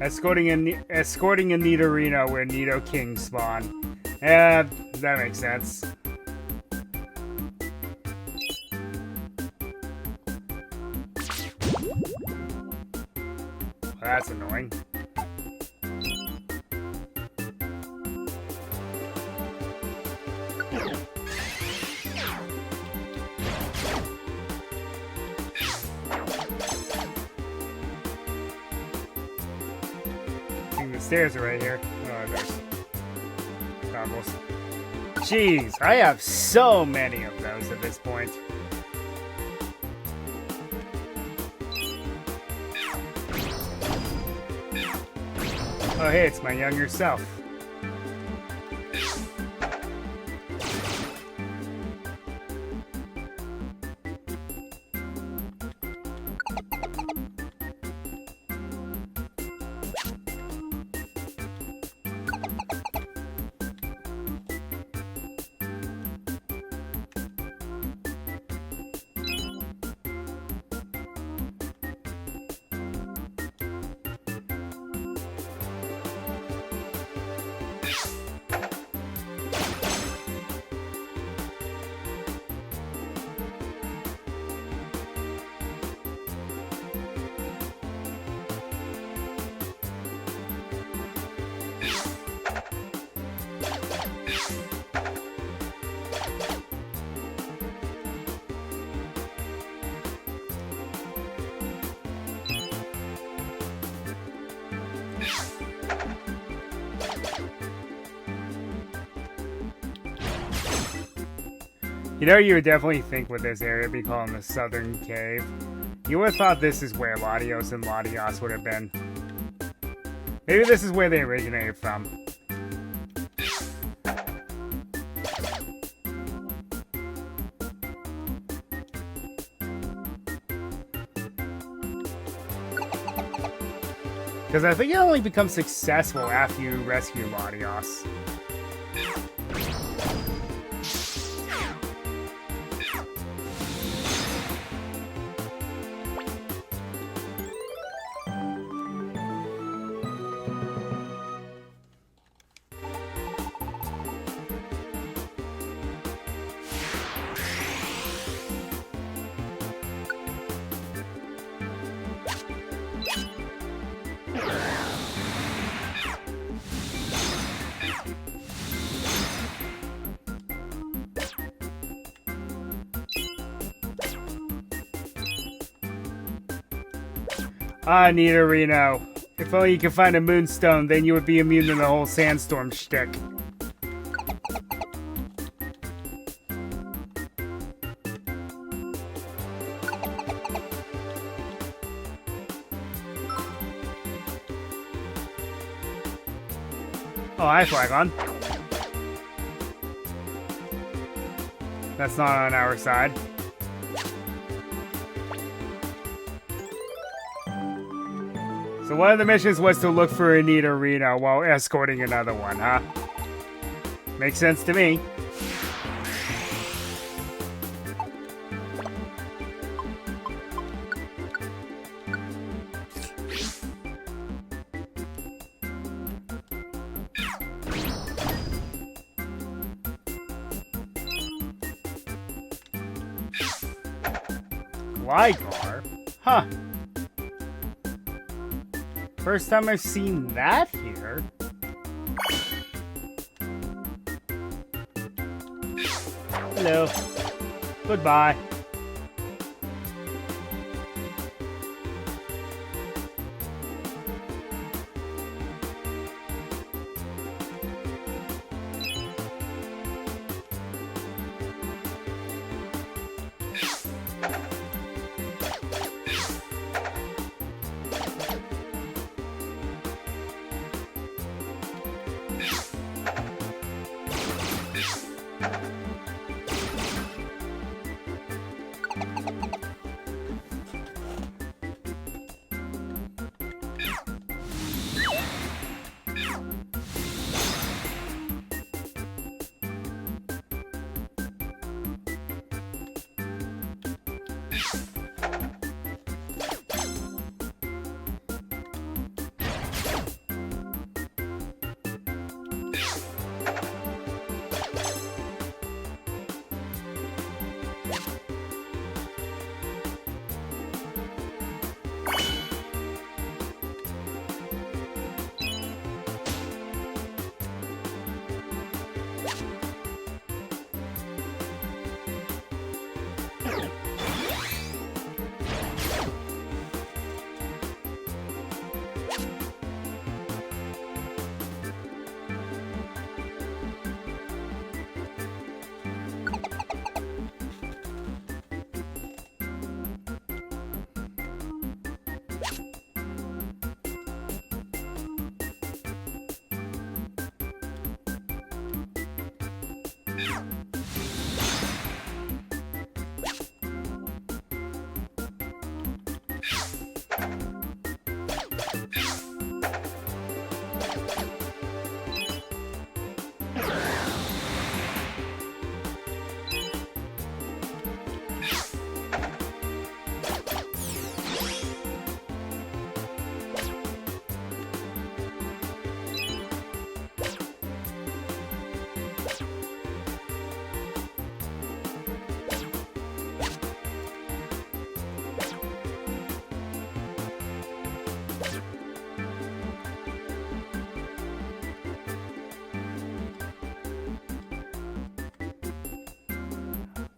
Escorting a Nidorino where Nido Kings spawn. Yeah, that makes sense. Well, that's annoying. The stairs are right here. Oh, there's goggles. Jeez, I have so many of those at this point. Oh, hey, it's my younger self. You know, you would definitely think with this area be called the Southern Cave. You would have thought this is where Latios and Latios would have been. Maybe this is where they originated from. Because I think you only become successful after you rescue Latios. Ah, Nidorino. If only you could find a moonstone, then you would be immune to the whole sandstorm shtick. Oh, hi, Flagon. That's not on our side. So one of the missions was to look for a Nidorino while escorting another one, huh? Makes sense to me. Gligar? Huh. First time I've seen that here. Hello. Goodbye.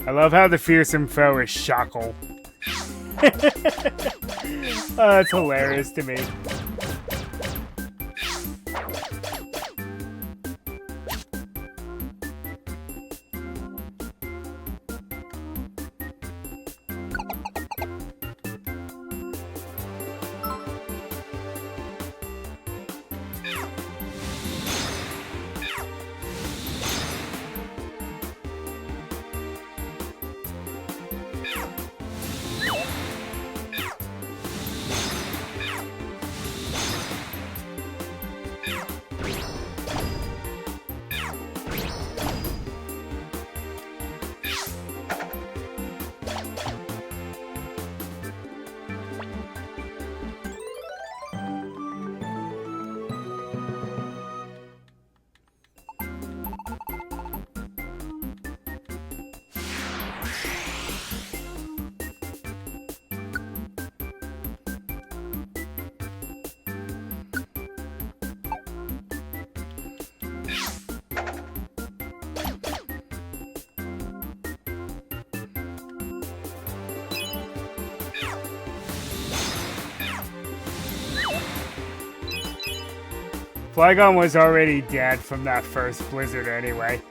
I love how the fearsome foe is Shackle. Oh, that's hilarious to me. Flygon was already dead from that first blizzard anyway.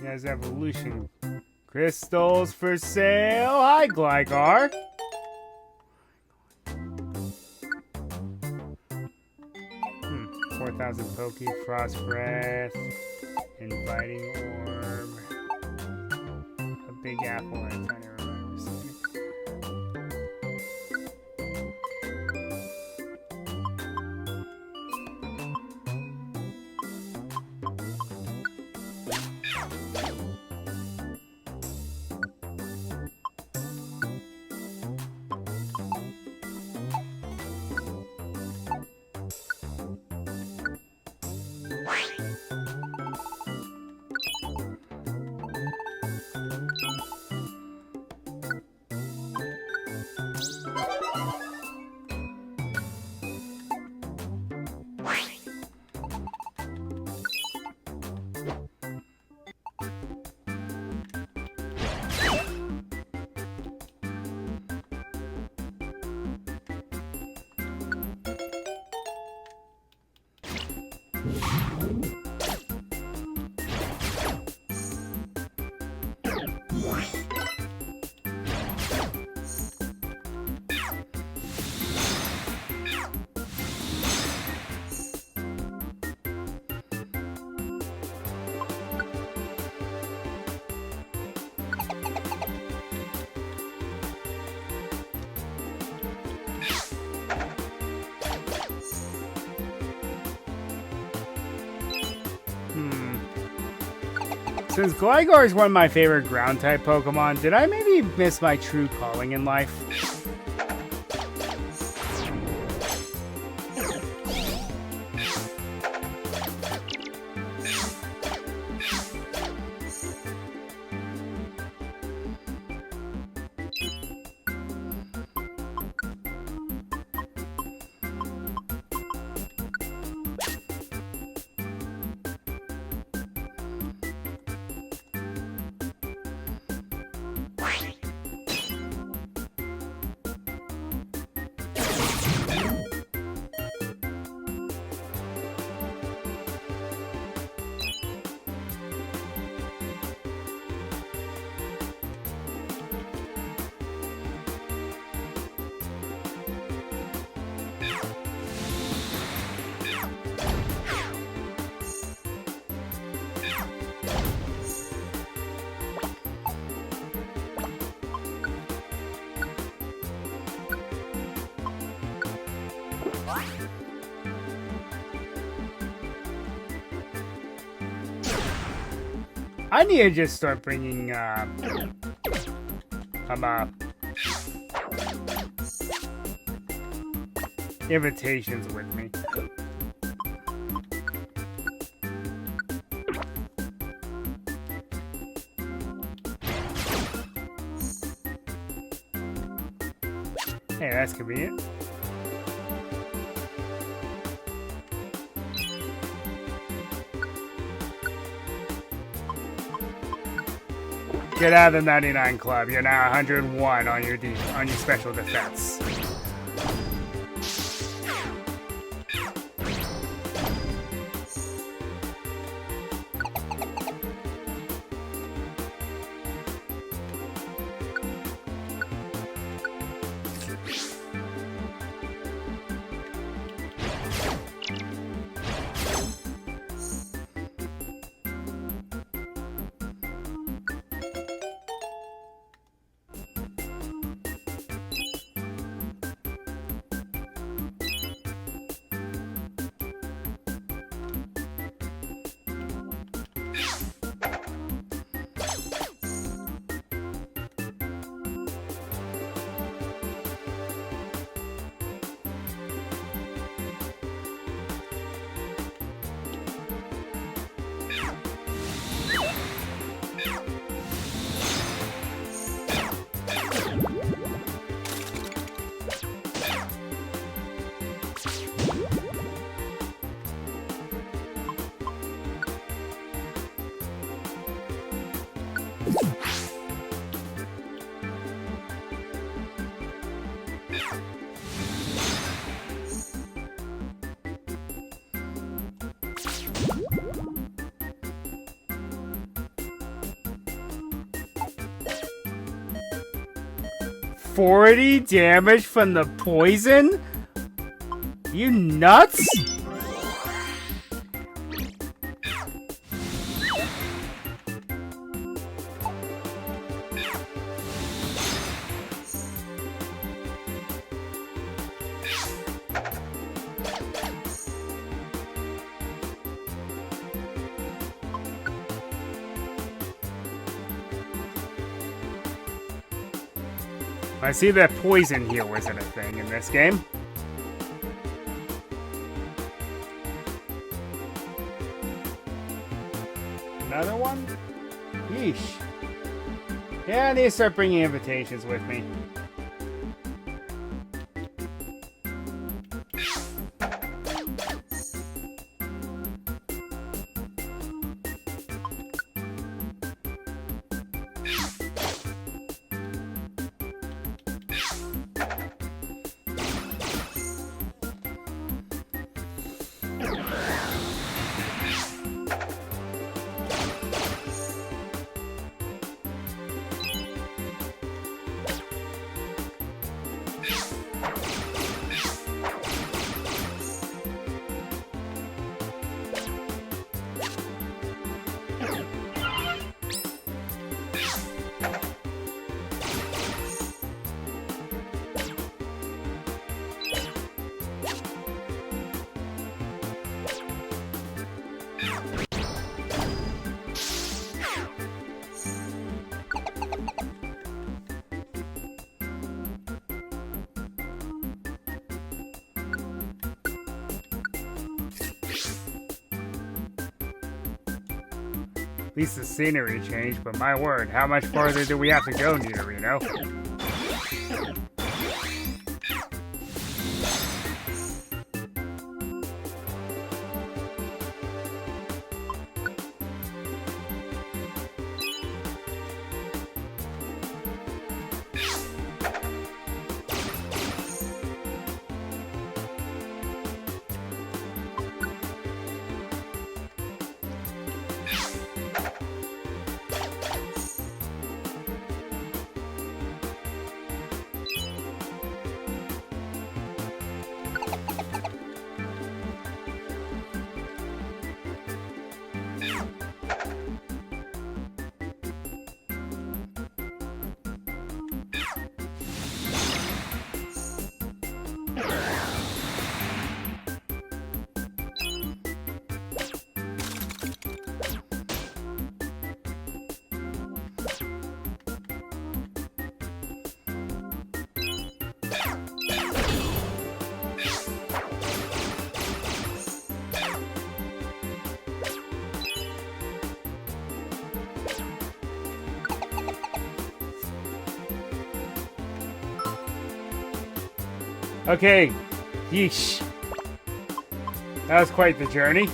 Has evolution crystals for sale. Hi, Gligar. 4,000 Poke, Frost Breath, Inviting Orb, a Big Apple, and a Tiny Reminder Stick. Since Gligar is one of my favorite ground-type Pokemon, did I maybe miss my true calling in life? I need to just start bringing invitations with me. Hey, that's convenient. Get out of the 99 club. You're now 101 on your special defense. $40 damage from the poison? You nuts? I see that poison here wasn't a thing in this game. Another one? Yeesh. Yeah, I need to start bringing invitations with me. At least the scenery changed, but my word, how much farther do we have to go, Nidorino? Okay, yeesh. That was quite the journey.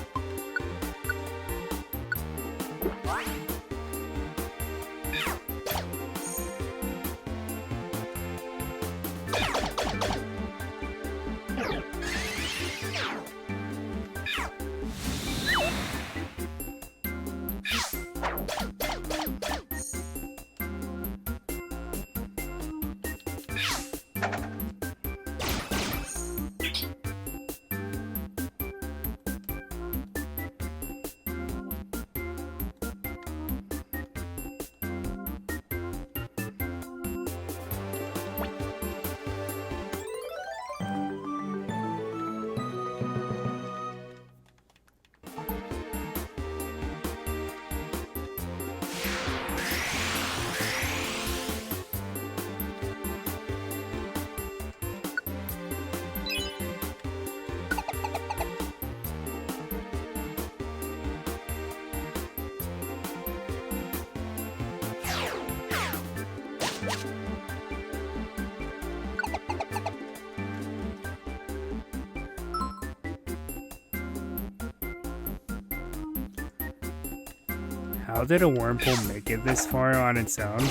How did a wormhole make it this far on its own?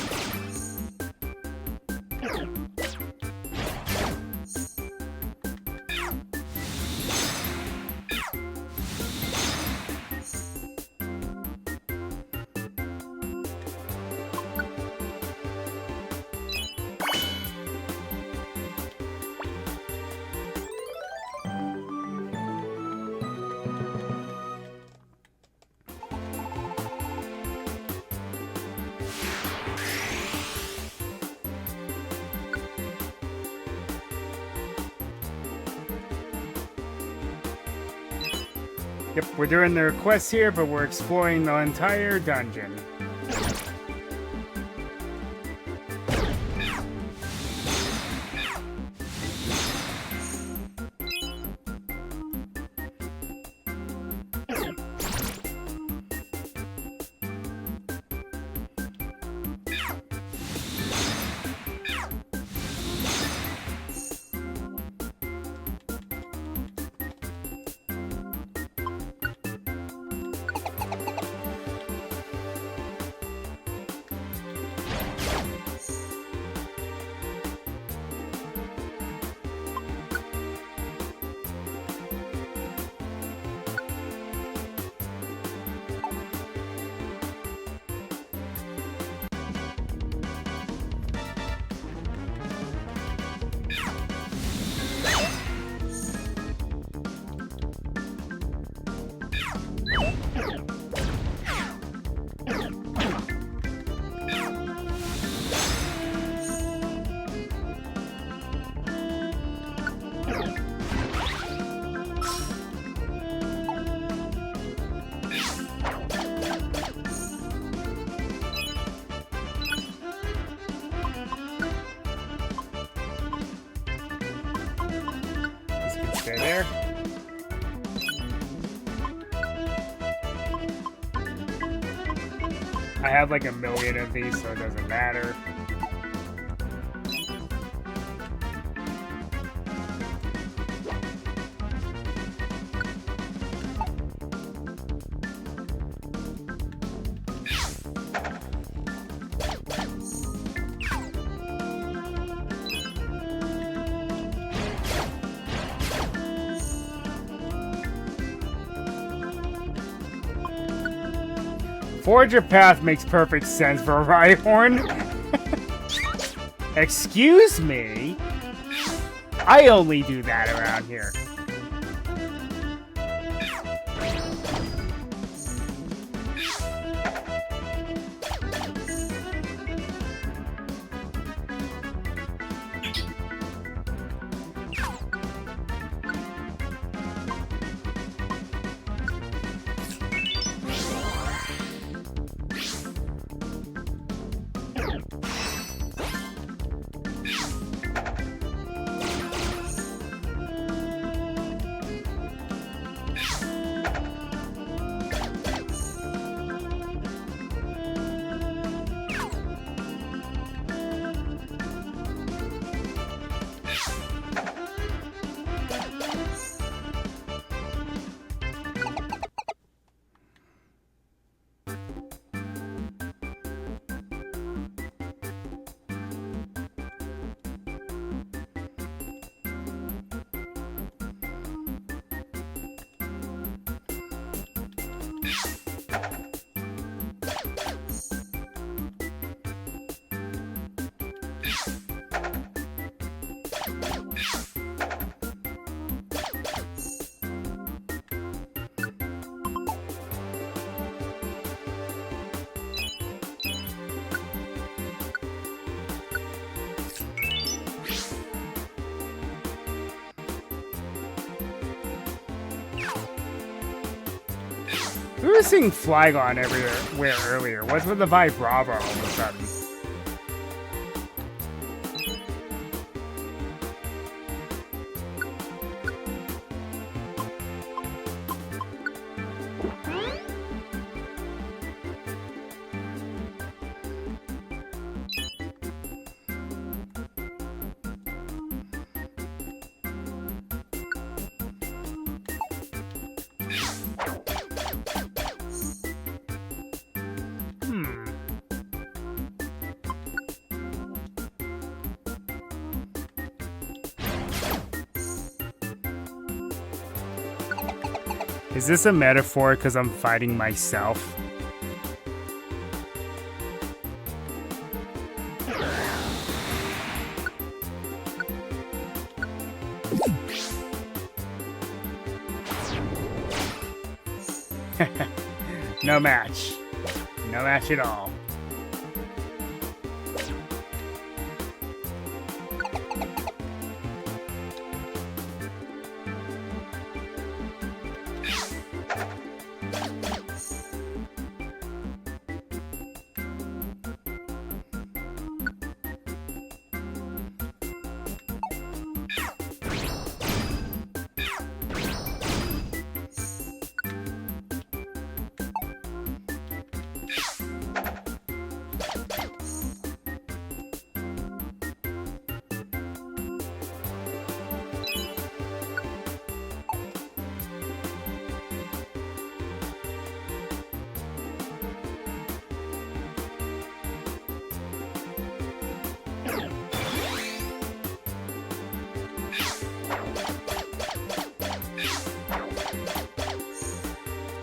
Yep, we're doing the requests here, but we're exploring the entire dungeon. Stay there. I have like a million of these, so it doesn't matter. Forager Path makes perfect sense for a Rhyhorn. Excuse me? I only do that around here. We were seeing Flygon everywhere earlier. What's with the Vibrava all of a sudden? Is this a metaphor because I'm fighting myself? No match. No match at all.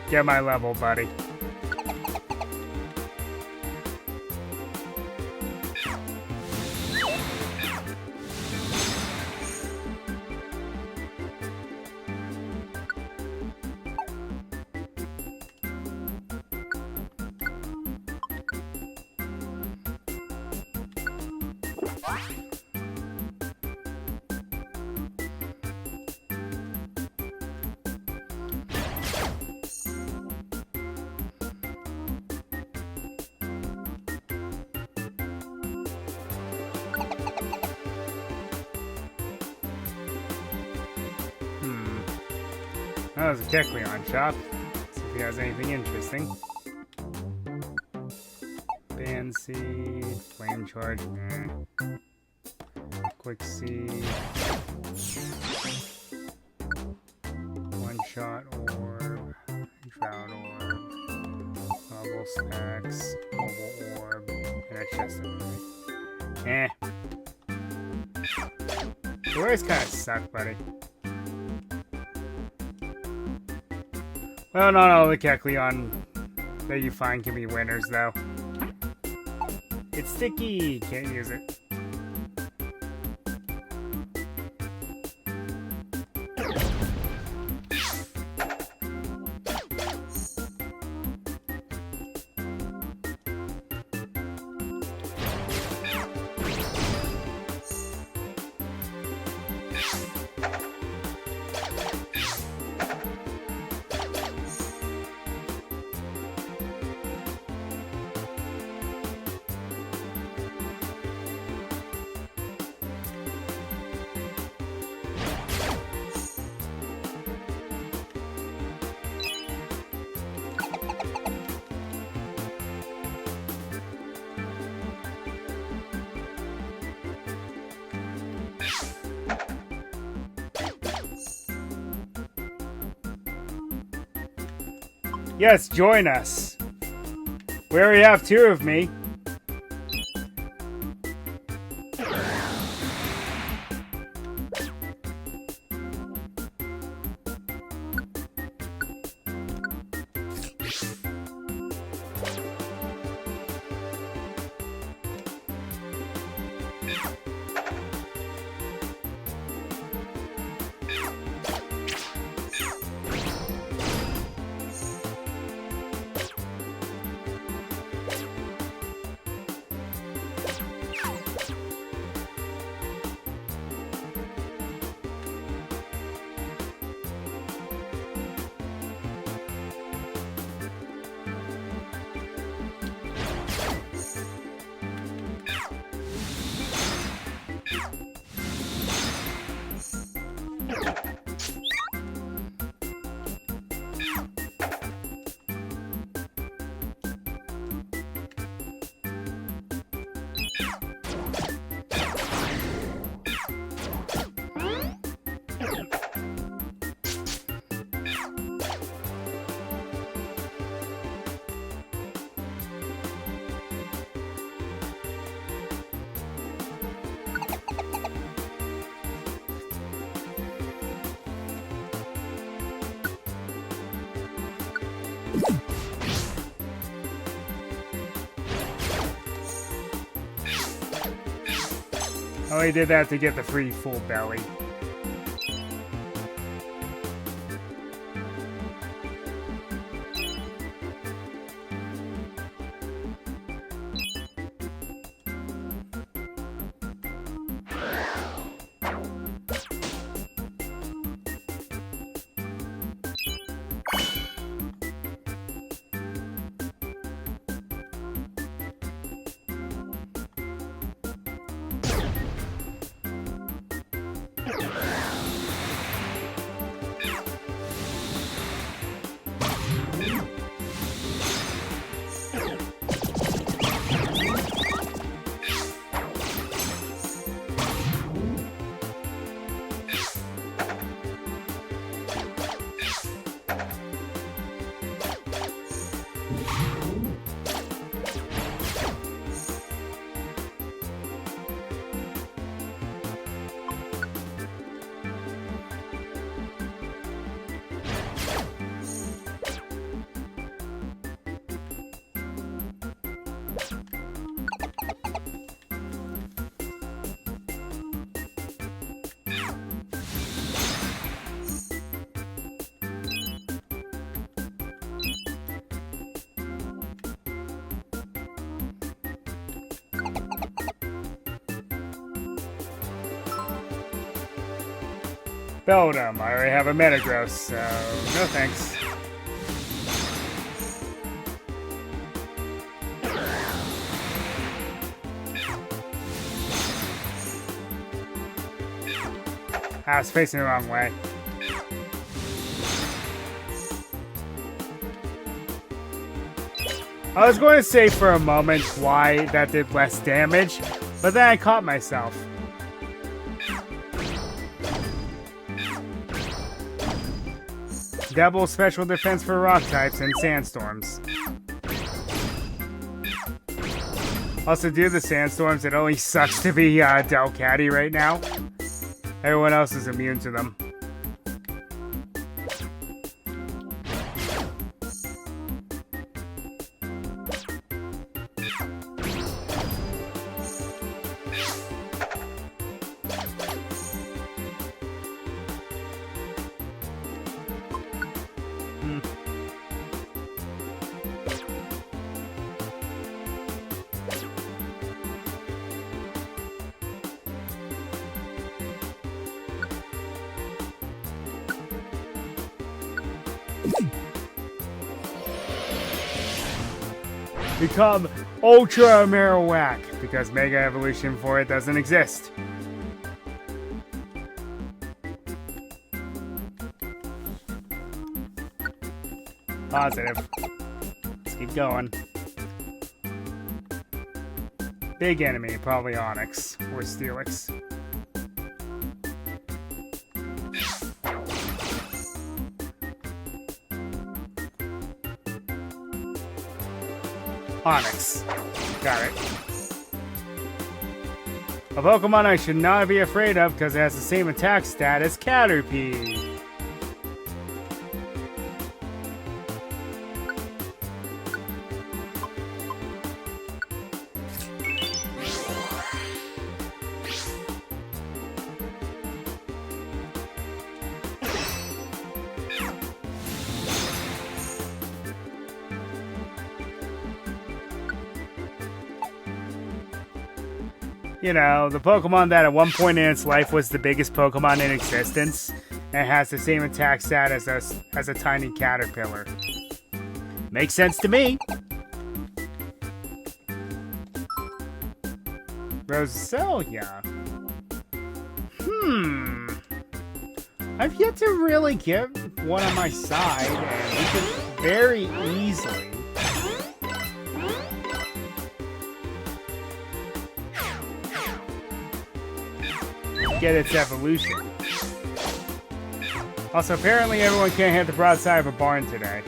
Get my level, buddy. That was a Kecleon shop. See if he has anything interesting. Band Seed, Flame Charge, Quick Seed, One Shot Orb, Drought Orb, Bubble Stacks, Mobile Orb, and a Chest of Ability. The words kind of suck, buddy. Well, not all the Kecleon that you find can be winners, though. It's sticky! Can't use it. Yes, join us. We already have 2 of me. I only did that to get the free full belly. Beldum, I already have a Metagross, so no thanks. I was facing the wrong way. I was going to say for a moment why that did less damage, but then I caught myself. Double special defense for rock types and sandstorms. Also, due to the sandstorms, it only sucks to be Delcatty right now. Everyone else is immune to them. Become Ultra Marowak, because Mega Evolution for it doesn't exist. Positive. Let's keep going. Big enemy, probably Onix or Steelix. Onix. Got it. A Pokemon I should not be afraid of because it has the same attack stat as Caterpie. You know, the Pokemon that at one point in its life was the biggest Pokemon in existence and has the same attack stat as a tiny caterpillar. Makes sense to me. Roselia. I've yet to really get one on my side, and we could very easily get its evolution. Also, apparently everyone can't hit the broadside of a barn today.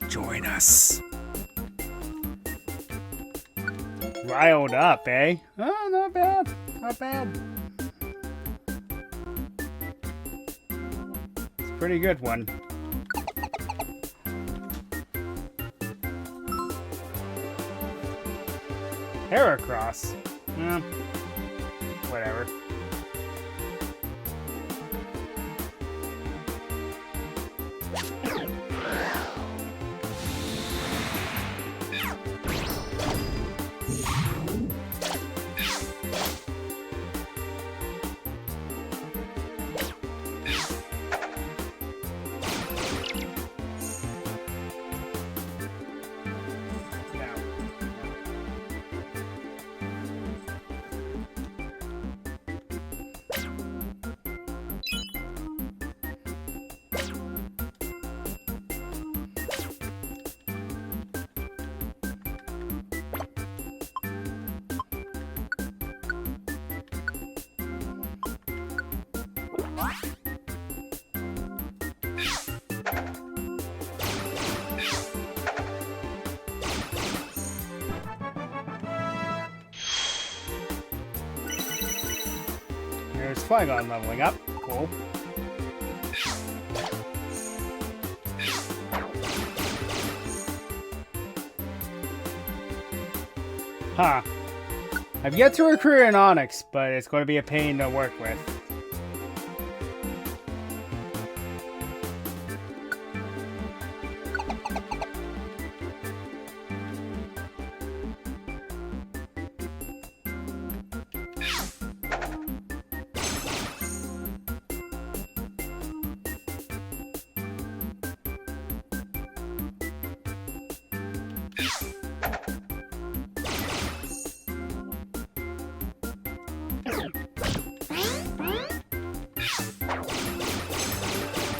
Join us. Riled up, eh? Oh, not bad. Not bad. It's a pretty good one. Heracross. Whatever. There's Flygon leveling up. Cool. Huh. I've yet to recruit an Onix, but it's going to be a pain to work with.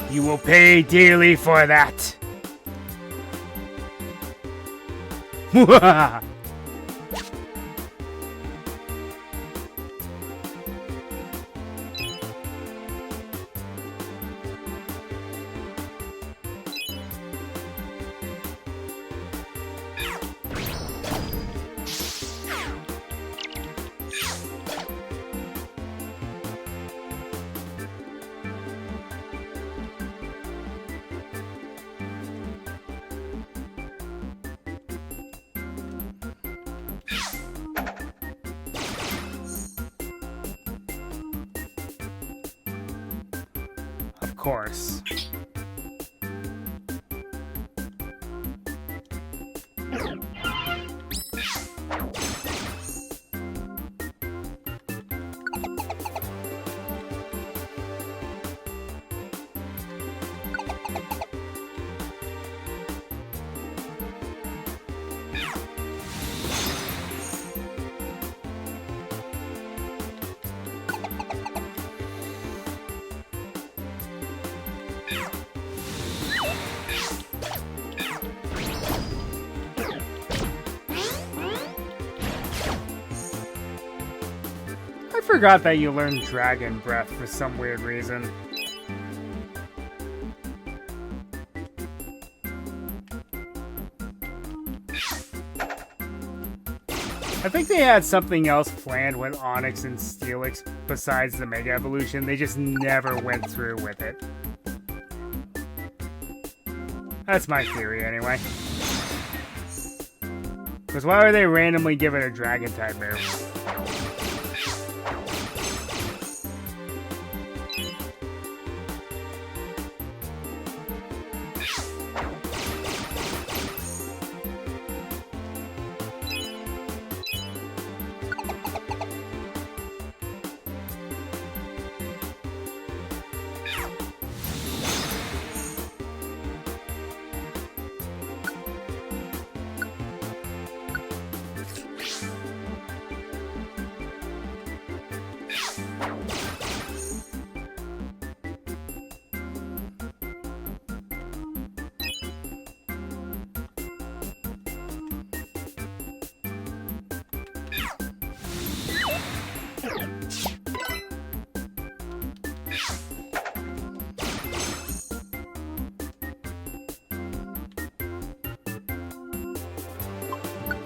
You will pay dearly for that. Of course. I forgot that you learned Dragon Breath for some weird reason. I think they had something else planned with Onix and Steelix besides the Mega Evolution. They just never went through with it. That's my theory, anyway. Because why would they randomly give it a Dragon-type move?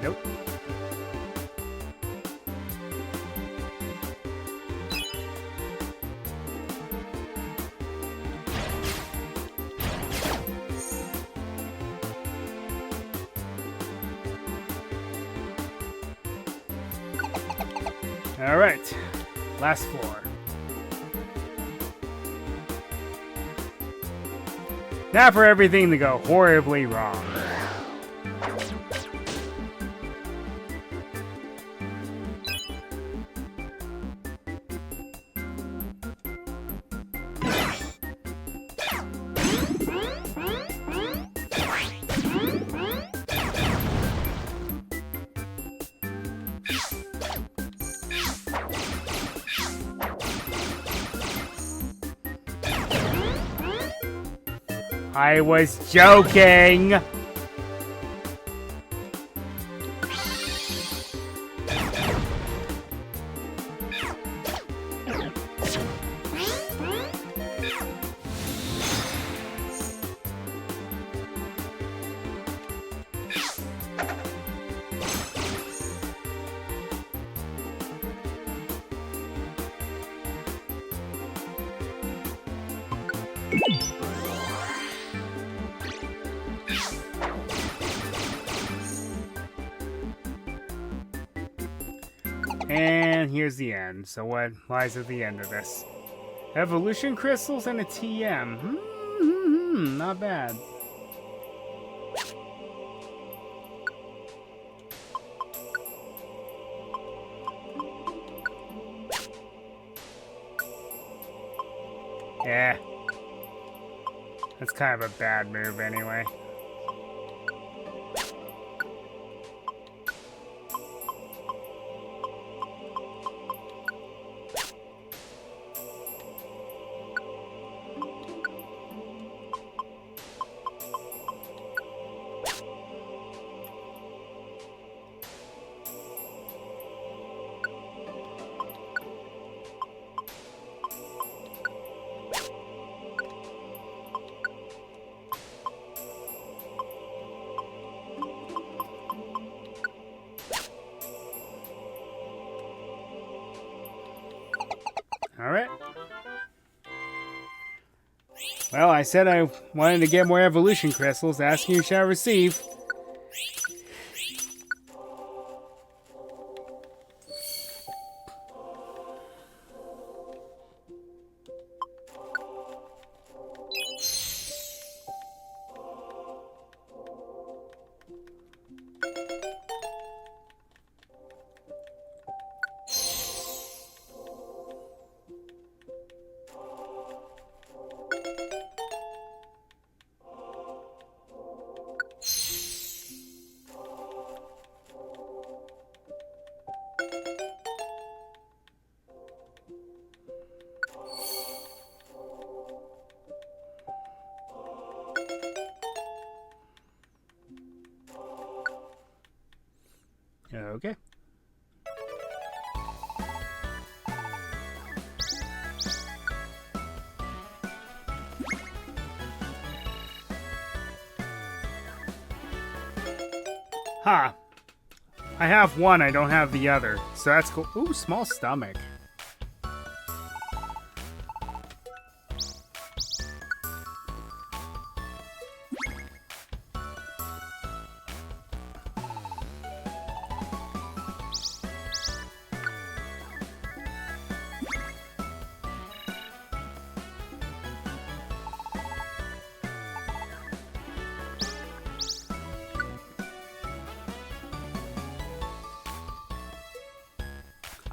Nope. All right, last floor. Now for everything to go horribly wrong. I was joking! And here's the end. So what lies at the end of this? Evolution crystals and a TM. Not bad. Yeah. That's kind of a bad move anyway. Alright. Well, I said I wanted to get more evolution crystals. Ask you shall receive. Okay. Huh. I have one, I don't have the other. So that's cool. Ooh, small stomach.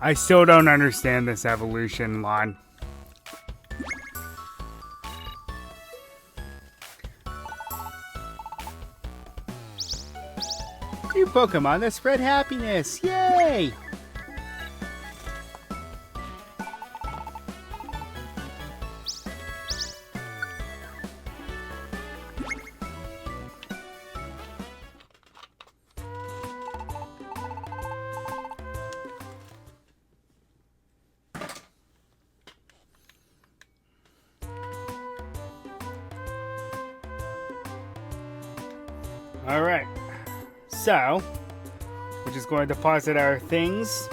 I still don't understand this evolution, Lon. New Pokemon that spread happiness! Yay! Alright, so We're just going to deposit our things.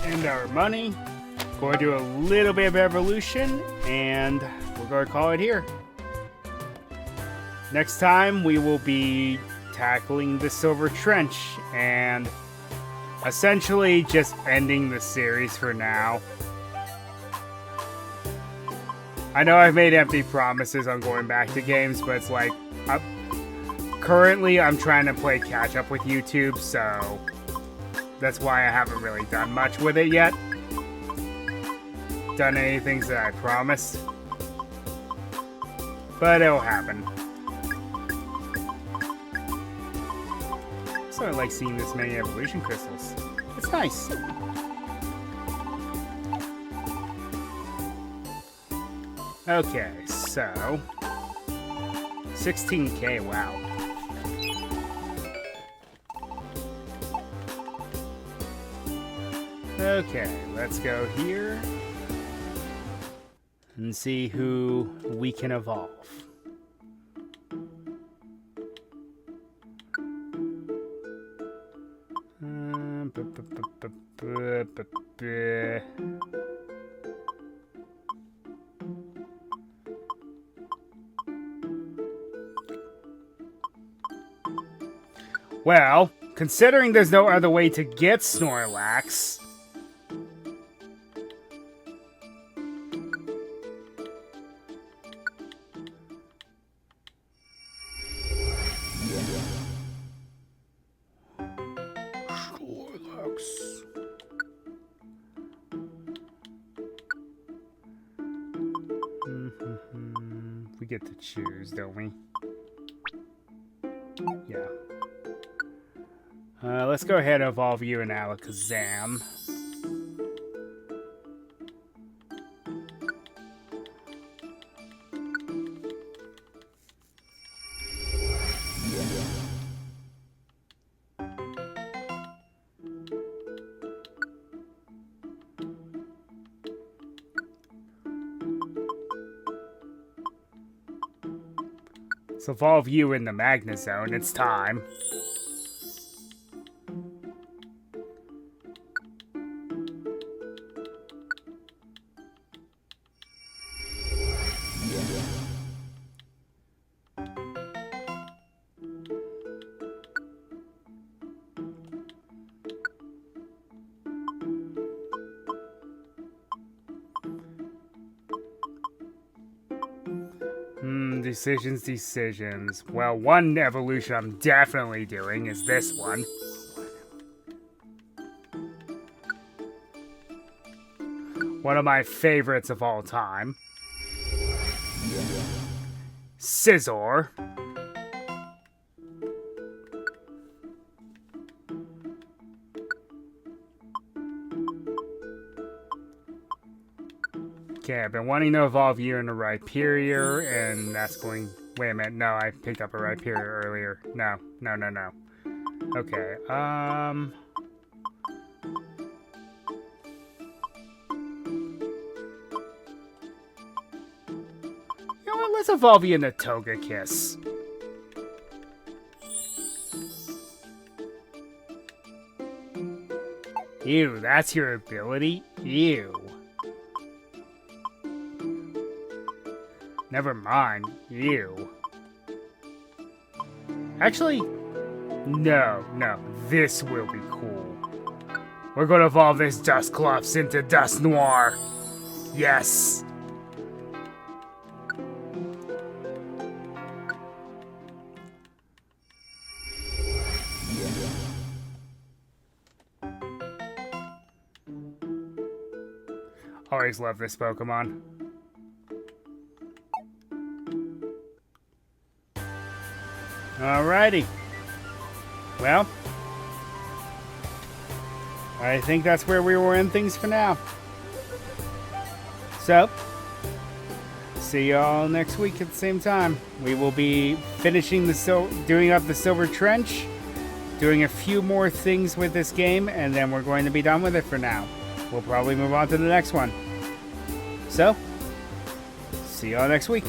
And our money. Going to do a little bit of evolution, and we're going to call it here. Next time, we will be tackling the Silver Trench, and essentially just ending the series for now. I know I've made empty promises on going back to games, but it's like, currently I'm trying to play catch up with YouTube, so that's why I haven't really done much with it yet. Done any things that I promised. But it'll happen. So I like seeing this many evolution crystals. It's nice. Okay, so 16k, wow. Okay, let's go here and see who we can evolve. Well, considering there's no other way to get Snorlax, we get to choose, don't we? Yeah. Let's go ahead and evolve you in Alakazam. Let's evolve you in the Magnezone. It's time. Decisions. Well, one evolution I'm definitely doing is this one. One of my favorites of all time. Scizor. Okay, I've been wanting to evolve you into Rhyperior, and that's going... Wait a minute, no, I picked up a Rhyperior earlier. No. Okay, You know what, let's evolve you into Togekiss. Ew, that's your ability? Ew. Never mind. Ew. Actually, no. This will be cool. We're gonna evolve this Dusclops into Dusknoir. Yes. Always love this Pokemon. Alrighty. Well, I think that's where we will end things for now. So, see y'all next week at the same time. We will be finishing doing up the Silver Trench, doing a few more things with this game, and then we're going to be done with it for now. We'll probably move on to the next one. So, see y'all next week.